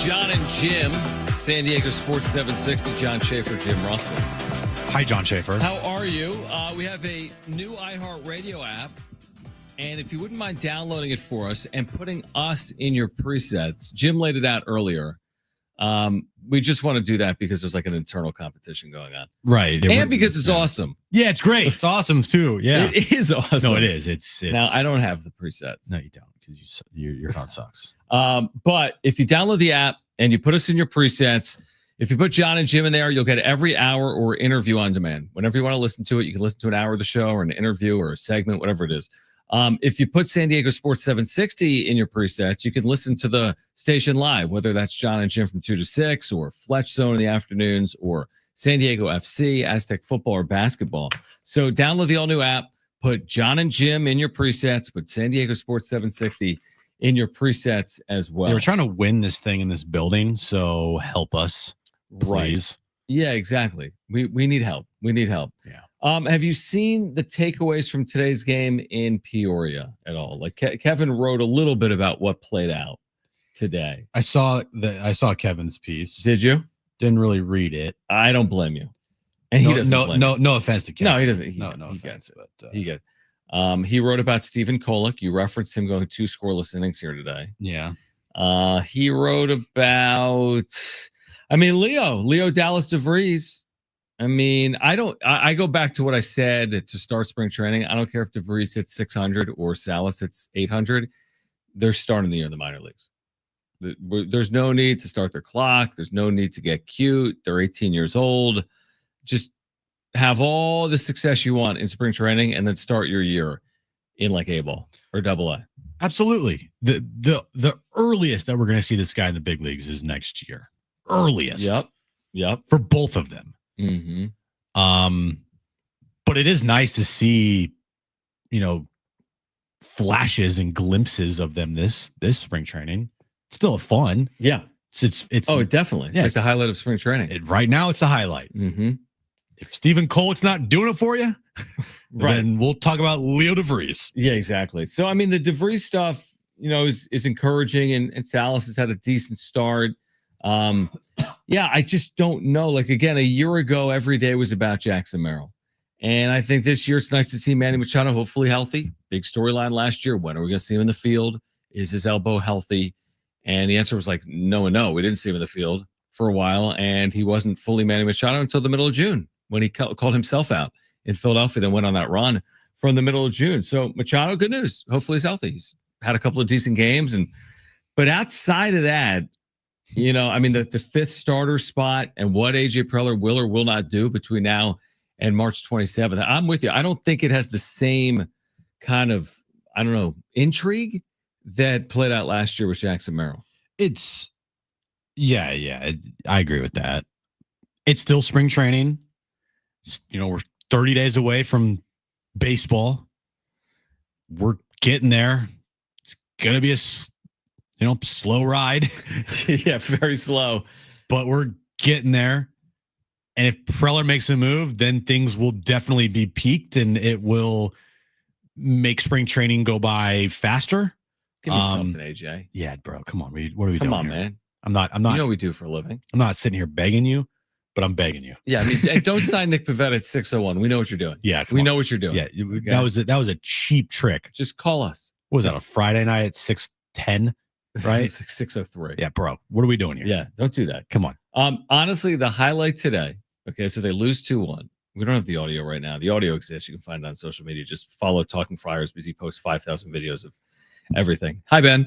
Jon and Jim, San Diego Sports 760. John Schaefer, Jim Russell. Hi, John Schaefer. How are you? We have a new iHeart Radio app. And if you wouldn't mind downloading it for us and putting us in your presets, Jim laid it out earlier. We just want to do that because there's like an internal competition going on. Right. And because it's awesome. Yeah, it's great. It's awesome too. Yeah. It is awesome. No, it is. It's now I don't have the presets. No, you don't, because your phone sucks. But if you download the app and you put us in your presets, if you put Jon and Jim in there, you'll get every hour or interview on demand. Whenever you want to listen to it, you can listen to an hour of the show or an interview or a segment, whatever it is. If you put San Diego Sports 760 in your presets, you can listen to the station live, whether that's Jon and Jim from 2 to 6 or Fletch Zone in the afternoons or San Diego FC, Aztec football or basketball. So download the all-new app, put Jon and Jim in your presets, put San Diego Sports 760 in your presets as well. Yeah, we're trying to win this thing in this building, so help us, please. Right. Yeah, exactly. We need help. We need help. Yeah. Have you seen the takeaways from today's game in Peoria at all? Like Kevin wrote a little bit about what played out today. I saw Kevin's piece. Did you? Didn't really read it. I don't blame you. And he doesn't. No offense to Kevin. No, he doesn't. No he offense, gets it. but he gets it. He wrote about Stephen Kolek. You referenced him going 2 scoreless innings here today. Yeah. He wrote about. Leo Dallas DeVries. I go back to what I said to start spring training. I don't care if DeVries hits 600 or Salas hits 800. They're starting the year in the minor leagues. There's no need to start their clock. There's no need to get cute. They're 18 years old. Just have all the success you want in spring training and then start your year in like A-ball or AA. Absolutely. The earliest that we're going to see this guy in the big leagues is next year. Earliest. Yep. For both of them. Mm-hmm. But it is nice to see, flashes and glimpses of them this spring training. It's still fun. Yeah. It's definitely. It's like the highlight of spring training. Right now, it's the highlight. Mm-hmm. If Stephen Kolek's not doing it for you, right, then we'll talk about Leo DeVries. Yeah, exactly. So, the DeVries stuff, is encouraging, and Salas has had a decent start. I just don't know. Like, again, a year ago, every day was about Jackson Merrill. And I think this year it's nice to see Manny Machado hopefully healthy. Big storyline last year. When are we going to see him in the field? Is his elbow healthy? And the answer was like, no and no. We didn't see him in the field for a while, and he wasn't fully Manny Machado until the middle of June when he called himself out in Philadelphia, then went on that run from the middle of June. So Machado, good news. Hopefully he's healthy. He's had a couple of decent games. But outside of that, the fifth starter spot and what AJ Preller will or will not do between now and March 27th. I'm with you. I don't think it has the same kind of, intrigue that played out last year with Jackson Merrill. It's, I agree with that. It's still spring training. We're 30 days away from baseball. We're getting there. It's going to be a slow ride. Yeah, very slow. But we're getting there. And if Preller makes a move, then things will definitely be peaked and it will make spring training go by faster. Give me something, AJ. Yeah, bro. Come on. What are we doing? Come on, here? man. I'm not. You know what we do for a living. I'm not sitting here begging you, but I'm begging you. Yeah, don't sign Nick Pivetta at 601. We know what you're doing. Yeah, we know what you're doing. Yeah, okay? That was a cheap trick. Just call us. What was that, a Friday night at 6:10? Right? It's like 603. Yeah, bro. What are we doing here? Yeah, don't do that. Come on. Honestly, the highlight today. Okay, so they lose 2-1. We don't have the audio right now. The audio exists. You can find it on social media. Just follow Talking Friars because he posts 5,000 videos of everything. Hi, Ben.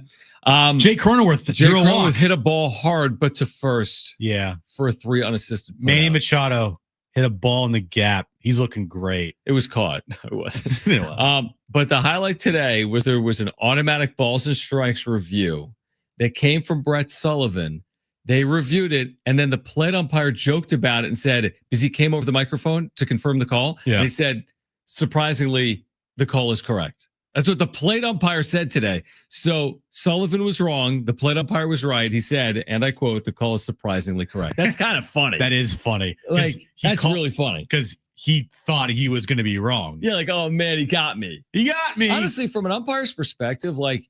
Jay Cronenworth hit a ball hard, but to first. Yeah. For a 3 unassisted. Manny Machado hit a ball in the gap. He's looking great. It was caught. It wasn't. But the highlight today was there was an automatic balls and strikes review that came from Brett Sullivan. They reviewed it, and then the plate umpire joked about it and said, because he came over the microphone to confirm the call, they said, surprisingly, the call is correct. That's what the plate umpire said today. So Sullivan was wrong. The plate umpire was right. He said, and I quote, the call is surprisingly correct. That's kind of funny. That is funny. That's really funny. Because he thought he was going to be wrong. Yeah, like, oh, man, he got me. He got me. Honestly, from an umpire's perspective, like,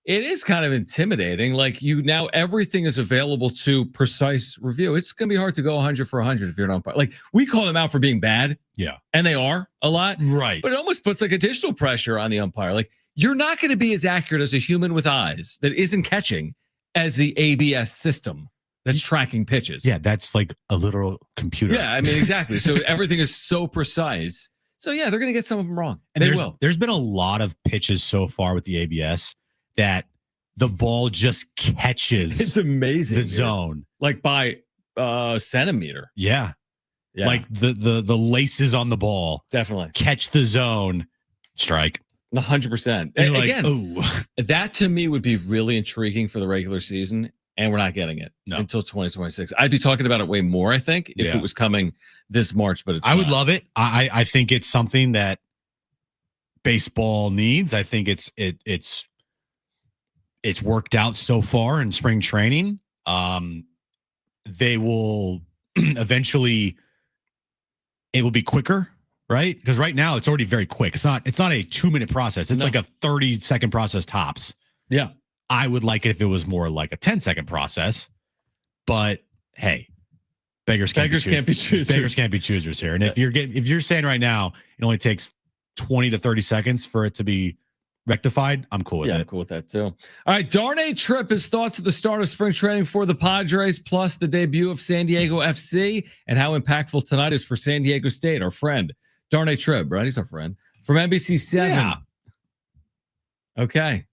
It is kind of intimidating. Like now everything is available to precise review. It's going to be hard to go 100 for 100 if you're an umpire. Like we call them out for being bad. Yeah. And they are a lot. Right. But it almost puts like additional pressure on the umpire. Like you're not going to be as accurate as a human with eyes that isn't catching as the ABS system that's tracking pitches. Yeah. That's like a literal computer. Yeah. I mean, exactly. So everything is so precise. So yeah, they're going to get some of them wrong. And they will. There's been a lot of pitches so far with the ABS that the ball just catches. It's amazing. The zone, like by centimeter. Yeah. Like the laces on the ball definitely catch the zone, strike. 100%. And again, that to me would be really intriguing for the regular season, and we're not getting it until 2026. I'd be talking about it way more, I think, if it was coming this March. But I would love it. I think it's something that baseball needs. I think it's worked out so far in spring training. They will eventually. It will be quicker, right? Because right now it's already very quick. It's not a 2-minute process. It's like a 30-second process tops. Yeah. I would like it if it was more like a 10-second process. But hey, beggars can't be choosers. Beggars can't be choosers here. And if you're saying right now it only takes 20 to 30 seconds for it to be rectified, I'm cool with it. I'm cool with that too. All right, Darnay Tripp, his thoughts at the start of spring training for the Padres, plus the debut of San Diego FC and how impactful tonight is for San Diego State. Our friend Darnay Tripp, right? He's our friend from NBC7. Yeah. Okay.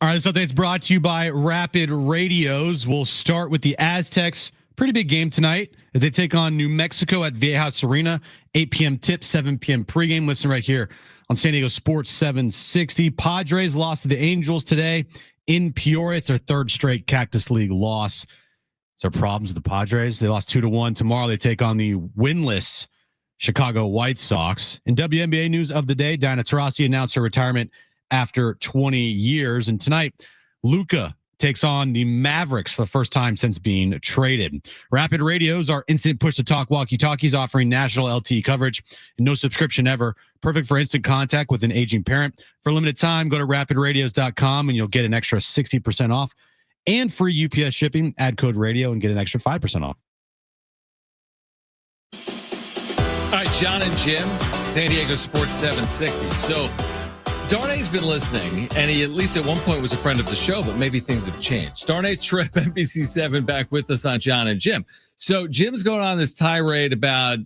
All right, this update's brought to you by Rapid Radios. We'll start with the Aztecs Pretty big game tonight as they take on New Mexico at Viejas Arena. 8 p.m. tip, 7 p.m. pregame. Listen right here on San Diego Sports 760. Padres lost to the Angels today in Peoria. It's their third straight Cactus League loss. Is there problems with the Padres? They lost 2-1. Tomorrow they take on the winless Chicago White Sox. In WNBA news of the day, Diana Taurasi announced her retirement after 20 years. And tonight, Luka takes on the Mavericks for the first time since being traded. Rapid Radios are instant push-to-talk walkie-talkies offering national LTE coverage and no subscription ever. Perfect for instant contact with an aging parent. For a limited time, go to rapidradios.com and you'll get an extra 60% off and free UPS shipping. Add code radio and get an extra 5% off. All right, Jon and Jim, San Diego Sports 760. So Darnay's been listening, and he at least at one point was a friend of the show, but maybe things have changed. Darnay Tripp, NBC7, back with us on Jon and Jim. So Jim's going on this tirade about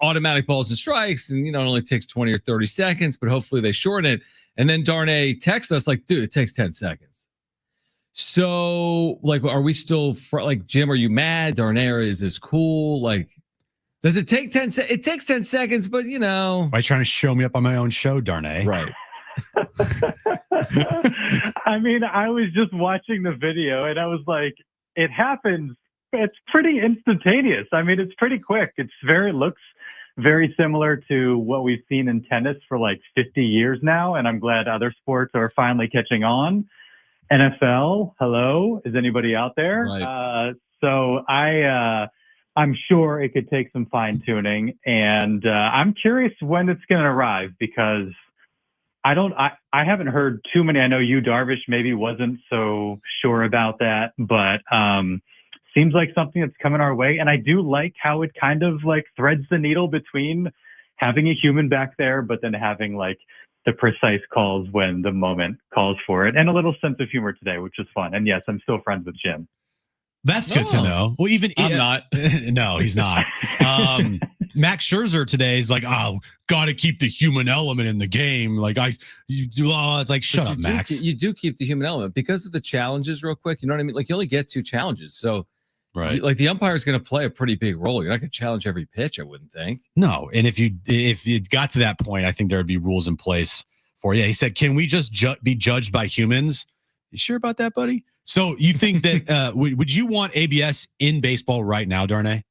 automatic balls and strikes, and it only takes 20 or 30 seconds, but hopefully they shorten it. And then Darnay texts us like, dude, it takes 10 seconds. So, like, are we still, Jim, are you mad? Darnay, is this cool? Like, does it take 10 seconds? It takes 10 seconds, but Why are you trying to show me up on my own show, Darnay? Right. I mean, I was just watching the video and I was like, it happens. It's pretty instantaneous. I mean, it's pretty quick. Looks very similar to what we've seen in tennis for like 50 years now. And I'm glad other sports are finally catching on. NFL, hello, is anybody out there? Right. So I'm sure it could take some fine tuning, and I'm curious when it's going to arrive because I haven't heard too many. I know you, Darvish, maybe wasn't so sure about that, but seems like something that's coming our way. And I do like how it kind of like threads the needle between having a human back there, but then having like the precise calls when the moment calls for it, and a little sense of humor today, which is fun. And yes, I'm still friends with Jim. That's good to know. Well, I'm not. No, he's not. Max Scherzer today is like, oh, got to keep the human element in the game. Like it's like, shut up, Max. You do keep the human element because of the challenges real quick. You know what I mean? Like you only get 2 challenges. So right. Like the umpire is going to play a pretty big role. You're not going to challenge every pitch, I wouldn't think. No. And if it got to that point, I think there would be rules in place for, he said, can we just be judged by humans? You sure about that, buddy? So you think that, would you want ABS in baseball right now, Darnay?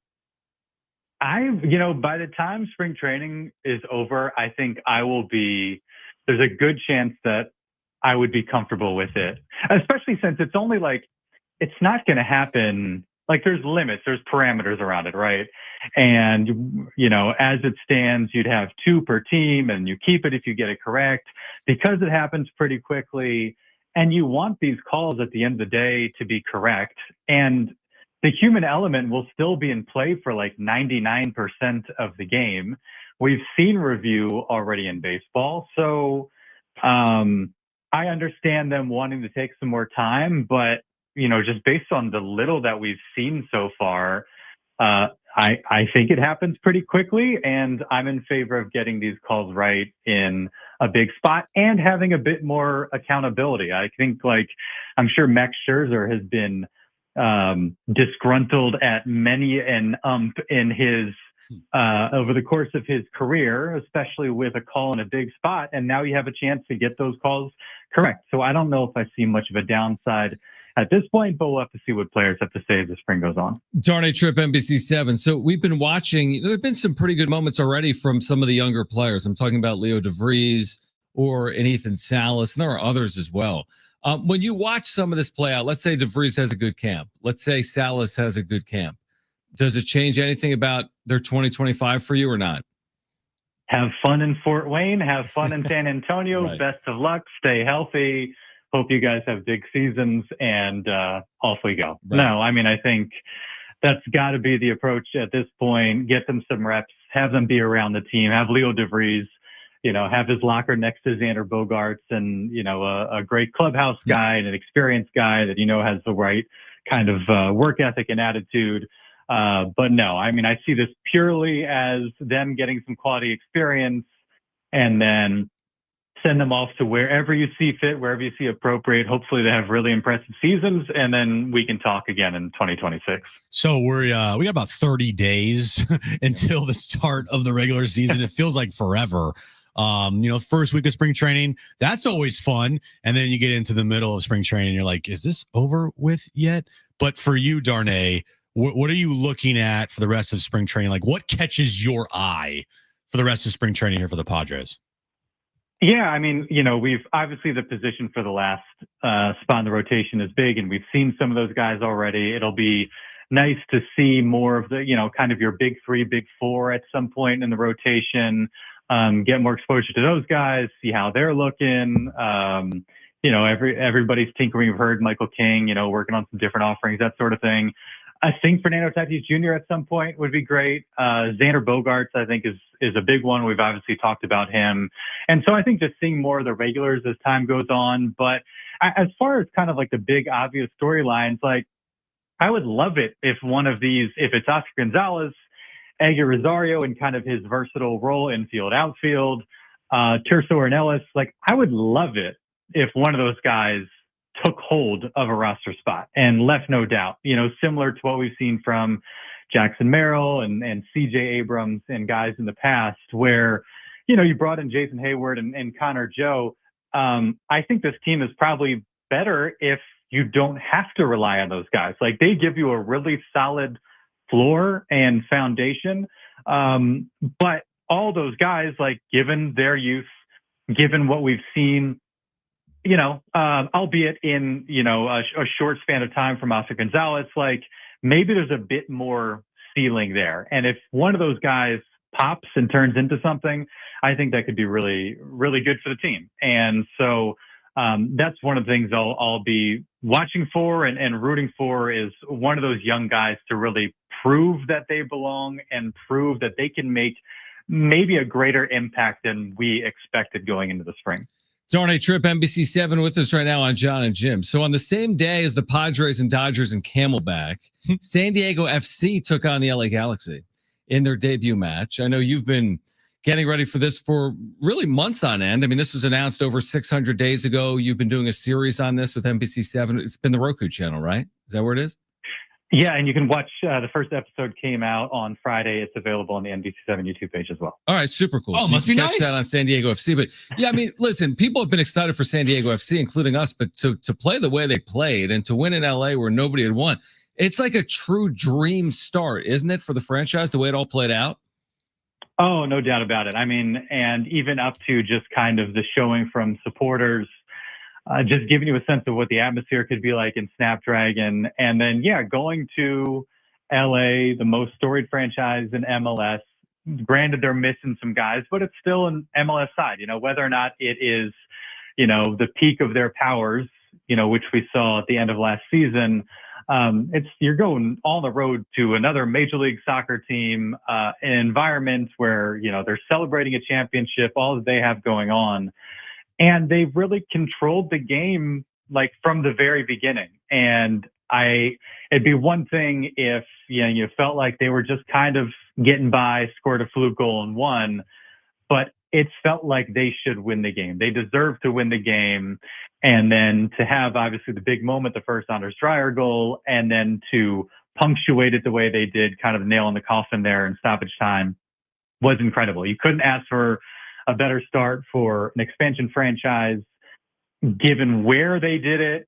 By the time spring training is over, I think there's a good chance that I would be comfortable with it, especially since it's only it's not going to happen. Like there's limits, there's parameters around it, right? And, as it stands, you'd have 2 per team and you keep it if you get it correct because it happens pretty quickly. And you want these calls at the end of the day to be correct. And the human element will still be in play for like 99% of the game. We've seen review already in baseball. So I understand them wanting to take some more time, but, just based on the little that we've seen so far, I think it happens pretty quickly. And I'm in favor of getting these calls right in a big spot and having a bit more accountability. I think I'm sure Max Scherzer has been disgruntled at many an ump in his over the course of his career, especially with a call in a big spot. And now you have a chance to get those calls correct. So I don't know if I see much of a downside at this point, but we'll have to see what players have to say as the spring goes on. Darnay Tripp, NBC7. So we've been watching, there have been some pretty good moments already from some of the younger players. I'm talking about Leo DeVries and Ethan Salas, and there are others as well. When you watch some of this play out, let's say DeVries has a good camp. Let's say Salas has a good camp. Does it change anything about their 2025 for you or not? Have fun in Fort Wayne. Have fun in San Antonio. Right. Best of luck. Stay healthy. Hope you guys have big seasons, and off we go. Right. No, I mean, I think that's got to be the approach at this point. Get them some reps. Have them be around the team. Have Leo DeVries, have his locker next to Xander Bogaerts, and, a great clubhouse guy and an experienced guy that, has the right kind of work ethic and attitude. But no, I mean, I see this purely as them getting some quality experience and then send them off to wherever you see fit, wherever you see appropriate. Hopefully they have really impressive seasons, and then we can talk again in 2026. So we got about 30 days until the start of the regular season. It feels like forever. First week of spring training, that's always fun. And then you get into the middle of spring training, you're like, is this over with yet? But for you, Darnay, what are you looking at for the rest of spring training? Like, what catches your eye for the rest of spring training here for the Padres? Yeah, I mean, we've obviously the position for the last spot in the rotation is big, and we've seen some of those guys already. It'll be nice to see more of the, kind of your big three, big four at some point in the rotation, get more exposure to those guys, see how they're looking. Everybody's tinkering. We've heard Michael King, working on some different offerings, that sort of thing. I think Fernando Tatis Jr. at some point would be great. Xander Bogaerts, I think, is a big one. We've obviously talked about him. And so I think just seeing more of the regulars as time goes on. But as far as kind of like the big obvious storylines, like I would love it if one of these, if it's Oscar Gonzalez, Edgar Rosario in kind of his versatile role, infield, outfield, Tirso Ornelas, like I would love it if one of those guys took hold of a roster spot and left no doubt, similar to what we've seen from Jackson Merrill and CJ Abrams and guys in the past where, you brought in Jason Hayward and Connor Joe. I think this team is probably better if you don't have to rely on those guys. Like they give you a really solid floor and foundation. But all those guys, like given their youth, given what we've seen, albeit in, a short span of time from Oscar Gonzalez, like maybe there's a bit more ceiling there. And if one of those guys pops and turns into something, I think that could be really, really good for the team. And so that's one of the things I'll be watching for and rooting for is one of those young guys to really prove that they belong and prove that they can make maybe a greater impact than we expected going into the spring. Darnay Tripp, NBC7 with us right now on Jon and Jim. So on the same day as the Padres and Dodgers and Camelback, San Diego FC took on the LA Galaxy in their debut match. I know you've been getting ready for this for really months on end. I mean, this was announced over 600 days ago. You've been doing a series on this with NBC7. It's been the Roku channel, right? Is that where it is? Yeah, and you can watch the first episode came out on Friday. It's available on the NBC7 YouTube page as well. All right, super cool. Oh, so must be catch nice. That on San Diego FC. But yeah, I mean, listen, people have been excited for San Diego FC, including us, but to play the way they played and to win in LA where nobody had won, it's like a true dream start, isn't it, for the franchise, the way it all played out? Oh, no doubt about it. I mean, and even up to just kind of the showing from supporters, just giving you a sense of what the atmosphere could be like in Snapdragon. And then, going to LA, the most storied franchise in MLS. Granted, they're missing some guys, but it's still an MLS side, whether or not it is, the peak of their powers, which we saw at the end of last season. You're going on the road to another Major League Soccer team, an environment where, they're celebrating a championship, all that they have going on. And they've really controlled the game, like from the very beginning. And it'd be one thing if, you felt like they were just kind of getting by, scored a fluke goal and won, but it felt like they should win the game. They deserve to win the game. And then to have obviously the big moment, the first Anders Dreyer goal, and then to punctuate it the way they did, kind of nail in the coffin there in stoppage time was incredible. You couldn't ask for a better start for an expansion franchise, given where they did it,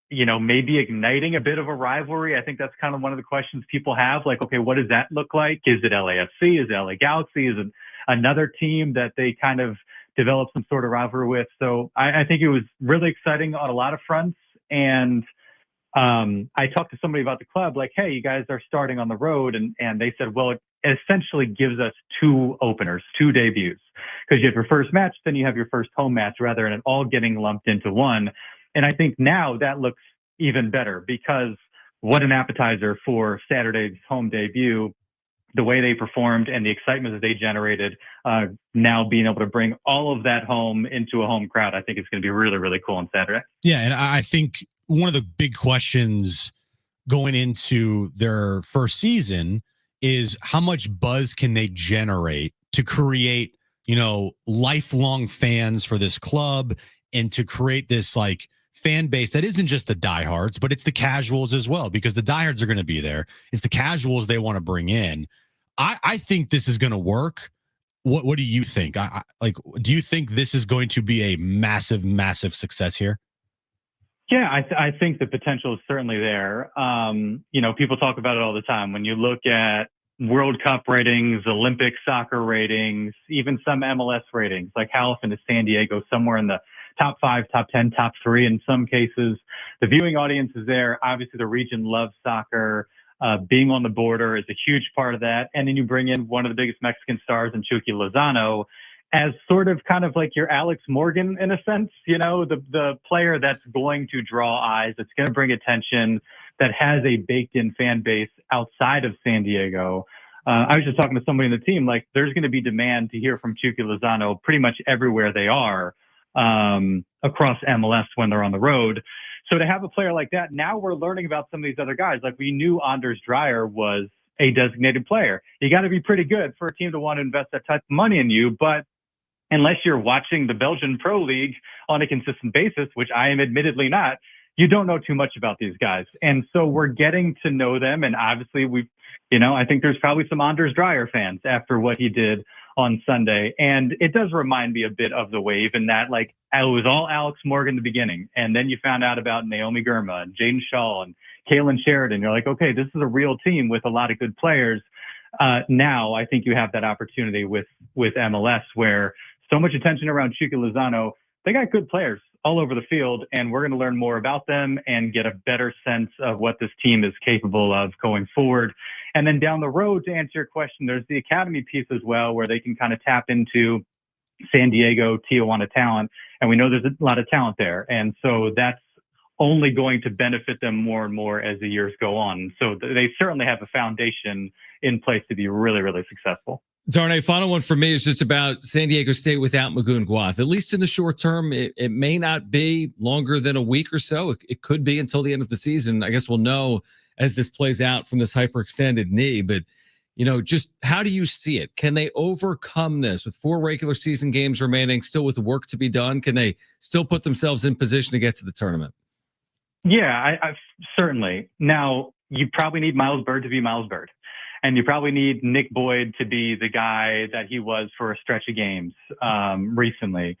maybe igniting a bit of a rivalry. I think that's kind of one of the questions people have. Like, okay, what does that look like? Is it LAFC? Is it LA Galaxy? Is it another team that they kind of develop some sort of rivalry with? So I think it was really exciting on a lot of fronts. And I talked to somebody about the club, like, hey, you guys are starting on the road. And they said, well, it essentially gives us two openers, two debuts, because you have your first match, then you have your first home match, rather than it all getting lumped into one. And I think now that looks even better, because what an appetizer for Saturday's home debut, the way they performed and the excitement that they generated, now being able to bring all of that home into a home crowd, I think it's going to be really, really cool on Saturday. Yeah, and I think one of the big questions going into their first season is how much buzz can they generate to create lifelong fans for this club and to create this like fan base that isn't just the diehards, but it's the casuals as well, because the diehards are going to be there. It's the casuals they want to bring in. I think this is going to work. What do you think? Do you think this is going to be a massive, massive success here? Yeah, I think the potential is certainly there. People talk about it all the time. When you look at World Cup ratings, Olympic soccer ratings, even some MLS ratings, like how often is San Diego somewhere in the top 5, top 10, top 3 in some cases. The viewing audience is there. Obviously, the region loves soccer. Being on the border is a huge part of that. And then you bring in one of the biggest Mexican stars in Chucky Lozano as sort of kind of like your Alex Morgan in a sense, the player that's going to draw eyes, that's going to bring attention, that has a baked in fan base outside of San Diego. I was just talking to somebody in the team, like there's going to be demand to hear from Chucky Lozano pretty much everywhere they are across MLS when they're on the road. So to have a player like that, now we're learning about some of these other guys. Like we knew Anders Dreyer was a designated player. You got to be pretty good for a team to want to invest that type of money in you. But unless you're watching the Belgian Pro League on a consistent basis, which I am admittedly not, you don't know too much about these guys. And so we're getting to know them. And obviously I think there's probably some Anders Dreyer fans after what he did on Sunday. And it does remind me a bit of the Wave in that, like, it was all Alex Morgan in the beginning. And then you found out about Naomi Girma and Jaden Shaw and Kaylin Sheridan. You're like, okay, this is a real team with a lot of good players. Now I think you have that opportunity with MLS where so much attention around Chucky Lozano. They got good players all over the field, and we're going to learn more about them and get a better sense of what this team is capable of going forward. And then down the road, to answer your question, there's the academy piece as well, where they can kind of tap into San Diego, Tijuana talent. And we know there's a lot of talent there. And so that's only going to benefit them more and more as the years go on. So they certainly have a foundation in place to be really, really successful. Darnay, final one for me is just about San Diego State without Magoon Guath. At least in the short term, it may not be longer than a week or so. It could be until the end of the season. I guess we'll know as this plays out from this hyperextended knee. But, just how do you see it? Can they overcome this with 4 regular season games remaining, still with work to be done? Can they still put themselves in position to get to the tournament? Yeah, I certainly. Now, you probably need Miles Bird to be Miles Bird. And you probably need Nick Boyd to be the guy that he was for a stretch of games recently.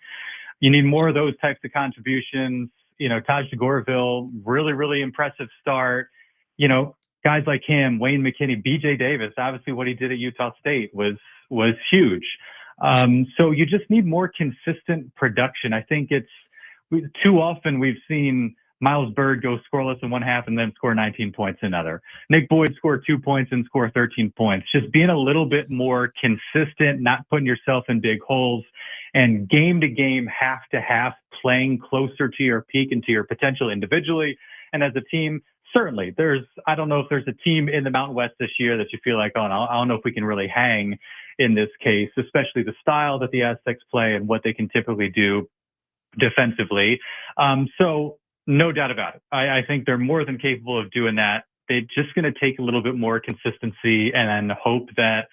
You need more of those types of contributions. Taj DeGorville, really, really impressive start. Guys like him, Wayne McKinney, BJ Davis, obviously what he did at Utah State was huge. So you just need more consistent production. I think too often we've seen Miles Bird go scoreless in one half and then score 19 points in another. Nick Boyd score 2 points and score 13 points. Just being a little bit more consistent, not putting yourself in big holes, and game to game, half to half, playing closer to your peak and to your potential individually. And as a team, certainly I don't know if there's a team in the Mountain West this year that you feel like, I don't know if we can really hang in this case, especially the style that the Aztecs play and what they can typically do defensively. So no doubt about it. I think they're more than capable of doing that. They're just going to take a little bit more consistency and hope that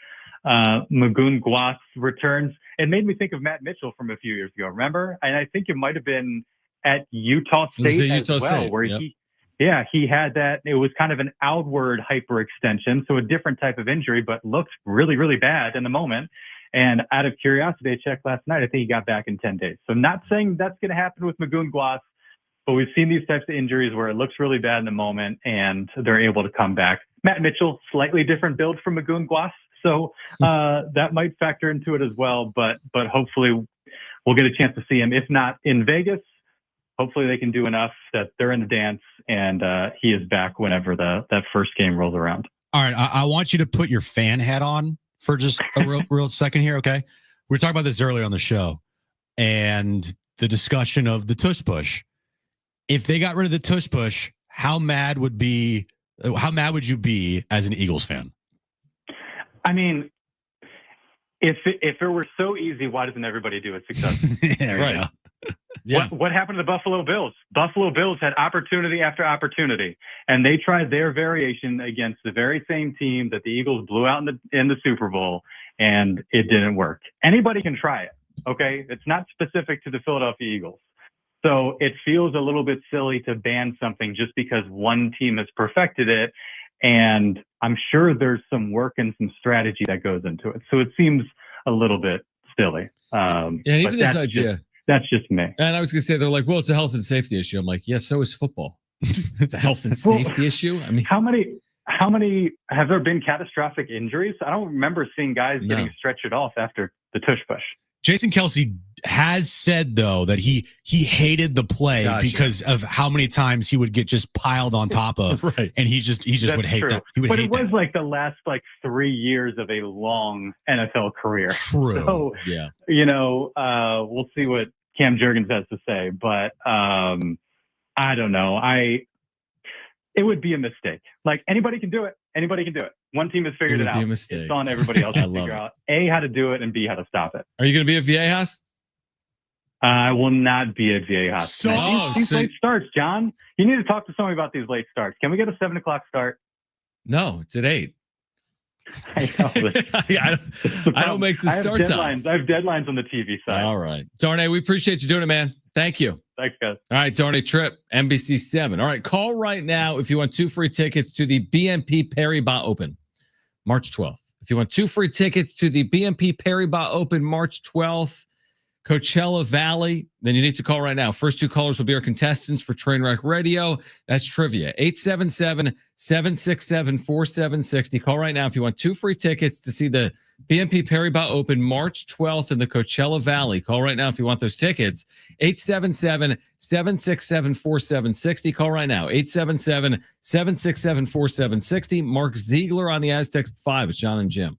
Magoon Guath returns. It made me think of Matt Mitchell from a few years ago, remember? And I think it might have been at Utah State as well, where he had that. It was kind of an outward hyperextension, so a different type of injury, but looked really, really bad in the moment. And out of curiosity, I checked last night. I think he got back in 10 days. So not saying that's going to happen with Magoon Guath, but we've seen these types of injuries where it looks really bad in the moment and they're able to come back. Matt Mitchell, slightly different build from Magoon Guath. So that might factor into it as well. But hopefully we'll get a chance to see him. If not in Vegas, hopefully they can do enough that they're in the dance and he is back whenever that first game rolls around. All right. I want you to put your fan hat on for just a real second here. Okay. We were talking about this earlier on the show and the discussion of the tush push. If they got rid of the tush push, how mad would you be as an Eagles fan? I mean, if it were so easy, why doesn't everybody do it successfully? Right. Yeah. What happened to the Buffalo Bills? Buffalo Bills had opportunity after opportunity, and they tried their variation against the very same team that the Eagles blew out in the Super Bowl, and it didn't work. Anybody can try it. Okay. It's not specific to the Philadelphia Eagles. So it feels a little bit silly to ban something just because one team has perfected it. And I'm sure there's some work and some strategy that goes into it. So it seems a little bit silly. And even this idea. That's just me. And I was going to say, they're like, well, it's a health and safety issue. I'm like, yeah, so is football. It's a health and safety issue. I mean, how many have there been catastrophic injuries? I don't remember seeing guys getting stretched off after the tush push. Jason Kelce has said, though, that he hated the play because of how many times he would get just piled on top of, right. And he just would hate that. He would but hate it was that. like the last 3 years of a long NFL career. True. So, yeah. We'll see what Cam Jurgens has to say, but I don't know. It would be a mistake. Like, anybody can do it. Anybody can do it. One team has figured it out. It's on everybody else to figure out A, how to do it, and B, how to stop it. Are you going to be at Viejas? I will not be at Viejas. So, these late starts, John. You need to talk to somebody about these late starts. Can we get a 7 o'clock start? No, it's at 8. I don't make the start times. I have deadlines on the TV side. All right. Darnay, we appreciate you doing it, man. Thank you. Thanks, guys. All right, Darnay Tripp, NBC 7. All right, call right now if you want 2 free tickets to the BNP Paribas Open, March 12th. If you want 2 free tickets to the BNP Paribas Open, March 12th, Coachella Valley, then you need to call right now. First 2 callers will be our contestants for Trainwreck Radio. That's trivia. 877-767-4760. Call right now if you want 2 free tickets to see the BNP Paribas Open March 12th in the Coachella Valley. Call right now if you want those tickets. 877-767-4760. Call right now. 877-767-4760. Mark Ziegler on the Aztecs 5. It's Jon and Jim.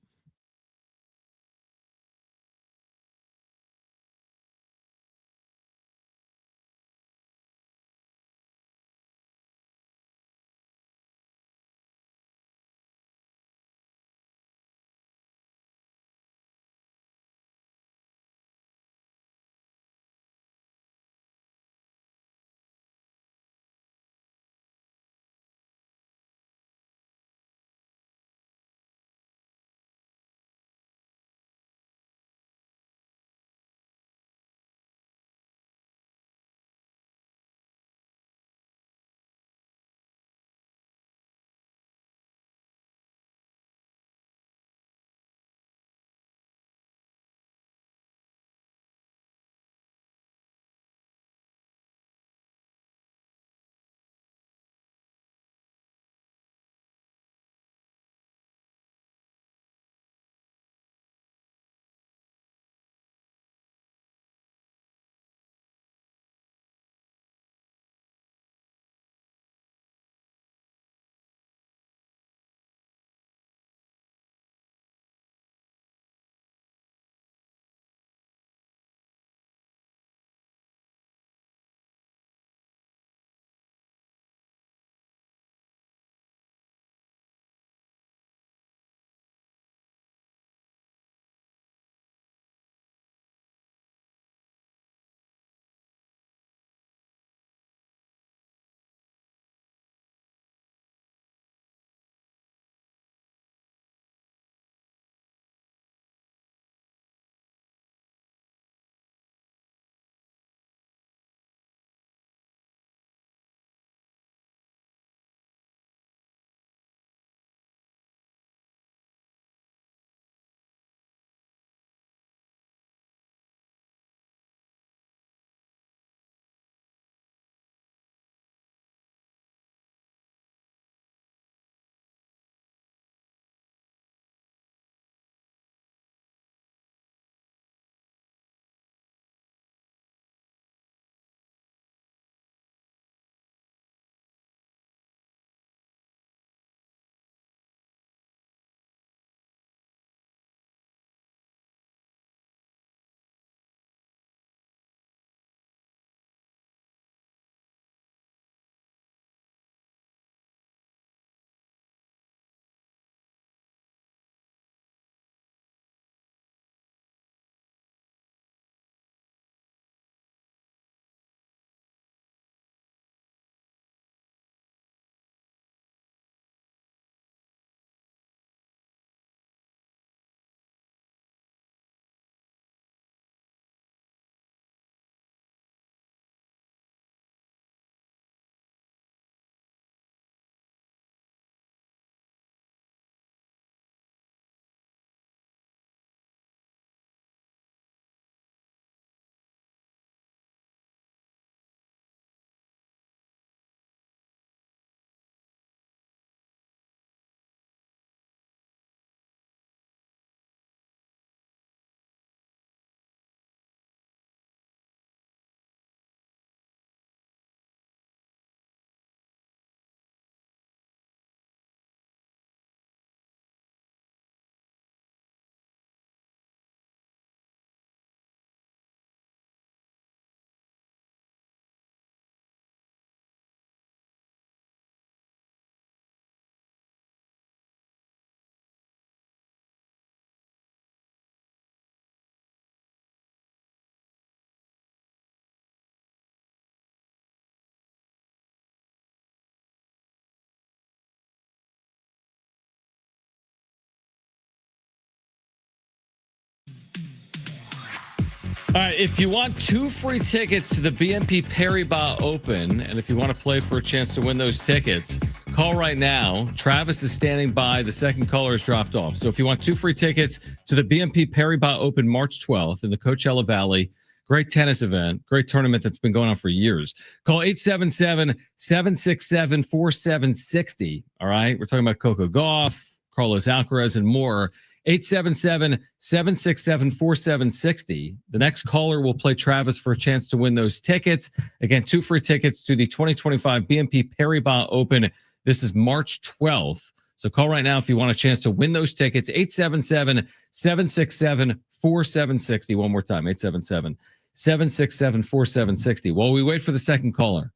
All right, if you want 2 free tickets to the BNP Paribas Open, and if you want to play for a chance to win those tickets, call right now. Travis is standing by. The second caller has dropped off. So if you want 2 free tickets to the BNP Paribas Open March 12th in the Coachella Valley, great tennis event, great tournament that's been going on for years. Call 877-767-4760. All right, we're talking about Coco Gauff, Carlos Alcaraz, and more. 877-767-4760. The next caller will play Travis for a chance to win those tickets. Again, 2 free tickets to the 2025 BNP Paribas Open. This is March 12th. So call right now if you want a chance to win those tickets. 877-767-4760. One more time, 877-767-4760. While we wait for the second caller,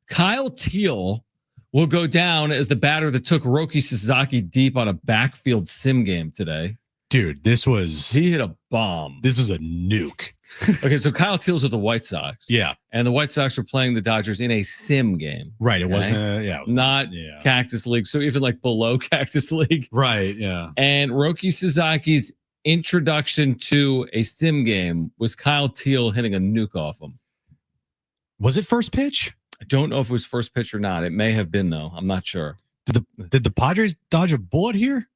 Kyle Teal will go down as the batter that took Roki Sasaki deep on a backfield sim game today. Dude, he hit a bomb. This is a nuke. Okay, so Kyle Teal's with the White Sox. Yeah. And the White Sox were playing the Dodgers in a sim game. Right. It okay? wasn't, not Cactus League. So even like below Cactus League. Right. Yeah. And Roki Sasaki's introduction to a sim game was Kyle Teal hitting a nuke off him. Was it first pitch? I don't know if it was first pitch or not. It may have been, though. I'm not sure. Did the Padres dodge a bullet here?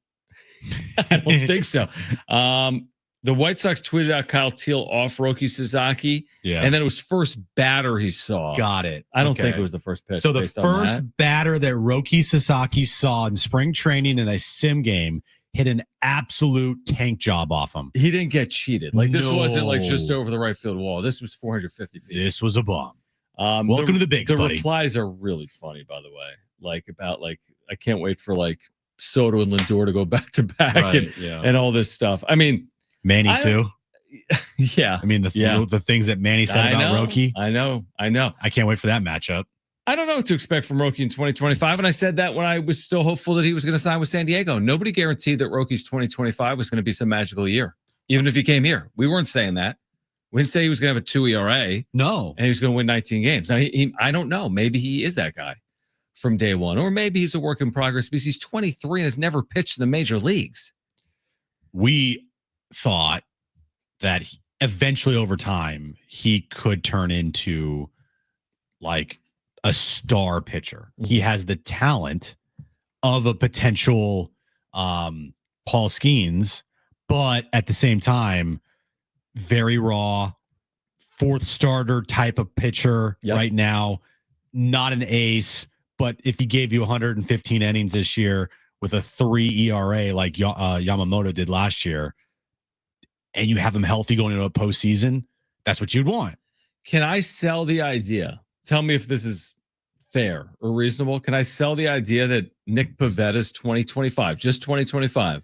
I don't think so. The White Sox tweeted out Kyle Teal off Roki Sasaki. Yeah. And then it was first batter he saw. Got it. I don't think it was the first pitch. So the first batter that Roki Sasaki saw in spring training in a sim game hit an absolute tank job off him. He didn't get cheated. Like this wasn't like just over the right field wall. This was 450 feet. This was a bomb. Welcome to the bigs, the buddy. Replies are really funny, by the way. Like about like I can't wait for like Soto and Lindor to go back to back and all this stuff. I mean, Manny too. Yeah, I mean the things that Manny said about Roki. I know. I can't wait for that matchup. I don't know what to expect from Roki in 2025, and I said that when I was still hopeful that he was going to sign with San Diego. Nobody guaranteed that Roki's 2025 was going to be some magical year, even if he came here. We weren't saying that. We didn't say he was going to have a 2 ERA. No. And he was going to win 19 games. Now, I don't know. Maybe he is that guy from day one. Or maybe he's a work in progress because he's 23 and has never pitched in the major leagues. We thought that eventually over time, he could turn into like a star pitcher. Mm-hmm. He has the talent of a potential Paul Skeens, but at the same time, very raw, 4th starter type of pitcher right now. Not an ace, but if he gave you 115 innings this year with a 3 ERA like Yamamoto did last year, and you have him healthy going into a postseason, that's what you'd want. Can I sell the idea? Tell me if this is fair or reasonable. Can I sell the idea that Nick Pavetta's 2025, just 2025,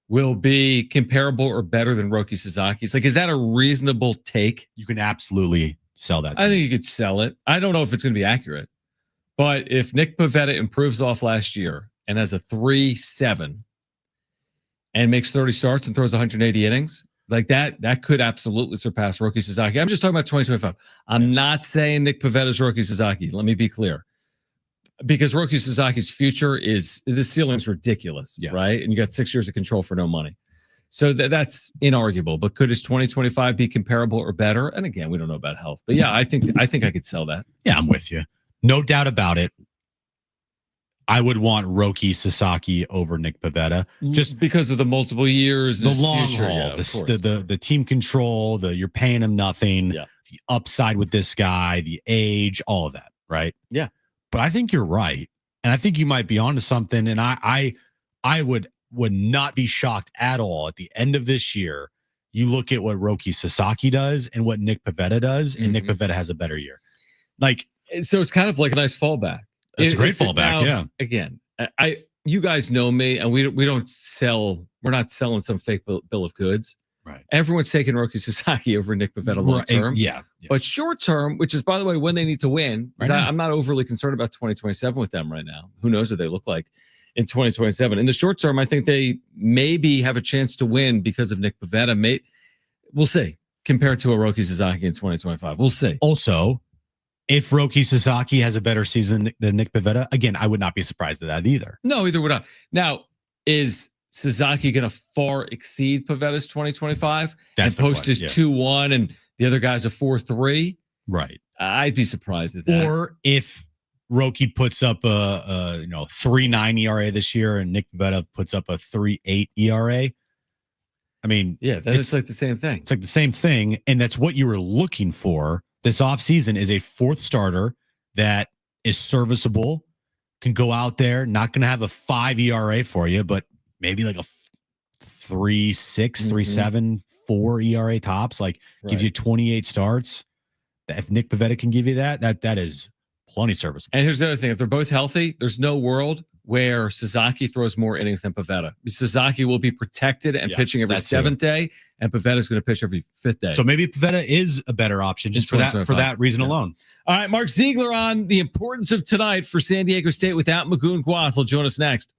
will be comparable or better than Roki Sasaki's? Like, is that a reasonable take? You can absolutely sell that. I think you could sell it. I don't know if it's going to be accurate, but if Nick Pivetta improves off last year and has a 3.7 and makes 30 starts and throws 180 innings, like that could absolutely surpass Roki Sasaki. I'm just talking about 2025. I'm not saying Nick Pivetta's Roki Sasaki. Let me be clear. Because Roki Sasaki's future is, the ceiling's ridiculous, right? And you got 6 years of control for no money. So that's inarguable. But could his 2025 be comparable or better? And again, we don't know about health. But yeah, I think I could sell that. Yeah, I'm with you. No doubt about it. I would want Roki Sasaki over Nick Pivetta just because of the multiple years, the long haul, the team control, you're paying him nothing, the upside with this guy, the age, all of that, right? Yeah. But I think you're right, and I think you might be onto something. And I would not be shocked at all at the end of this year. You look at what Roki Sasaki does and what Nick Pivetta does, and Nick Pivetta has a better year. Like, so it's kind of like a nice fallback. It's a great fallback. Yeah. Again, you guys know me, and we don't sell. We're not selling some fake bill of goods. Right. Everyone's taking Roki Sasaki over Nick Pivetta long term. Yeah. But short term, which is, by the way, when they need to win, I'm not overly concerned about 2027 with them right now. Who knows what they look like in 2027? In the short term, I think they maybe have a chance to win because of Nick Pivetta. We'll see. Compared to a Roki Sasaki in 2025, we'll see. Also, if Roki Sasaki has a better season than Nick Pivetta, again, I would not be surprised at that either. No, either would I. Now, is Sasaki going to far exceed Pivetta's 2025 and post his 2-1 and The other guy's a 4.3. Right. I'd be surprised at that. Or if Roki puts up a 3.9 ERA this year and Nick Pivetta puts up a 3.8 ERA. I mean, yeah, then it's like the same thing. It's like the same thing. And that's what you were looking for this offseason is a fourth starter that is serviceable, can go out there, not going to have a 5 ERA for you, but maybe like a 3.6, 3.7, 4 ERA tops, like gives you 28 starts. If Nick Pivetta can give you that is plenty serviceable. And here's the other thing. If they're both healthy, there's no world where Sasaki throws more innings than Pivetta. Sasaki will be protected and pitching every 7th day, and Pivetta is going to pitch every 5th day. So maybe Pivetta is a better option just for that reason alone. All right, Mark Ziegler on the importance of tonight for San Diego State without Magoon Guath will join us next.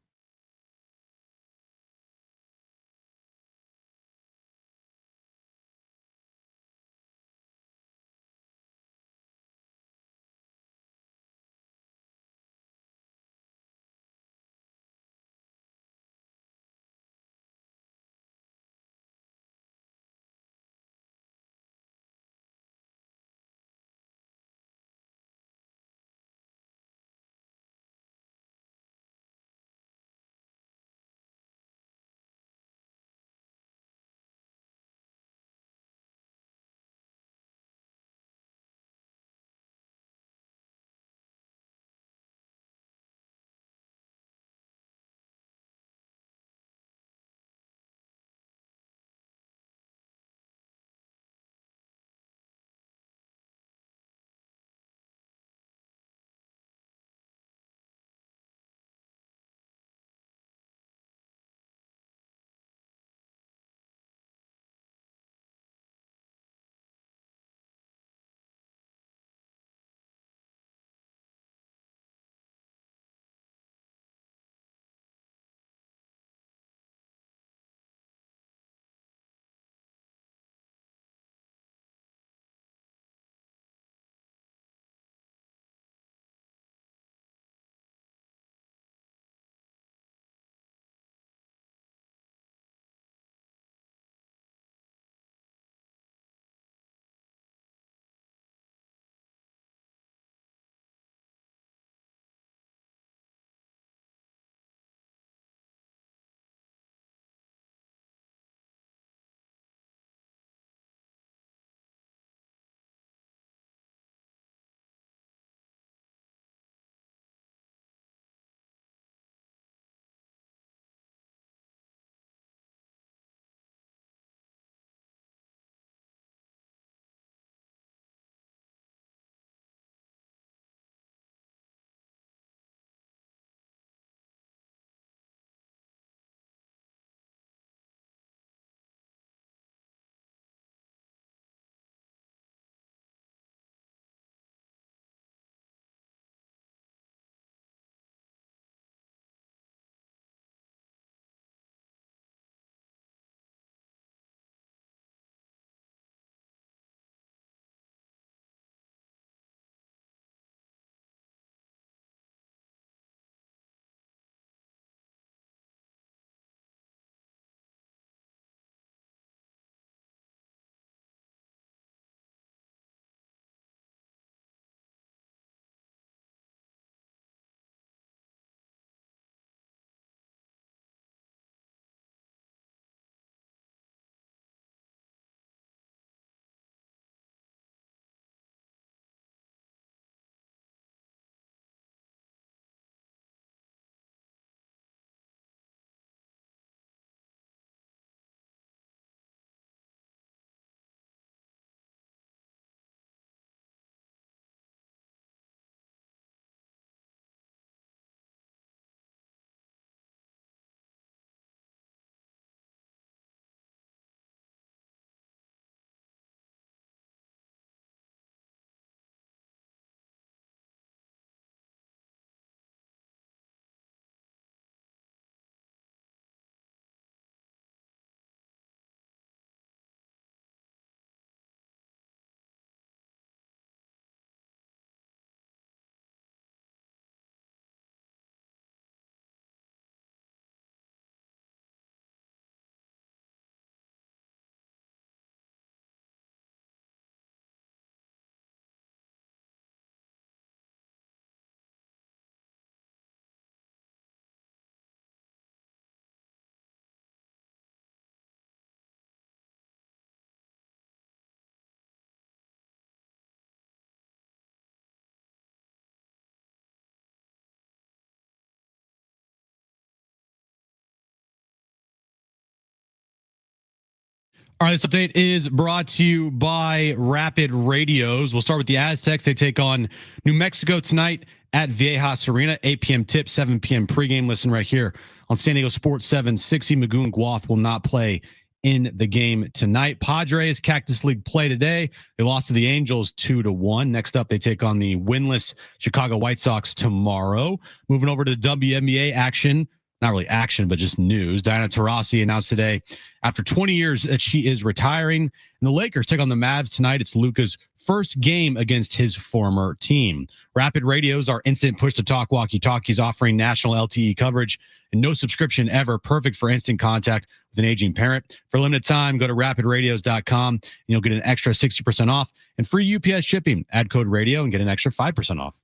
All right, this update is brought to you by Rapid Radios. We'll start with the Aztecs. They take on New Mexico tonight at Viejas Arena, 8 p.m. tip, 7 p.m. pregame. Listen right here on San Diego Sports 760. Magoon Guath will not play in the game tonight. Padres Cactus League play today. They lost to the Angels 2-1. Next up, they take on the winless Chicago White Sox tomorrow. Moving over to the WNBA action. Not really action, but just news. Diana Taurasi announced today, after 20 years, that she is retiring. And the Lakers take on the Mavs tonight. It's Luka's first game against his former team. Rapid Radios are instant push-to-talk walkie-talkies offering national LTE coverage and no subscription ever. Perfect for instant contact with an aging parent. For a limited time, go to rapidradios.com and you'll get an extra 60% off and free UPS shipping. Add code radio and get an extra 5% off.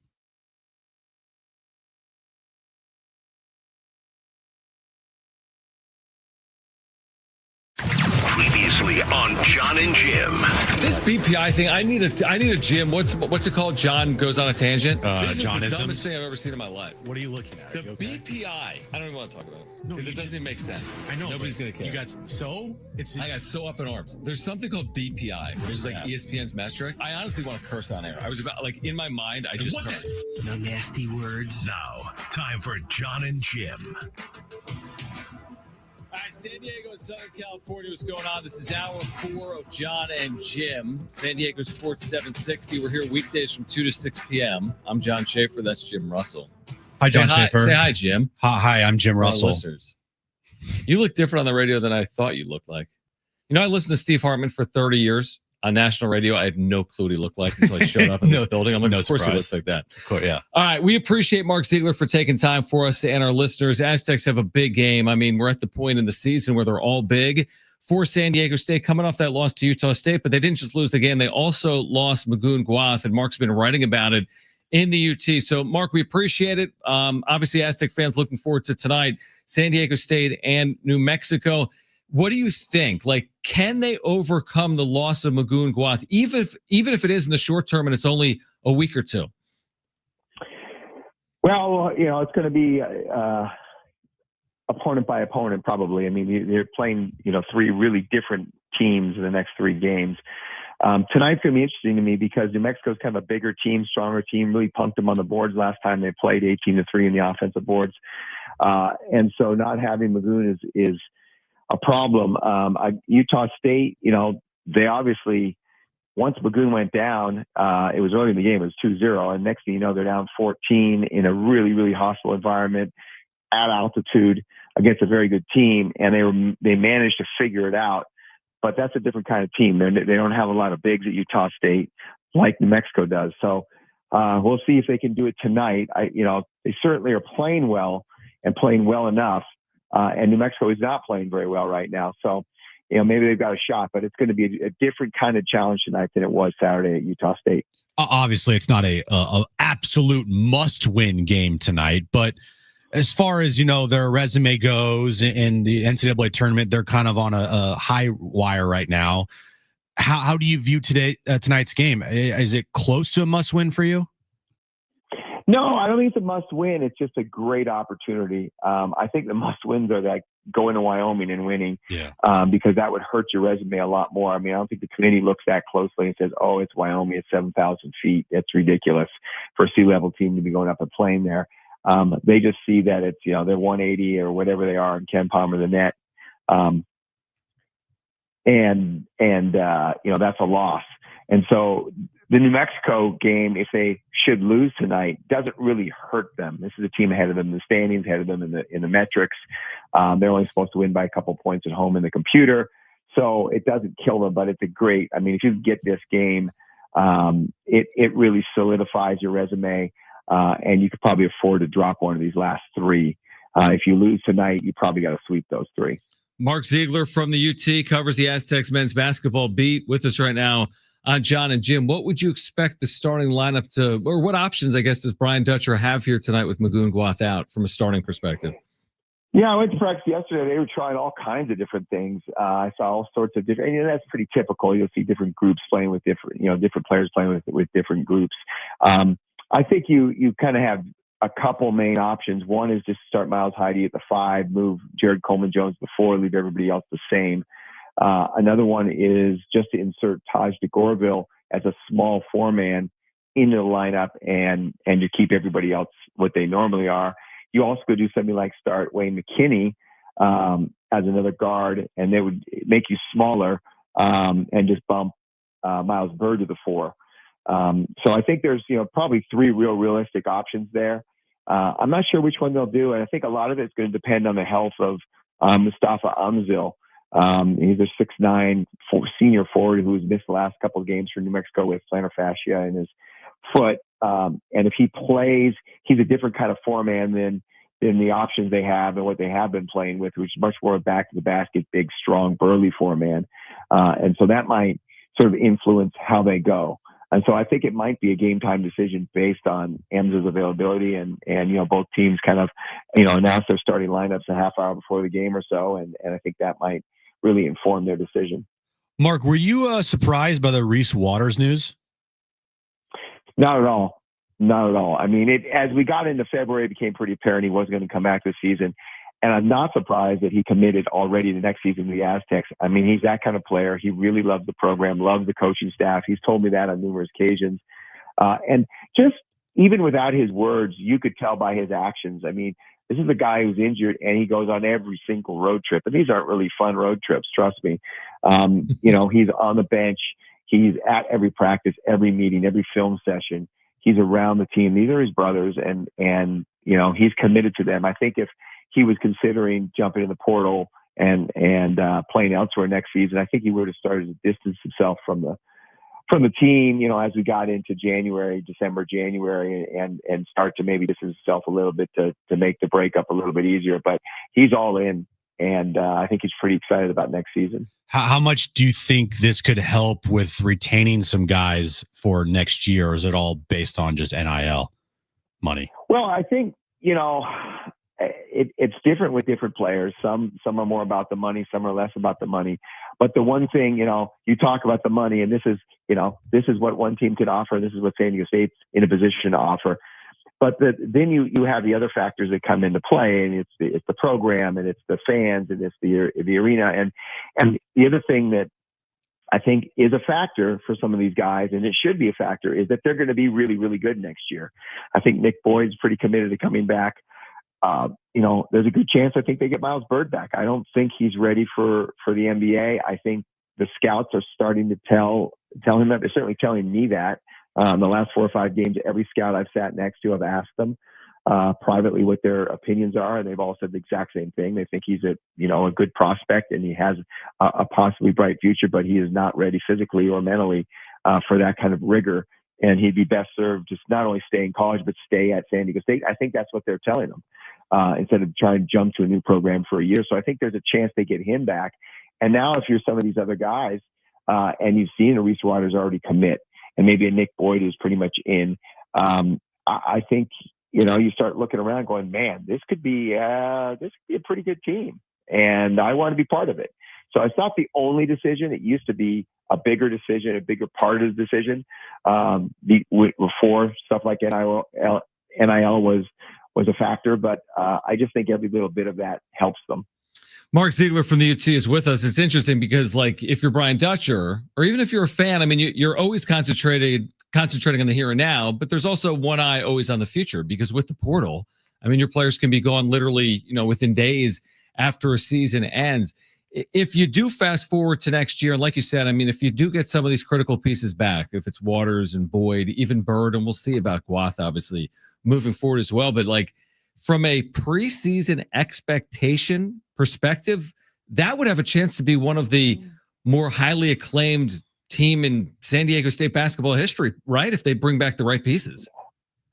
Previously on Jon and Jim. This BPI thing, I need a Jim. What's it called? John goes on a tangent. This is the dumbest thing I've ever seen in my life. What are you looking at? The BPI. I don't even want to talk about it because it doesn't even make sense. I know. Nobody's gonna care. I got so up in arms. There's something called BPI, which is like ESPN's metric. I honestly want to curse on air. I was about in my mind. I just no nasty words. Now, time for Jon and Jim. All right, San Diego and Southern California, what's going on? This is hour 4 of Jon and Jim. San Diego Sports 760. We're here weekdays from 2 to 6 p.m. I'm John Schaefer. That's Jim Russell. Hi, John Schaefer. Say hi, Jim. Hi, I'm Jim Russell. Listeners. You look different on the radio than I thought you looked like. You know, I listened to Steve Hartman for 30 years on national radio. I had no clue what he looked like until I showed up in this building. I'm like, of course he looks like that. Of course, yeah. All right. We appreciate Mark Ziegler for taking time for us and our listeners. Aztecs have a big game. I mean, we're at the point in the season where they're all big for San Diego State, coming off that loss to Utah State, but they didn't just lose the game. They also lost Magoon Guath, and Mark's been writing about it in the UT. So, Mark, we appreciate it. Obviously, Aztec fans looking forward to tonight, San Diego State and New Mexico. What do you think? Can they overcome the loss of Magoon Guath, even if it is in the short term and it's only a week or two? Well, it's going to be opponent by opponent, probably. I mean, they're playing, 3 really different teams in the next 3 games. Tonight's going to be interesting to me because New Mexico's kind of a bigger team, stronger team, really punked them on the boards last time they played 18-3 in the offensive boards. And so not having Magoon is a problem. Utah State, they obviously, once Magoon went down, it was early in the game, it was 2-0. And next thing you know, they're down 14 in a really, really hostile environment at altitude against a very good team. And they managed to figure it out. But that's a different kind of team. They don't have a lot of bigs at Utah State like New Mexico does. So we'll see if they can do it tonight. They certainly are playing well and playing well enough. And New Mexico is not playing very well right now. So, maybe they've got a shot, but it's going to be a different kind of challenge tonight than it was Saturday at Utah State. Obviously, it's not a absolute must-win game tonight, but as far as, their resume goes in the NCAA tournament, they're kind of on a high wire right now. How do you view tonight's game? Is it close to a must-win for you? No, I don't think it's a must-win. It's just a great opportunity. I think the must-wins are going to Wyoming and winning, because that would hurt your resume a lot more. I mean, I don't think the committee looks that closely and says, "Oh, it's Wyoming, it's 7,000 feet. It's ridiculous for a sea-level team to be going up and playing there." They just see that it's they're 180 or whatever they are in Ken Palmer the net, and that's a loss. And so the New Mexico game, if they should lose tonight, doesn't really hurt them. This is a team ahead of them in the standings, ahead of them in the metrics. They're only supposed to win by a couple points at home in the computer, so it doesn't kill them. But it's a great. I mean, if you get this game, it really solidifies your resume, and you could probably afford to drop one of these last 3. If you lose tonight, you probably got to sweep those 3. Mark Ziegler from the UT covers the Aztecs men's basketball beat with us right now on Jon and Jim. What would you expect the starting lineup to, or what options, I guess, does Brian Dutcher have here tonight with Magoon Guath out from a starting perspective? Yeah, I went to practice yesterday. They were trying all kinds of different things. I saw all sorts of different, and that's pretty typical. You'll see different groups playing with different players playing with different groups. I think you kind of have a couple main options. One is just start Miles Heide at the 5, move Jared Coleman-Jones to the 4, leave everybody else the same. Another one is just to insert Taj DeGorville as a small four-man into the lineup and to keep everybody else what they normally are. You also could do something like start Wayne McKinney as another guard, and they would make you smaller and just bump Miles Byrd to the 4. So I think there's probably 3 realistic options there. I'm not sure which one they'll do, and I think a lot of it's going to depend on the health of Mustafa Umzil. He's a 6'9" senior forward who's missed the last couple of games for New Mexico with plantar fascia in his foot. And if he plays, he's a different kind of four-man than the options they have and what they have been playing with, which is much more back to the basket, big, strong, burly four-man. And so that might sort of influence how they go. And so I think it might be a game time decision based on Ems's availability and both teams kind of, announce their starting lineups a half hour before the game or so. And I think that might really inform their decision. Mark, were you surprised by the Reese Waters news? Not at all. Not at all. I mean, as we got into February, it became pretty apparent he wasn't going to come back this season. And I'm not surprised that he committed already the next season to the Aztecs. I mean, he's that kind of player. He really loves the program, loves the coaching staff. He's told me that on numerous occasions. And just even without his words, you could tell by his actions. I mean, this is a guy who's injured and he goes on every single road trip. And these aren't really fun road trips, trust me. He's on the bench. He's at every practice, every meeting, every film session. He's around the team. These are his brothers, and he's committed to them. I think if he was considering jumping in the portal and playing elsewhere next season, I think he would have started to distance himself from the team, as we got into December, January, and start to maybe distance himself a little bit to make the breakup a little bit easier. But he's all in, and I think he's pretty excited about next season. How much do you think this could help with retaining some guys for next year, or is it all based on just NIL money? Well, I think, it's different with different players. Some are more about the money, some are less about the money. But the one thing, you talk about the money, and this is what one team could offer. This is what San Diego State's in a position to offer. But then you have the other factors that come into play, and it's the program, and it's the fans, and it's the arena, and the other thing that I think is a factor for some of these guys, and it should be a factor, is that they're going to be really, really good next year. I think Nick Boyd's pretty committed to coming back. There's a good chance I think they get Miles Byrd back. I don't think he's ready for the NBA. I think the scouts are starting to tell him that. They're certainly telling me that. The last 4 or 5 games, every scout I've sat next to, I've asked them privately what their opinions are, and they've all said the exact same thing. They think he's a good prospect, and he has a possibly bright future, but he is not ready physically or mentally for that kind of rigor. And he'd be best served just not only stay in college, but stay at San Diego State. I think that's what they're telling him instead of trying to jump to a new program for a year. So I think there's a chance they get him back. And now if you're some of these other guys and you've seen a Reese Waters already commit, and maybe a Nick Boyd is pretty much in, I think, you start looking around going, man, this could be a pretty good team. And I want to be part of it. So it's not the only decision. It used to be a bigger decision, a bigger part of the decision. Before stuff like NIL was a factor, but I just think every little bit of that helps them. Mark Ziegler from the UT is with us. It's interesting because, like, if you're Brian Dutcher, or even if you're a fan, I mean, you're always concentrating on the here and now, but there's also one eye always on the future, because with the portal, I mean, your players can be gone literally, within days after a season ends. If you do fast forward to next year, and like you said, I mean, if you do get some of these critical pieces back, if it's Waters and Boyd, even Bird, and we'll see about Guath, obviously, moving forward as well. But like from a preseason expectation perspective, that would have a chance to be one of the more highly acclaimed team in San Diego State basketball history, right? If they bring back the right pieces.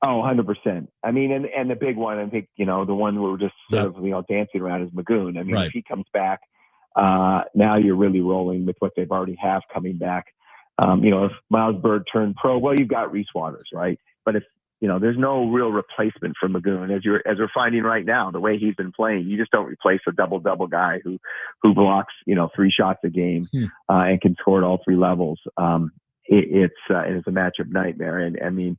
Oh, 100%. I mean, and the big one, I think, the one we're just sort of, dancing around is Magoon. I mean, if he comes back, now you're really rolling with what they've already have coming back. If Miles Byrd turned pro, well, you've got Reese Waters, right? But if, there's no real replacement for Magoon, as we're finding right now, the way he's been playing. You just don't replace a double guy who blocks, 3 shots a game and can score at all 3 levels. It's a matchup nightmare. And I mean,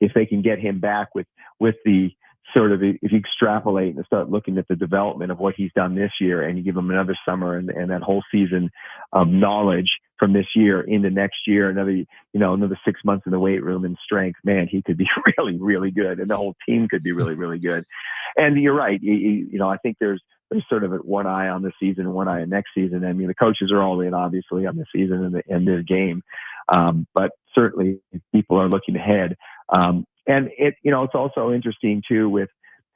if they can get him back with the sort of, if you extrapolate and start looking at the development of what he's done this year, and you give him another summer and that whole season of knowledge from this year into next year, another 6 months in the weight room and strength, man, he could be really, really good. And the whole team could be really, really good. And you're right. I think there's sort of one eye on this season and one eye on next season. I mean, the coaches are all in, obviously, on the season and this game. But certainly people are looking ahead. And it's also interesting too with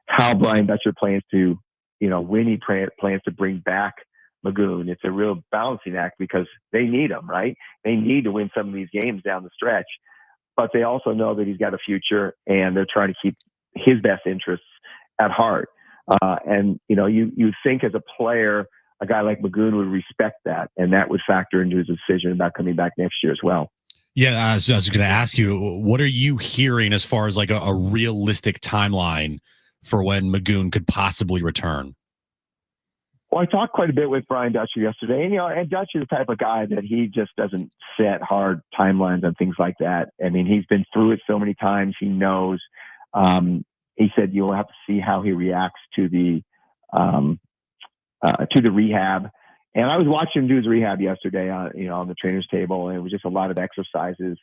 how Brian Dutcher plans to, when he plans to bring back Magoon. It's a real balancing act because they need him, right? They need to win some of these games down the stretch, but they also know that he's got a future and they're trying to keep his best interests at heart. And you think as a player, a guy like Magoon would respect that, and that would factor into his decision about coming back next year as well. Yeah, I was going to ask you, what are you hearing as far as like a realistic timeline for when Magoon could possibly return? Well, I talked quite a bit with Brian Dutcher yesterday, and Dutcher is the type of guy that he just doesn't set hard timelines on things like that. I mean, he's been through it so many times. He knows. He said you'll have to see how he reacts to the rehab. And I was watching him do his rehab yesterday on the trainer's table, and it was just a lot of exercises,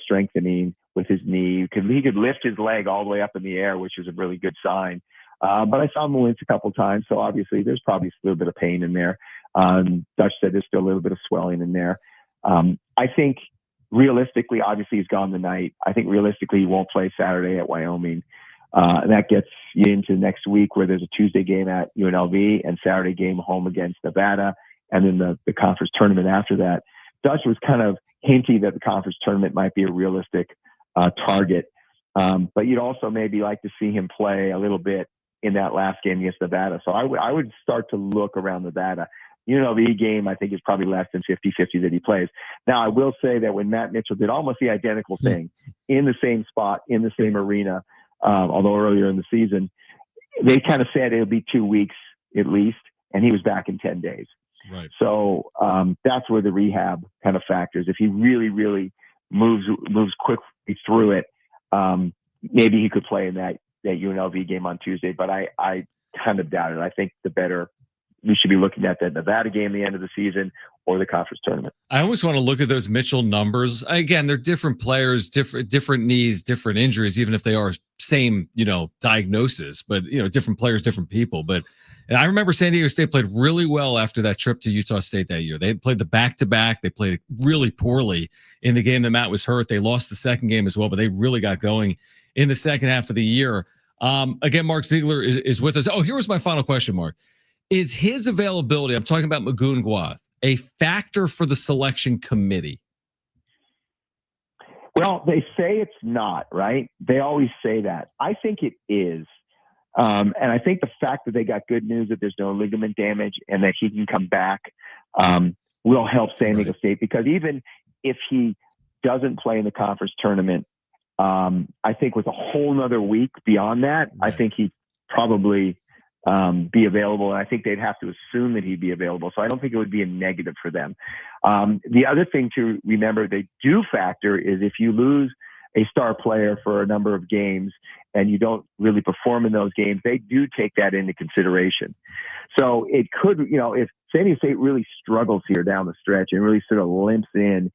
strengthening with his knee. He could lift his leg all the way up in the air, which is a really good sign. But I saw him wince a couple of times, so obviously there's probably a little bit of pain in there. Dutch said there's still a little bit of swelling in there. I think realistically, obviously he's gone tonight. I think realistically he won't play Saturday at Wyoming. And that gets you into next week where there's a Tuesday game at UNLV and Saturday game home against Nevada, and then the conference tournament after that. Dutch was kind of hinting that the conference tournament might be a realistic target. But you'd also maybe like to see him play a little bit in that last game against Nevada. So I would start to look around Nevada. UNLV game, I think, is probably less than 50-50 that he plays. Now, I will say that when Matt Mitchell did almost the identical thing in the same spot, in the same arena, although earlier in the season, they kind of said it would be 2 weeks at least, and he was back in 10 days. Right. So that's where the rehab kind of factors. If he really, really moves quickly through it, maybe he could play in that UNLV game on Tuesday, but I kind of doubt it. I think we should be looking at the Nevada game at the end of the season or the conference tournament. I always want to look at those Mitchell numbers. Again, they're different players, different knees, different injuries, even if they are same, diagnosis, but different players, different people. And I remember San Diego State played really well after that trip to Utah State that year. They had played the back-to-back. They played really poorly in the game that Matt was hurt. They lost the second game as well, but they really got going in the second half of the year. Again, Mark Ziegler is with us. Oh, here was my final question, Mark. Is his availability, I'm talking about Magoon Guath, a factor for the selection committee? Well, they say it's not, right? They always say that. I think it is. And I think the fact that they got good news that there's no ligament damage and that he can come back will help San Diego State, because even if he doesn't play in the conference tournament, I think with a whole nother week beyond that, I think he'd probably be available. And I think they'd have to assume that he'd be available. So I don't think it would be a negative for them. The other thing to remember they do factor is if you lose a star player for a number of games and you don't really perform in those games, they do take that into consideration. So it could, if San Diego State really struggles here down the stretch and really sort of limps in,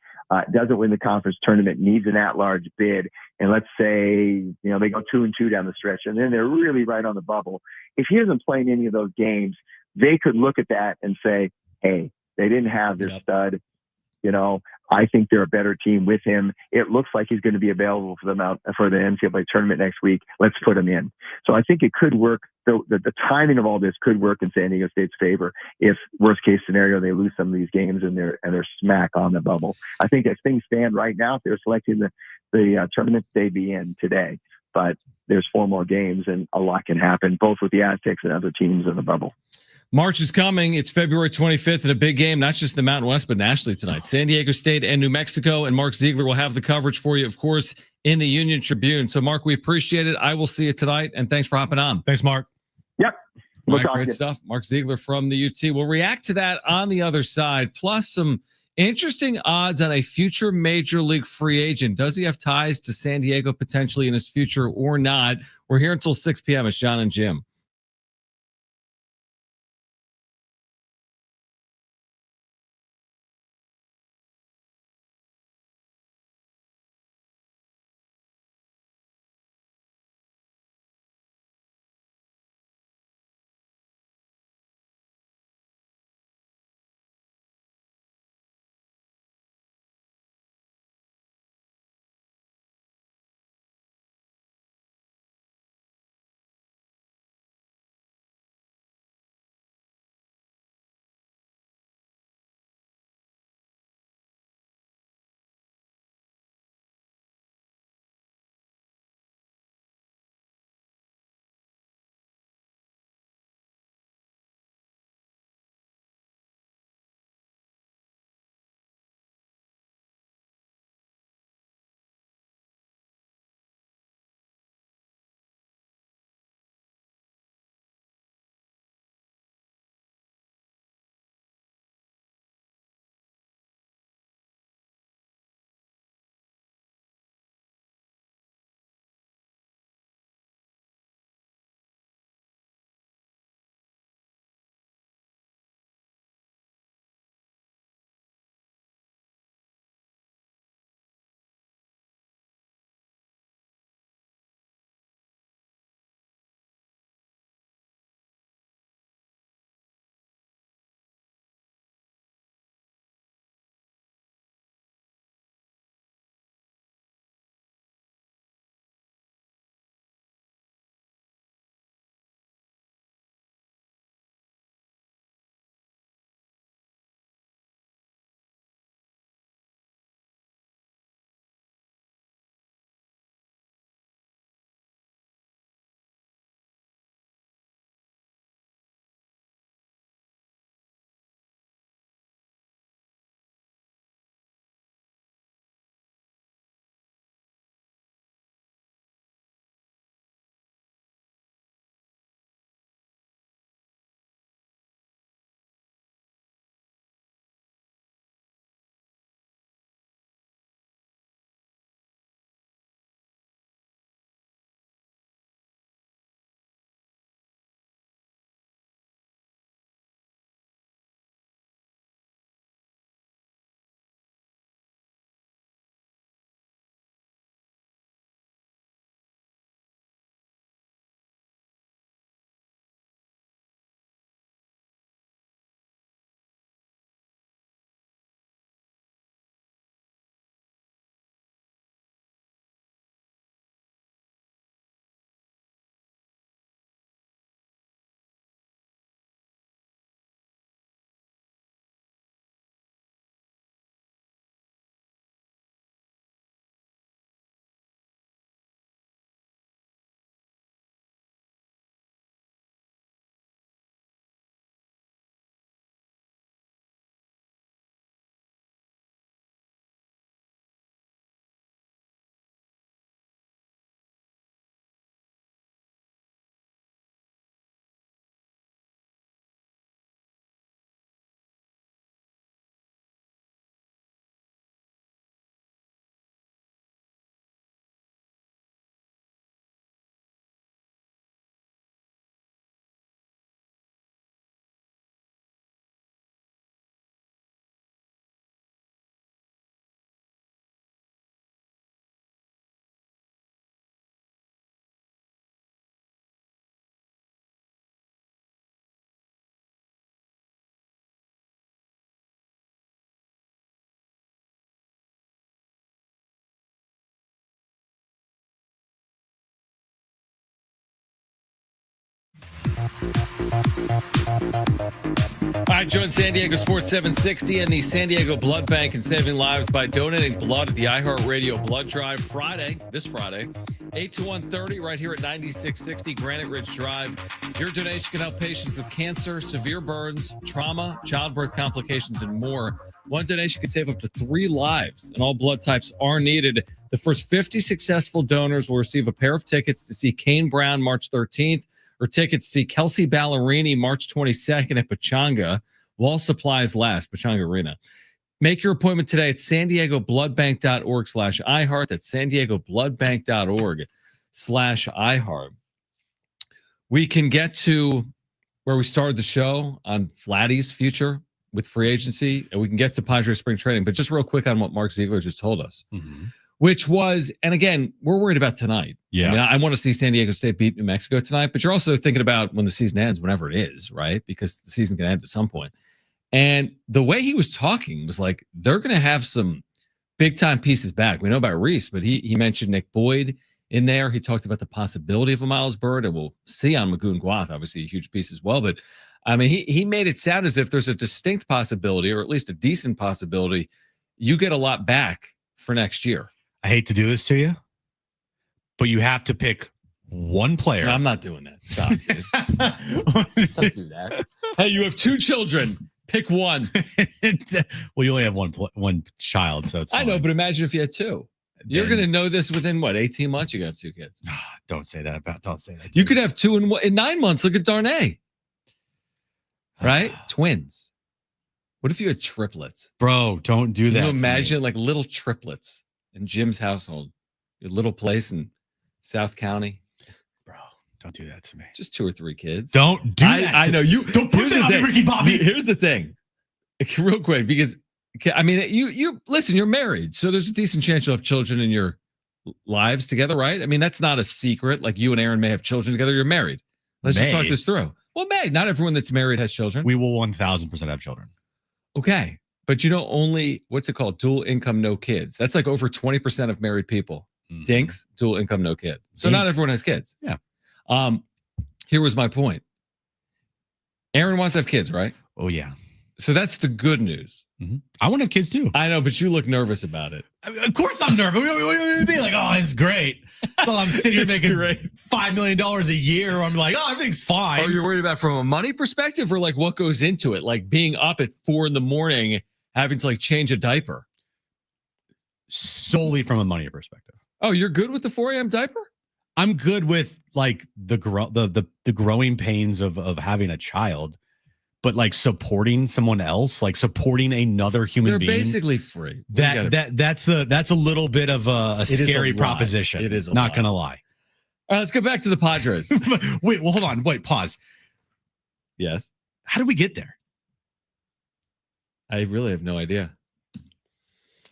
doesn't win the conference tournament, needs an at-large bid, and let's say, they go 2-2 down the stretch, and then they're really right on the bubble. If he isn't playing any of those games, they could look at that and say, hey, they didn't have their stud. I think they're a better team with him. It looks like he's going to be available for the NCAA tournament next week. Let's put him in. So I think it could work. The timing of all this could work in San Diego State's favor if, worst case scenario, they lose some of these games and they're smack on the bubble. I think as things stand right now, if they're selecting the tournament, they'd be in today. But there's 4 more games and a lot can happen, both with the Aztecs and other teams in the bubble. March is coming. It's February 25th and a big game, not just in the Mountain West, but nationally tonight. San Diego State and New Mexico, and Mark Ziegler will have the coverage for you, of course, in the Union Tribune. So, Mark, we appreciate it. I will see you tonight, and thanks for hopping on. Thanks, Mark. Yep. Great stuff. Mark Ziegler from the UT. We'll react to that on the other side, plus some Interesting odds on a future major league free agent. Does he have ties to San Diego potentially in his future or not? We're here until 6 p.m. It's Jon and Jim. All right, join San Diego Sports 760 and the San Diego Blood Bank and saving lives by donating blood at the iHeart Radio Blood Drive this Friday, 8 to 1:30 right here at 9660 Granite Ridge Drive. Your donation can help patients with cancer, severe burns, trauma, childbirth complications, and more. One donation can save up to 3 lives, and all blood types are needed. The first 50 successful donors will receive a pair of tickets to see Kane Brown March 13th, or tickets to see Kelsey Ballerini March 22nd at Pechanga, while supplies last, Pechanga Arena. Make your appointment today at sandiegobloodbank.org/iHeart. That's sandiegobloodbank.org/iHeart. We can get to where we started the show on Vladdy's future with free agency, and we can get to Padres spring training. But just real quick on what Mark Ziegler just told us, which was, and again, we're worried about tonight. Yeah. I mean, I want to see San Diego State beat New Mexico tonight, but you're also thinking about when the season ends, whenever it is, right? Because the season's going to end at some point. And the way he was talking was like, they're going to have some big time pieces back. We know about Reese, but he mentioned Nick Boyd in there. He talked about the possibility of a Miles Bird, and we'll see on Magoon Guath, obviously a huge piece as well. But I mean, he made it sound as if there's a distinct possibility, or at least a decent possibility, you get a lot back for next year. I hate to do this to you, but you have to pick one player. No, I'm not doing that. Stop, dude. Don't do that. Hey, you have 2 children. Pick one. Well, you only have one child, so it's fine. I know, but imagine if you had 2. You're going to know this within, 18 months? You got to have 2 kids. Don't say that. Don't say that. You could have 2 in 9 months. Look at Darnay. Right? Twins. What if you had triplets? Bro, don't do that. Can you imagine like little triplets in Jim's household? Your little place in South County. Bro, don't do that to me. Just 2 or 3 kids. Don't do that. I know you. Don't put that on Ricky Bobby. Here's the thing. Real quick, because I mean, you listen, you're married, so there's a decent chance you'll have children in your lives together, right? I mean, that's not a secret. Like you and Aaron may have children together. You're married. Let's just talk this through. Well, not everyone that's married has children. We will 1,000% have children. Okay. But only, what's it called? Dual income, no kids. That's like over 20% of married people. Dinks, dual income, no kid. So not everyone has kids. Yeah. Here was my point. Aaron wants to have kids, right? Oh, yeah. So that's the good news. I want to have kids too. I know, but you look nervous about it. Of course I'm nervous. What do you mean? Like, oh, it's great. So I'm sitting here making $5 million a year. I'm like, oh, everything's fine. Are you worried about from a money perspective, or like what goes into it? Like being up at 4 a.m, having to like change a diaper? Solely from a money perspective. Oh, you're good with the 4 a.m. diaper? I'm good with like the growing pains of having a child. But like supporting someone else, like supporting another human being, they're basically free. That's a little bit of a scary proposition. It is not gonna lie. All right, let's go back to the Padres. Wait, well, hold on. Wait, pause. Yes. How did we get there? I really have no idea.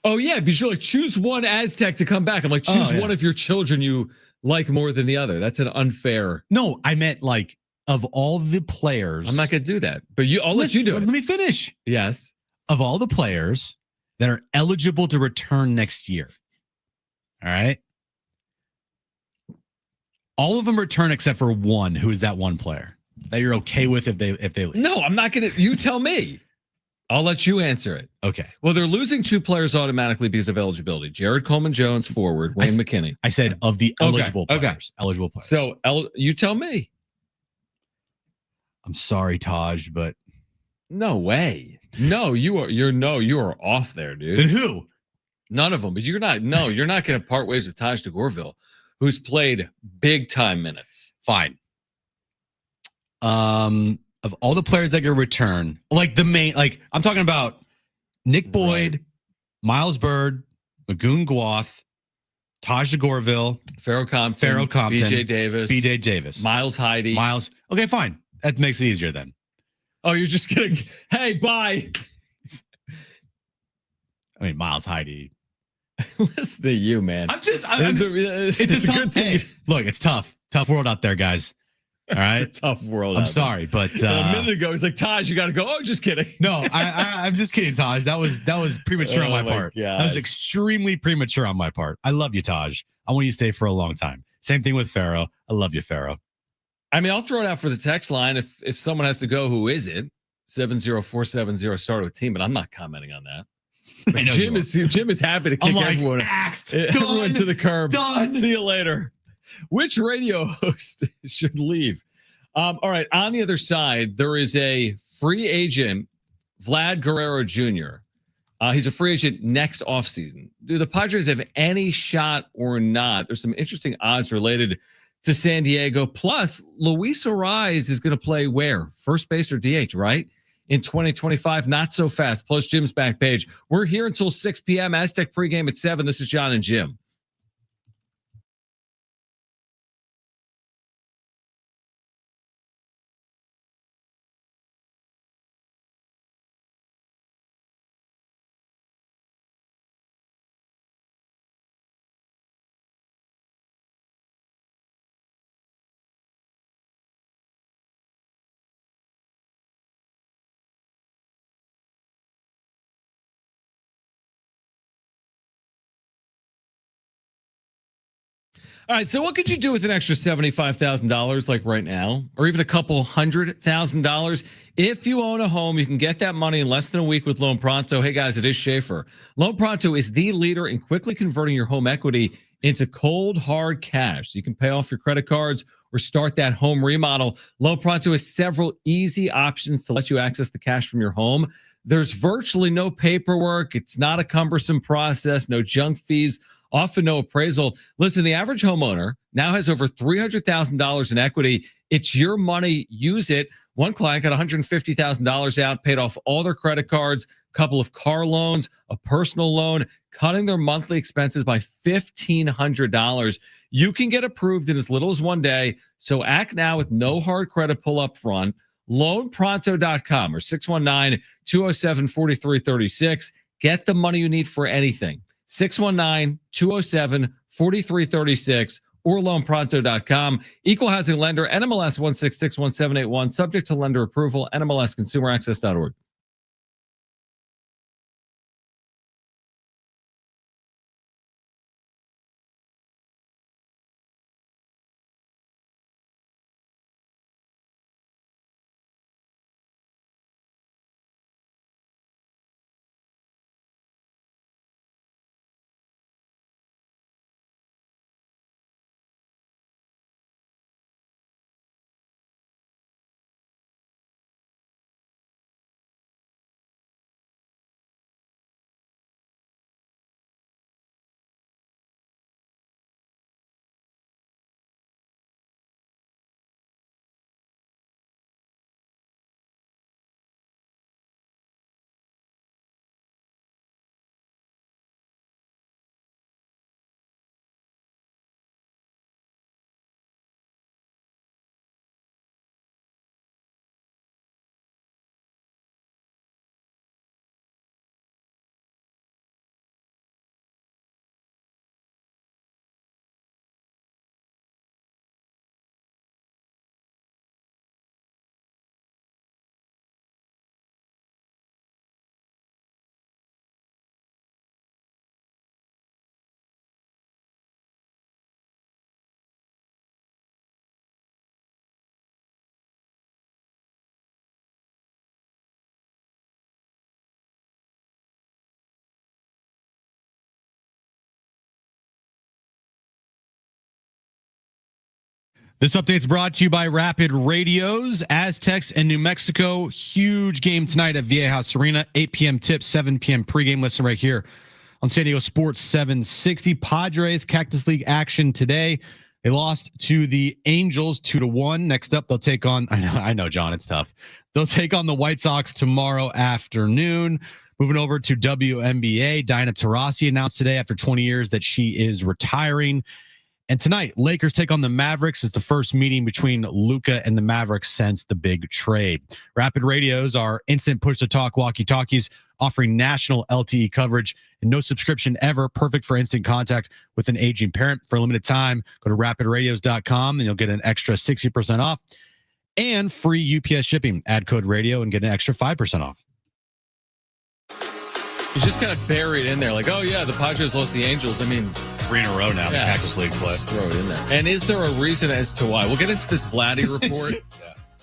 Oh yeah, because you're like, choose one Aztec to come back. I'm like, choose one of your children you like more than the other. That's an unfair. No, I meant like, of all the players, I'm not going to do that, but I'll let you do it. Let me finish. Yes. Of all the players that are eligible to return next year, all right, all of them return except for one. Who is that one player that you're okay with if they leave? No, I'm not going to. You tell me. I'll let you answer it. Okay. Well, they're losing 2 players automatically because of eligibility. Jared Coleman-Jones, forward. Wayne McKinney. I said of the eligible players. Okay. Eligible players. So you tell me. I'm sorry, Taj, but no way. No, you are off there, dude. Then who? None of them. But you're not going to part ways with Taj DeGorville, who's played big time minutes. Fine. Of all the players that can return, like the main, like I'm talking about Nick Boyd, Miles Bird, Magoon Guath, Taj DeGorville, Farrell Compton, BJ Davis, Miles Heide. Okay, fine. That makes it easier then. Oh, you're just kidding. Hey, bye. I mean, Miles Heide. Listen to you, man. It's a tough thing. Look, it's tough. Tough world out there, guys. All right. It's a tough world. I'm sorry, but a minute ago, he's like, Taj, you got to go. Oh, just kidding. No, I'm just kidding, Taj. That was premature on my part. Gosh. That was extremely premature on my part. I love you, Taj. I want you to stay for a long time. Same thing with Pharaoh. I love you, Pharaoh. I mean, I'll throw it out for the text line. If someone has to go, who is it? 70470 started with team, but I'm not commenting on that. Jim is happy to kick everyone to the curb. Done. See you later. Which radio host should leave? All right. On the other side, there is a free agent, Vlad Guerrero Jr. He's a free agent next offseason. Do the Padres have any shot or not? There's some interesting odds related to San Diego. Plus, Luis Arraez is going to play where? First base or DH, right? in 2025. Not so fast. Plus Jim's back page. We're here until 6 p.m. Aztec pregame at 7. This is Jon and Jim. All right, so what could you do with an extra $75,000 like right now, or even a couple $100,000? If you own a home, you can get that money in less than a week with Loan Pronto. Hey guys, it is Schaefer. Loan Pronto is the leader in quickly converting your home equity into cold, hard cash. So you can pay off your credit cards or start that home remodel. Loan Pronto has several easy options to let you access the cash from your home. There's virtually no paperwork. It's not a cumbersome process, no junk fees, often no appraisal. Listen, the average homeowner now has over $300,000 in equity. It's your money. Use it. One client got $150,000 out, paid off all their credit cards, a couple of car loans, a personal loan, cutting their monthly expenses by $1,500. You can get approved in as little as 1 day. So act now with no hard credit pull up front. Loanpronto.com or 619-207-4336. Get the money you need for anything. 619-207-4336 or loanpronto.com. Equal housing lender, NMLS 1661781, subject to lender approval, NMLSconsumeraccess.org. This update's brought to you by Rapid Radios. Aztecs and New Mexico. Huge game tonight at Viejas Arena. 8 p.m. tip, 7 p.m. pregame. Listen right here on San Diego Sports 760. Padres Cactus League action today. They lost to the Angels 2-1. Next up, they'll take on, I know, John, it's tough. They'll take on the White Sox tomorrow afternoon. Moving over to WNBA, Diana Taurasi announced today after 20 years that she is retiring. And tonight, Lakers take on the Mavericks. It's the first meeting between Luka and the Mavericks since the big trade. Rapid Radios are instant push-to-talk walkie-talkies offering national LTE coverage and no subscription ever. Perfect for instant contact with an aging parent. For a limited time, go to rapidradios.com and you'll get an extra 60% off and free UPS shipping. Add code radio and get an extra 5% off. He's just kind of buried in there like, oh, yeah, the Padres lost the Angels. I mean, 3 in a row now, the Cactus League play. Just throw it in there. And is there a reason as to why? We'll get into this Vladdy report.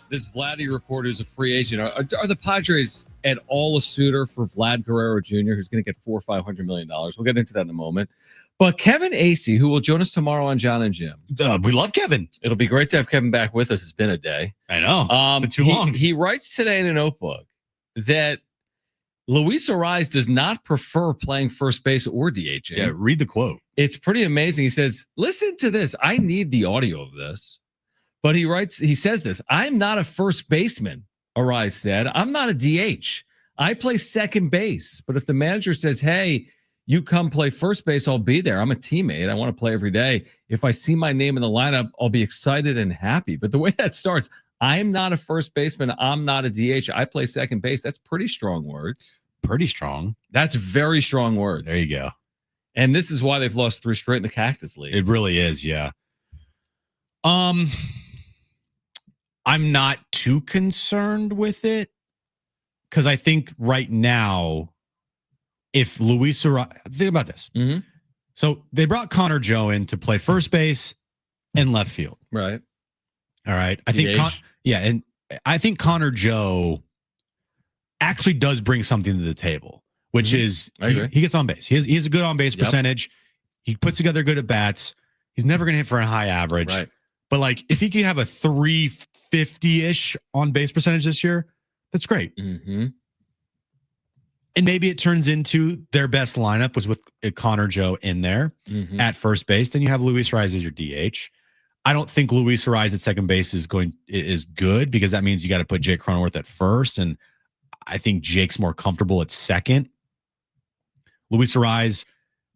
This Vladdy report is a free agent. Are the Padres at all a suitor for Vlad Guerrero Jr., who's going to get $400 or $500 million? We'll get into that in a moment. But Kevin Acee, who will join us tomorrow on Jon and Jim. We love Kevin. It'll be great to have Kevin back with us. It's been a day. I know. It's been too long. He writes today in a notebook that Luis Arraez does not prefer playing first base or DH. Yeah, read the quote. It's pretty amazing. He says, listen to this. I need the audio of this. But he says this, I'm not a first baseman. Arise said, I'm not a DH. I play second base. But if the manager says, hey, you come play first base, I'll be there. I'm a teammate. I want to play every day. If I see my name in the lineup, I'll be excited and happy. But the way that starts, I'm not a first baseman. I'm not a DH. I play second base. That's pretty strong words. Pretty strong. That's very strong words. There you go. And this is why they've lost 3 straight in the Cactus League. It really is, yeah. I'm not too concerned with it because I think right now, if Luis Arraez, think about this. Mm-hmm. So they brought Connor Joe in to play first base and left field. Right. All right. I think, and I think Connor Joe actually does bring something to the table, which is he gets on base. He has a good on base percentage. He puts together good at bats. He's never going to hit for a high average. Right. But like, if he could have a 350-ish on base percentage this year, that's great. Mm-hmm. And maybe it turns into their best lineup was with Connor Joe in there at first base. Then you have Luis Arraez as your DH. I don't think Luis Arraez at second base is good because that means you got to put Jake Cronenworth at first, and I think Jake's more comfortable at second. Luis Arraez,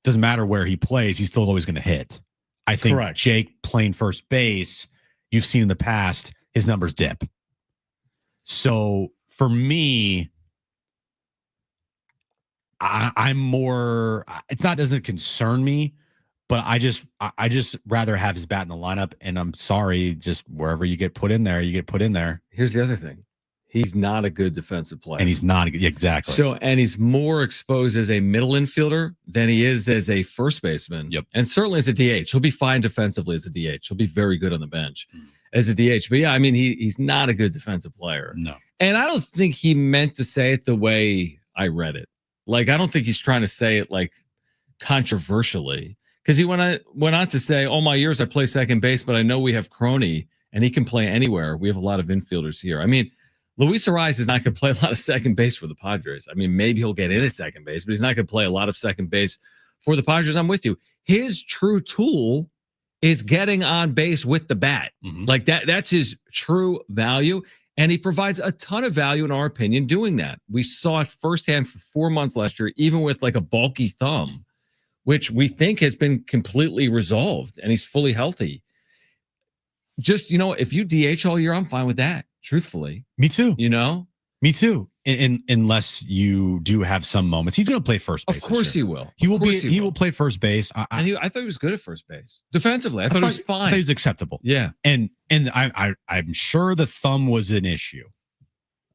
doesn't matter where he plays, he's still always going to hit. I think Jake playing first base, you've seen in the past, his numbers dip. So for me, I'm more, doesn't concern me, but I just rather have his bat in the lineup. And I'm sorry, just wherever you get put in there, you get put in there. Here's the other thing. He's not a good defensive player. And he's not exactly. So, and he's more exposed as a middle infielder than he is as a first baseman. Yep. And certainly as a DH. He'll be fine defensively as a DH. He'll be very good on the bench as a DH. But yeah, I mean, he's not a good defensive player. No. And I don't think he meant to say it the way I read it. Like, I don't think he's trying to say it like controversially. Because he went on to say, all my years I play second base, but I know we have Crony and he can play anywhere. We have a lot of infielders here. I mean, Luis Arraez is not going to play a lot of second base for the Padres. I mean, maybe he'll get in at second base, but he's not going to play a lot of second base for the Padres. I'm with you. His true tool is getting on base with the bat. Like that's his true value. And he provides a ton of value, in our opinion, doing that. We saw it firsthand for 4 months last year, even with like a bulky thumb, which we think has been completely resolved and he's fully healthy. Just, if you DH all year, I'm fine with that. Truthfully. Me too. Me too. Unless you do have some moments. He's going to play first base. Of course he will. He will play first base. I thought he was good at first base. Defensively, I thought he was fine. I thought he was acceptable. Yeah. And I'm sure the thumb was an issue.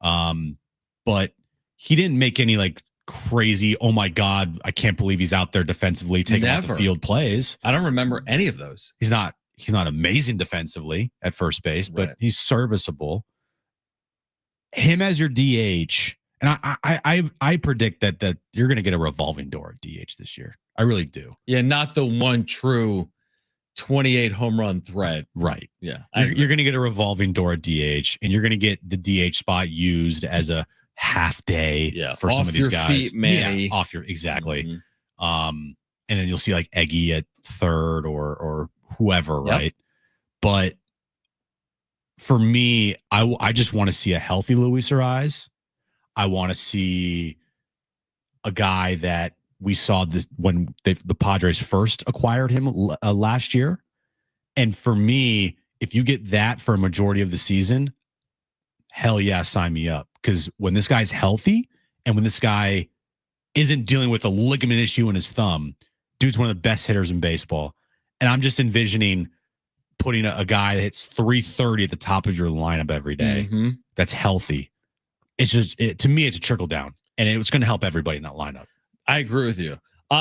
But he didn't make any like crazy, oh my God, I can't believe he's out there defensively taking out the field plays. I don't remember any of those. He's not amazing defensively at first base, but he's serviceable. Him as your DH, and I predict that you're going to get a revolving door at DH this year. I really do. Yeah, not the one true 28 home run threat. Right. Yeah. You're going to get a revolving door at DH, and you're going to get the DH spot used as a half day for some of these guys. Feet, Manny. Yeah, off your exactly. And then you'll see like Eggy at third or whoever, right? But for me, I just want to see a healthy Luis Arraez. I want to see a guy that we saw when the Padres first acquired him last year. And for me, if you get that for a majority of the season, hell yeah, sign me up. Because when this guy's healthy and when this guy isn't dealing with a ligament issue in his thumb, dude's one of the best hitters in baseball. And I'm just envisioning putting a guy that hits 330 at the top of your lineup every day. That's healthy. It's just, to me, it's a trickle down, and it's going to help everybody in that lineup. I agree with you.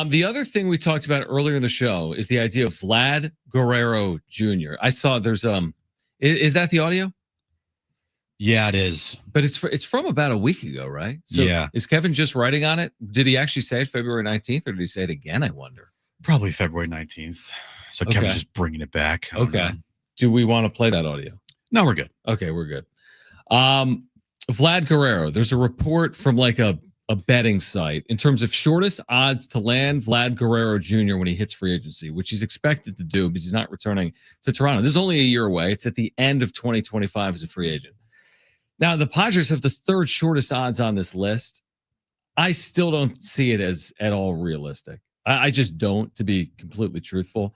The other thing we talked about earlier in the show is the idea of Vlad Guerrero Jr. I saw there's is that the audio? Yeah, it is. But it's from about a week ago, right? So yeah. Is Kevin just writing on it? Did he actually say it February 19th, or did he say it again? I wonder. Probably February 19th. So Kevin's just bringing it back. Okay. Do we want to play that audio? No, we're good. Okay, we're good. Vlad Guerrero, there's a report from like a betting site in terms of shortest odds to land Vlad Guerrero Jr. when he hits free agency, which he's expected to do because he's not returning to Toronto. This is only a year away. It's at the end of 2025 as a free agent. Now, the Padres have the third shortest odds on this list. I still don't see it as at all realistic. I just don't, to be completely truthful.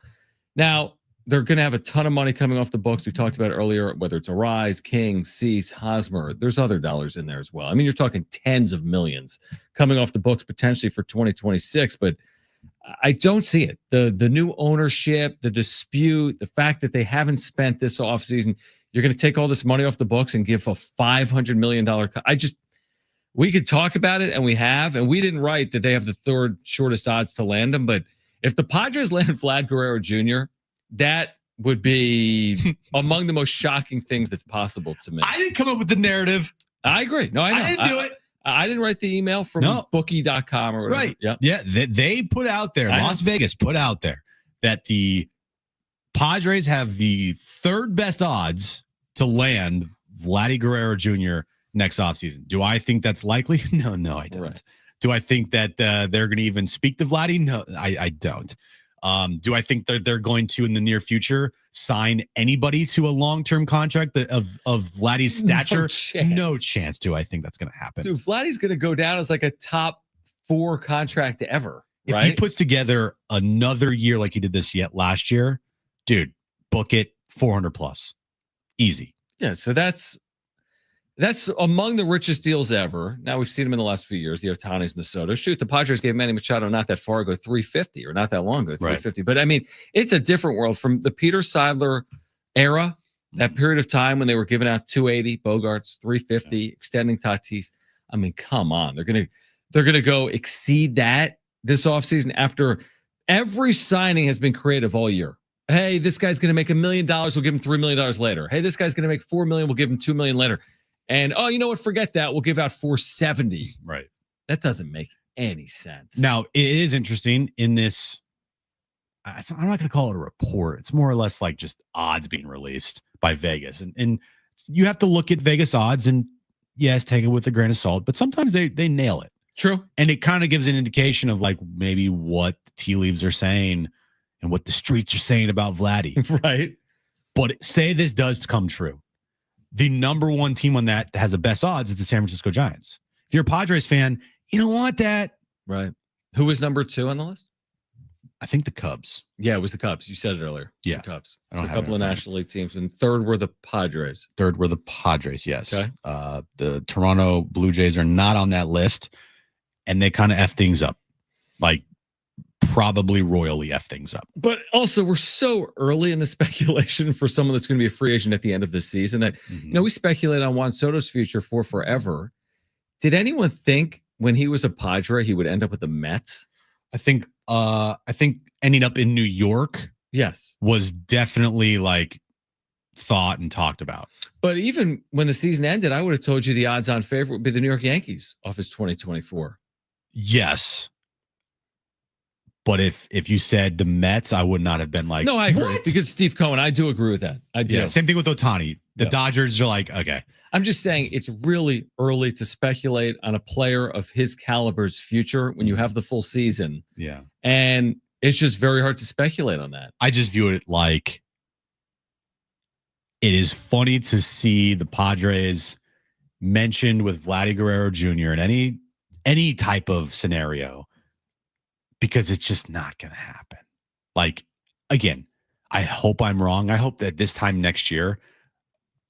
Now, they're going to have a ton of money coming off the books. We talked about it earlier, whether it's Arise, King, Cease, Hosmer. There's other dollars in there as well. I mean, you're talking tens of millions coming off the books potentially for 2026, but I don't see it. The new ownership, the dispute, the fact that they haven't spent this offseason, you're going to take all this money off the books and give a $500 million. We could talk about it, and we have, and we didn't write that they have the third shortest odds to land him. But if the Padres land Vlad Guerrero Jr., that would be among the most shocking things that's possible to me. I didn't come up with the narrative. I agree. No, I know. I didn't do it. I didn't write the email from bookie.com or whatever. Right. Yeah. Yeah. They put out there, Las Vegas put out there that the Padres have the third best odds to land Vladdy Guerrero Jr. next offseason. Do I think that's likely? No, I don't. Right. Do I think that they're going to even speak to Vladdy? No, I don't. Do I think that they're going to, in the near future, sign anybody to a long-term contract of Vladdy's stature? No chance do I think that's going to happen. Dude, Vladdy's going to go down as like a top 4 contract ever. If he puts together another year like he did last year, dude, book it 400 plus. Easy. Yeah, so that's among the richest deals ever. Now, we've seen them in the last few years, the Otanis and the Soto. Shoot, the Padres gave Manny Machado not that far ago $350, or not that long ago $350. Right. But I mean, it's a different world from the Peter Seidler era, that period of time when they were giving out $280, Bogarts, $350, extending Tatis. I mean, come on. They're gonna go exceed that this offseason after every signing has been creative all year. Hey, this guy's going to make $1 million. We'll give him $3 million later. Hey, this guy's going to make $4 million. We'll give him $2 million later. And, oh, you know what? Forget that. We'll give out $470. Right. That doesn't make any sense. Now, it is interesting in this. I'm not going to call it a report. It's more or less like just odds being released by Vegas. And you have to look at Vegas odds and, yes, take it with a grain of salt. But sometimes they nail it. True. And it kind of gives an indication of like maybe what the tea leaves are saying and what the streets are saying about Vladdy. Right. But say this does come true. The number one team on that has the best odds is the San Francisco Giants. If you're a Padres fan, you don't want that. Right. Who was number 2 on the list? I think the Cubs. Yeah, it was the Cubs. You said it earlier. It's the Cubs. So a couple of National League teams. And third were the Padres. Yes. Okay. The Toronto Blue Jays are not on that list. And they kind of F things up. Like, probably royally F things up. But also, we're so early in the speculation for someone that's going to be a free agent at the end of the season that, we speculate on Juan Soto's future for forever. Did anyone think when he was a Padre, he would end up with the Mets? I think ending up in New York, yes, was definitely like thought and talked about. But even when the season ended, I would have told you the odds-on favorite would be the New York Yankees off his 2024. Yes. But if you said the Mets, I would not have been like, no, I agree. What? Because Steve Cohen, I do agree with that. I do. Yeah, same thing with Ohtani. The Dodgers are like, okay. I'm just saying it's really early to speculate on a player of his caliber's future when you have the full season. Yeah. And it's just very hard to speculate on that. I just view it like it is funny to see the Padres mentioned with Vladdy Guerrero Jr. in any type of scenario, because it's just not going to happen. Like, again, I hope I'm wrong. I hope that this time next year,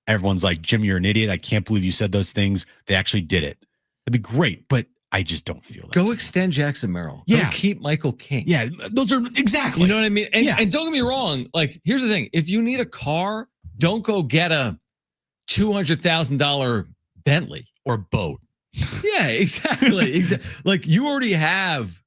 everyone's like, Jim, you're an idiot. I can't believe you said those things. They actually did it. That'd be great, but I just don't feel that. Go extend Jackson Merrill. Yeah. Go keep Michael King. Yeah, those are exactly. You know what I mean? And, and don't get me wrong. Like, here's the thing. If you need a car, don't go get a $200,000 Bentley or boat. Yeah, exactly. Like, you already have,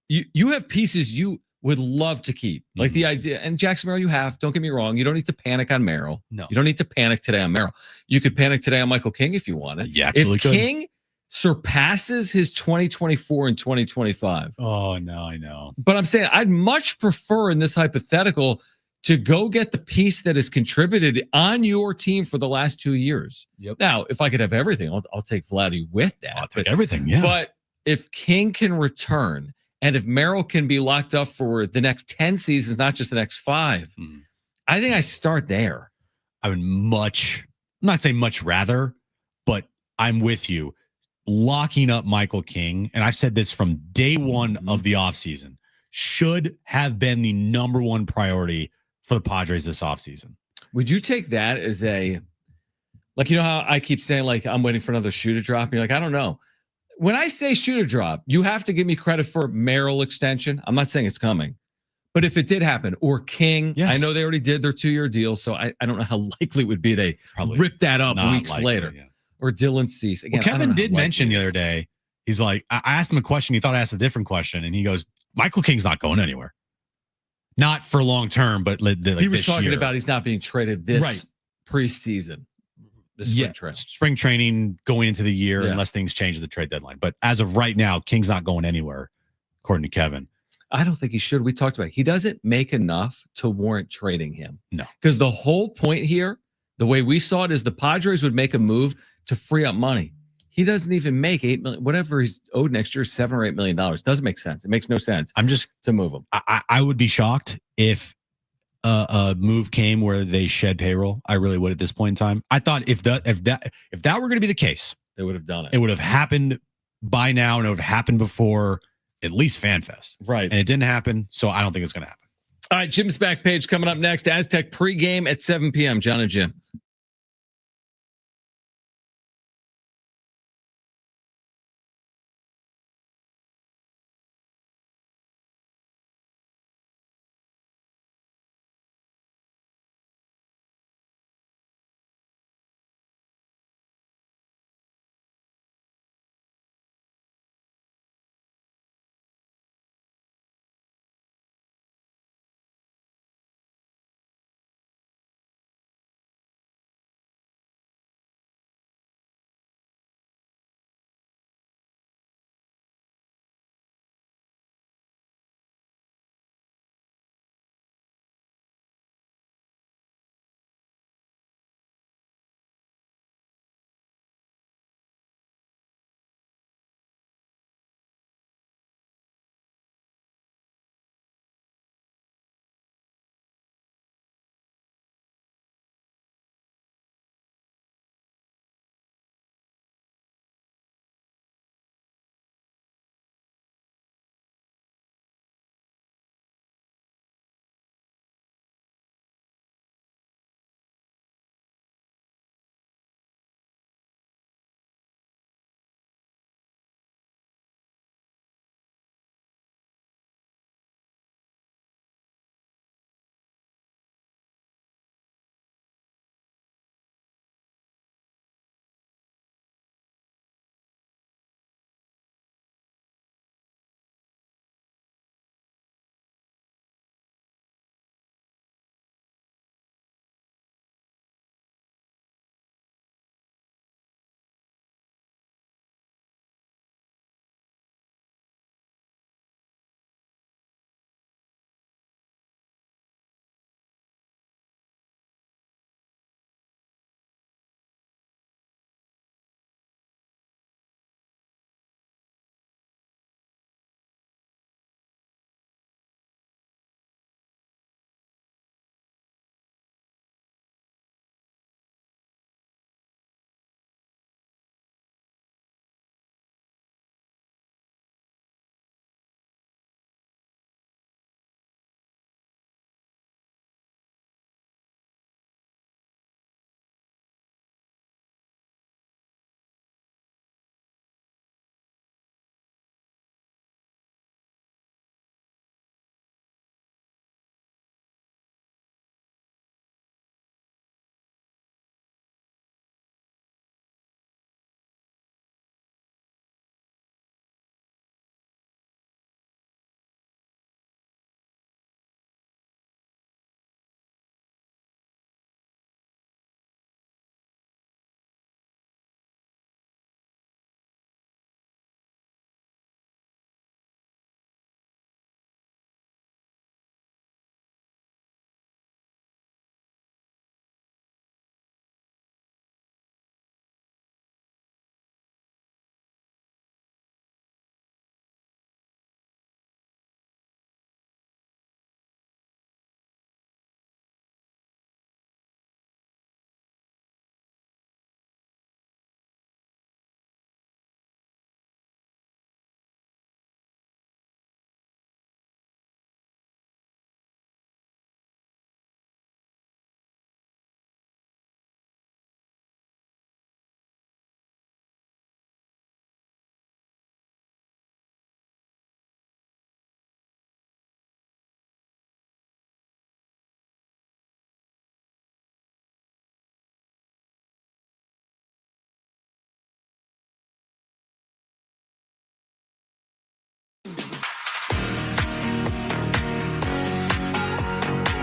you have pieces you would love to keep. Like the idea, and Jackson Merrill you have, don't get me wrong. You don't need to panic on Merrill. No. You don't need to panic today on Merrill. You could panic today on Michael King if you wanted. Yeah, absolutely. If King surpasses his 2024 and 2025. Oh, no, I know. But I'm saying I'd much prefer in this hypothetical to go get the piece that has contributed on your team for the last 2 years. Yep. Now, if I could have everything, I'll take Vladdy with that. I'll take everything, yeah. But if King can return, and if Merrill can be locked up for the next 10 seasons, not just the next 5, I think I start there. I would I'm not saying much rather, but I'm with you. Locking up Michael King, and I've said this from day one of the offseason, should have been the number one priority for the Padres this offseason. Would you take that as a, like, you know how I keep saying, like, I'm waiting for another shoe to drop? And you're like, I don't know. When I say shoe to drop, you have to give me credit for Merrill extension. I'm not saying it's coming. But if it did happen, or King, yes. I know they already did their 2-year deal, so I don't know how likely it would be they probably rip that up weeks later. Yeah. Or Dylan Cease. Again, well, Kevin did mention the other day, he's like, I asked him a question. He thought I asked a different question. And he goes, Michael King's not going anywhere. Not for long term, but like he was talking about he's not being traded this preseason. Spring training going into the year, unless things change at the trade deadline. But as of right now, King's not going anywhere, according to Kevin. I don't think he should. We talked about it. He doesn't make enough to warrant trading him. No. Because the whole point here, the way we saw it, is the Padres would make a move to free up money. He doesn't even make $8 million, whatever he's owed next year, $7 or $8 million. Doesn't make sense. It makes no sense. I'm just to move him. I would be shocked if a move came where they shed payroll. I really would at this point in time. I thought if that were going to be the case, they would have done it. It would have happened by now, and it would have happened before at least FanFest. Right. And it didn't happen, so I don't think it's going to happen. All right, Jim's back page coming up next. Aztec pregame at 7 p.m. Jon and Jim.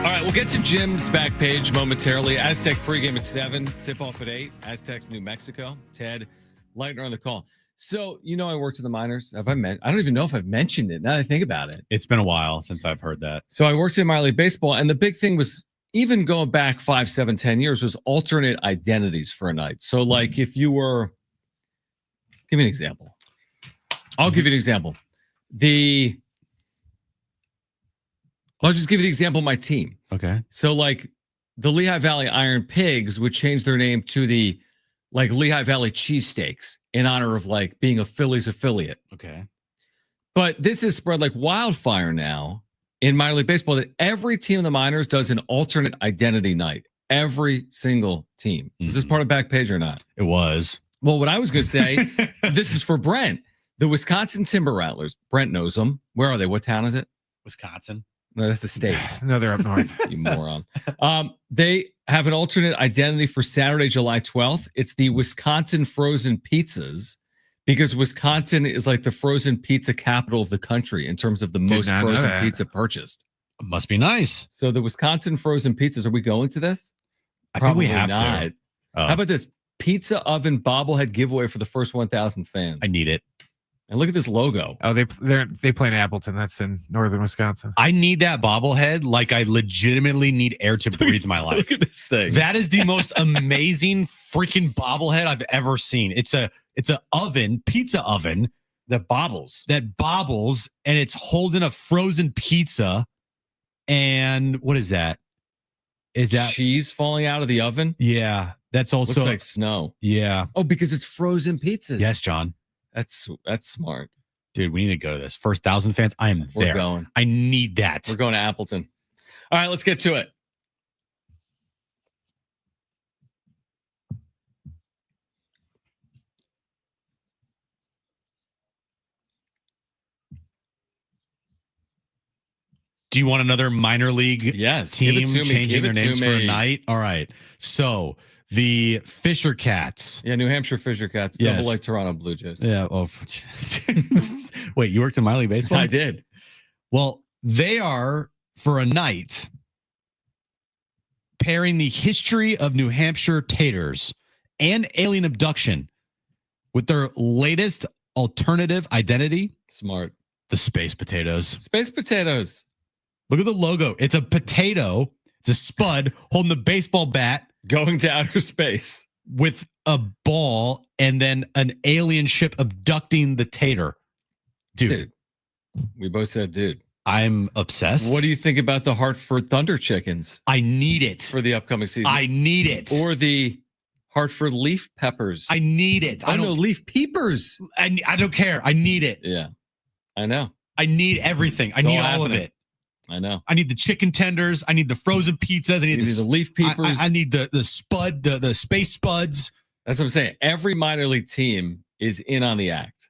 All right, we'll get to Jim's back page momentarily. Aztec pregame at 7, tip-off at 8. Aztecs, New Mexico. Ted Leitner on the call. So, I worked in the minors. I don't even know if I've mentioned it now that I think about it. It's been a while since I've heard that. So I worked in minor league baseball, and the big thing was, even going back 5, 7, 10 years, was alternate identities for a night. So, like, if you were, give me an example. I'll give you an example. I'll just give you the example of my team. Okay. So, like, the Lehigh Valley Iron Pigs would change their name to the, like, Lehigh Valley Cheesesteaks in honor of, like, being a Phillies affiliate. Okay. But this is spread like wildfire now in minor league baseball, that every team in the minors does an alternate identity night. Every single team. Is this part of back page or not? It was. Well, what I was going to say, this is for Brent. The Wisconsin Timber Rattlers. Brent knows them. Where are they? What town is it? Wisconsin. No, that's a state. No, they're up north. You moron. They have an alternate identity for Saturday, July 12th. It's the Wisconsin Frozen Pizzas, because Wisconsin is like the frozen pizza capital of the country in terms of the most frozen pizza purchased. Must be nice. So the Wisconsin Frozen Pizzas, are we going to this? I think we have not. to. How about this? Pizza oven bobblehead giveaway for the first 1,000 fans. I need it. And look at this logo. Oh, they play in Appleton. That's in northern Wisconsin. I need that bobblehead like I legitimately need air to breathe my life. Look at this thing. That is the most amazing freaking bobblehead I've ever seen. It's a oven, pizza oven that bobbles, and it's holding a frozen pizza. And what is that? Is that cheese falling out of the oven? Yeah, that's also looks like snow. Yeah. Oh, because it's frozen pizzas. Yes, John. That's smart. Dude, we need to go to this. First 1,000 fans, I am there. We're going. I need that. We're going to Appleton. All right, let's get to it. Do you want another minor league team changing their names for a night? All right. So the Fisher Cats. Yeah, New Hampshire Fisher Cats. Yes. Double like Toronto Blue Jays. Yeah. Oh, wait, you worked in minor league baseball? I did. Well, they are, for a night, pairing the history of New Hampshire taters and alien abduction with their latest alternative identity. Smart. The Space Potatoes. Space Potatoes. Look at the logo. It's a potato. It's a spud holding the baseball bat. Going to outer space. With a ball and then an alien ship abducting the tater. Dude. We both said, dude. I'm obsessed. What do you think about the Hartford Thunder Chickens? I need it. For the upcoming season. I need it. Or the Hartford Leaf Peppers. I need it. I know, Leaf Peepers. I don't care. I need it. Yeah, I know. I need everything. I need all of it. I know. I need the chicken tenders. I need the frozen pizzas. I need the Leaf Peepers. I need the spud, the space spuds. That's what I'm saying. Every minor league team is in on the act.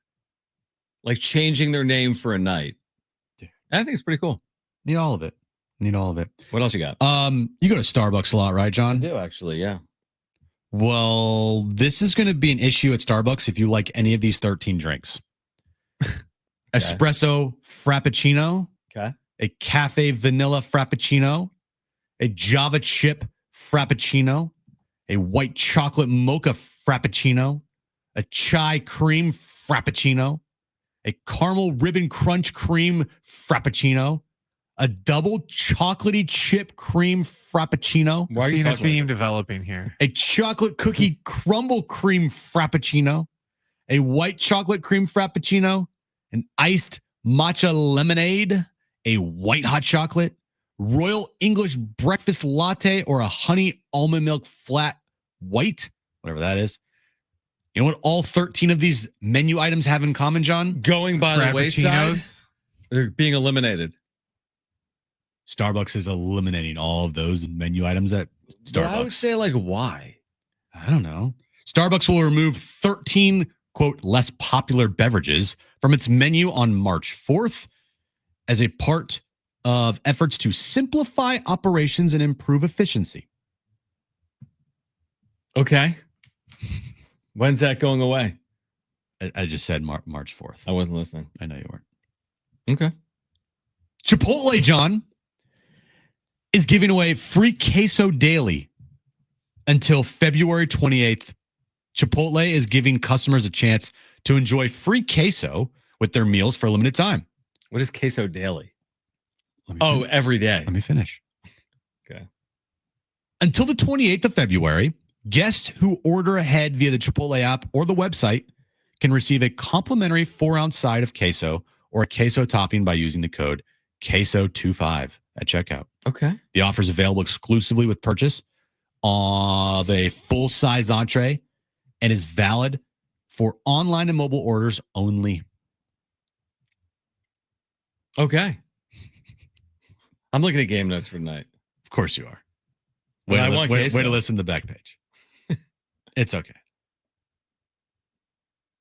Like changing their name for a night. Dude, I think it's pretty cool. Need all of it. What else you got? You go to Starbucks a lot, right, John? I do, actually, yeah. Well, this is going to be an issue at Starbucks if you like any of these 13 drinks. Espresso Frappuccino. Okay. A cafe vanilla frappuccino, a Java chip frappuccino, a white chocolate mocha frappuccino, a chai cream frappuccino, a caramel ribbon crunch cream frappuccino, a double chocolatey chip cream frappuccino. Why are you seeing a theme developing here? A chocolate cookie crumble cream frappuccino, a white chocolate cream frappuccino, an iced matcha lemonade, a white hot chocolate, Royal English breakfast latte, or a honey almond milk flat white, whatever that is. You know what all 13 of these menu items have in common, John? Going by the wayside. They're being eliminated. Starbucks is eliminating all of those menu items at Starbucks. I would say, like, why? I don't know. Starbucks will remove 13, quote, less popular beverages from its menu on March 4th. As a part of efforts to simplify operations and improve efficiency. Okay. When's that going away? I just said March 4th. I wasn't listening. I know you weren't. Okay. Chipotle, John, is giving away free queso daily until February 28th. Chipotle is giving customers a chance to enjoy free queso with their meals for a limited time. What is queso daily? Every day. Let me finish. Okay. Until the 28th of February, guests who order ahead via the Chipotle app or the website can receive a complimentary 4-ounce side of queso or a queso topping by using the code queso25 at checkout. Okay. The offer is available exclusively with purchase of a full-size entree and is valid for online and mobile orders only. Okay. I'm looking at game notes for tonight. Of course you are. Way to listen to the back page. It's okay.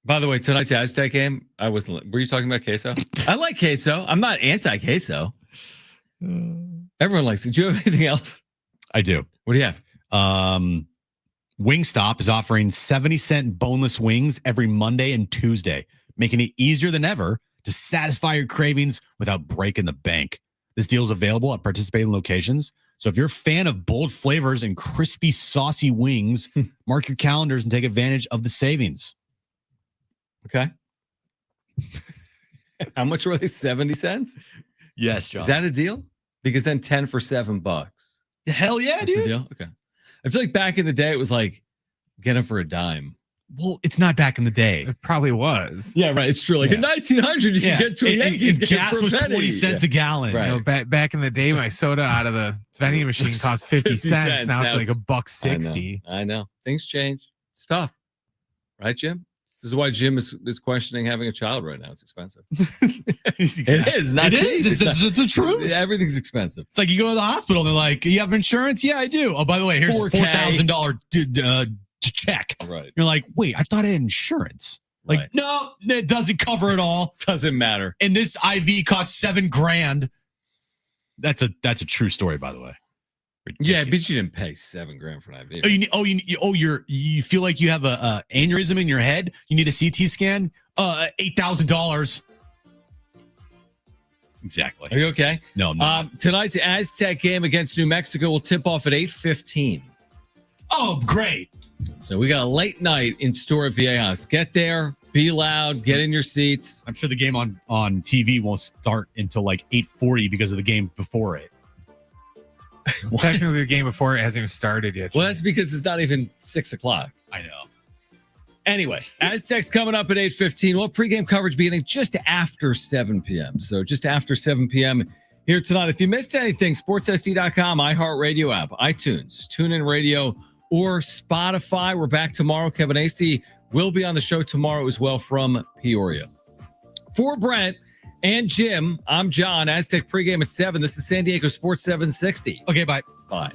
By the way, tonight's Aztec game, I wasn't. Were you talking about queso? I like queso. I'm not anti-queso. Everyone likes it. Do you have anything else? I do. What do you have? Wingstop is offering 70-cent boneless wings every Monday and Tuesday, making it easier than ever to satisfy your cravings without breaking the bank. This deal is available at participating locations. So if you're a fan of bold flavors and crispy, saucy wings, mark your calendars and take advantage of the savings. Okay. How much were they? 70 cents? Yes, John. Is that a deal? Because then 10 for $7. Hell yeah, That's dude. a deal? Okay. I feel like back in the day, it was like, get them for a dime. Well, it's not back in the day. It probably was. Yeah, right. It's true. Like in 1900, you could get to a Yankees game gas for a was penny. 20 cents a gallon. Right. You know, back in the day, my soda out of the vending machine cost 50 cents. Now it's like $1.60. I know. Things change. It's tough. Right, Jim? This is why Jim is questioning having a child right now. It's expensive. It is. Not it is. It's the truth. Everything's expensive. It's like you go to the hospital and they're like, you have insurance? Yeah, I do. Oh, by the way, here's a $4,000 check. Right. You're like, wait, I thought I had insurance. Like, right. No, it doesn't cover it all. Doesn't matter. And this IV costs $7,000. That's a true story, by the way. Ridiculous. Yeah, but you didn't pay $7,000 for an IV. You feel like you have a aneurysm in your head. You need a CT scan. $8,000. Exactly. Are you okay? No, I'm not. Tonight's Aztec game against New Mexico will tip off at 8:15. Oh, great. So we got a late night in store at Viejas. Get there, be loud, get in your seats. I'm sure the game on TV won't start until like 8:40 because of the game before it. Technically, the game before it hasn't even started yet. Well, that's because it's not even 6 o'clock. I know. Anyway, Aztecs coming up at 8:15. We'll have pregame coverage beginning just after 7 p.m. So just after 7 p.m. here tonight. If you missed anything, sportssd.com, iHeart Radio app, iTunes, TuneIn Radio, or Spotify. We're back tomorrow. Kevin Acey will be on the show tomorrow as well from Peoria. For Brent and Jim, I'm John. Aztec pregame at 7. This is San Diego Sports 760. Okay, bye. Bye.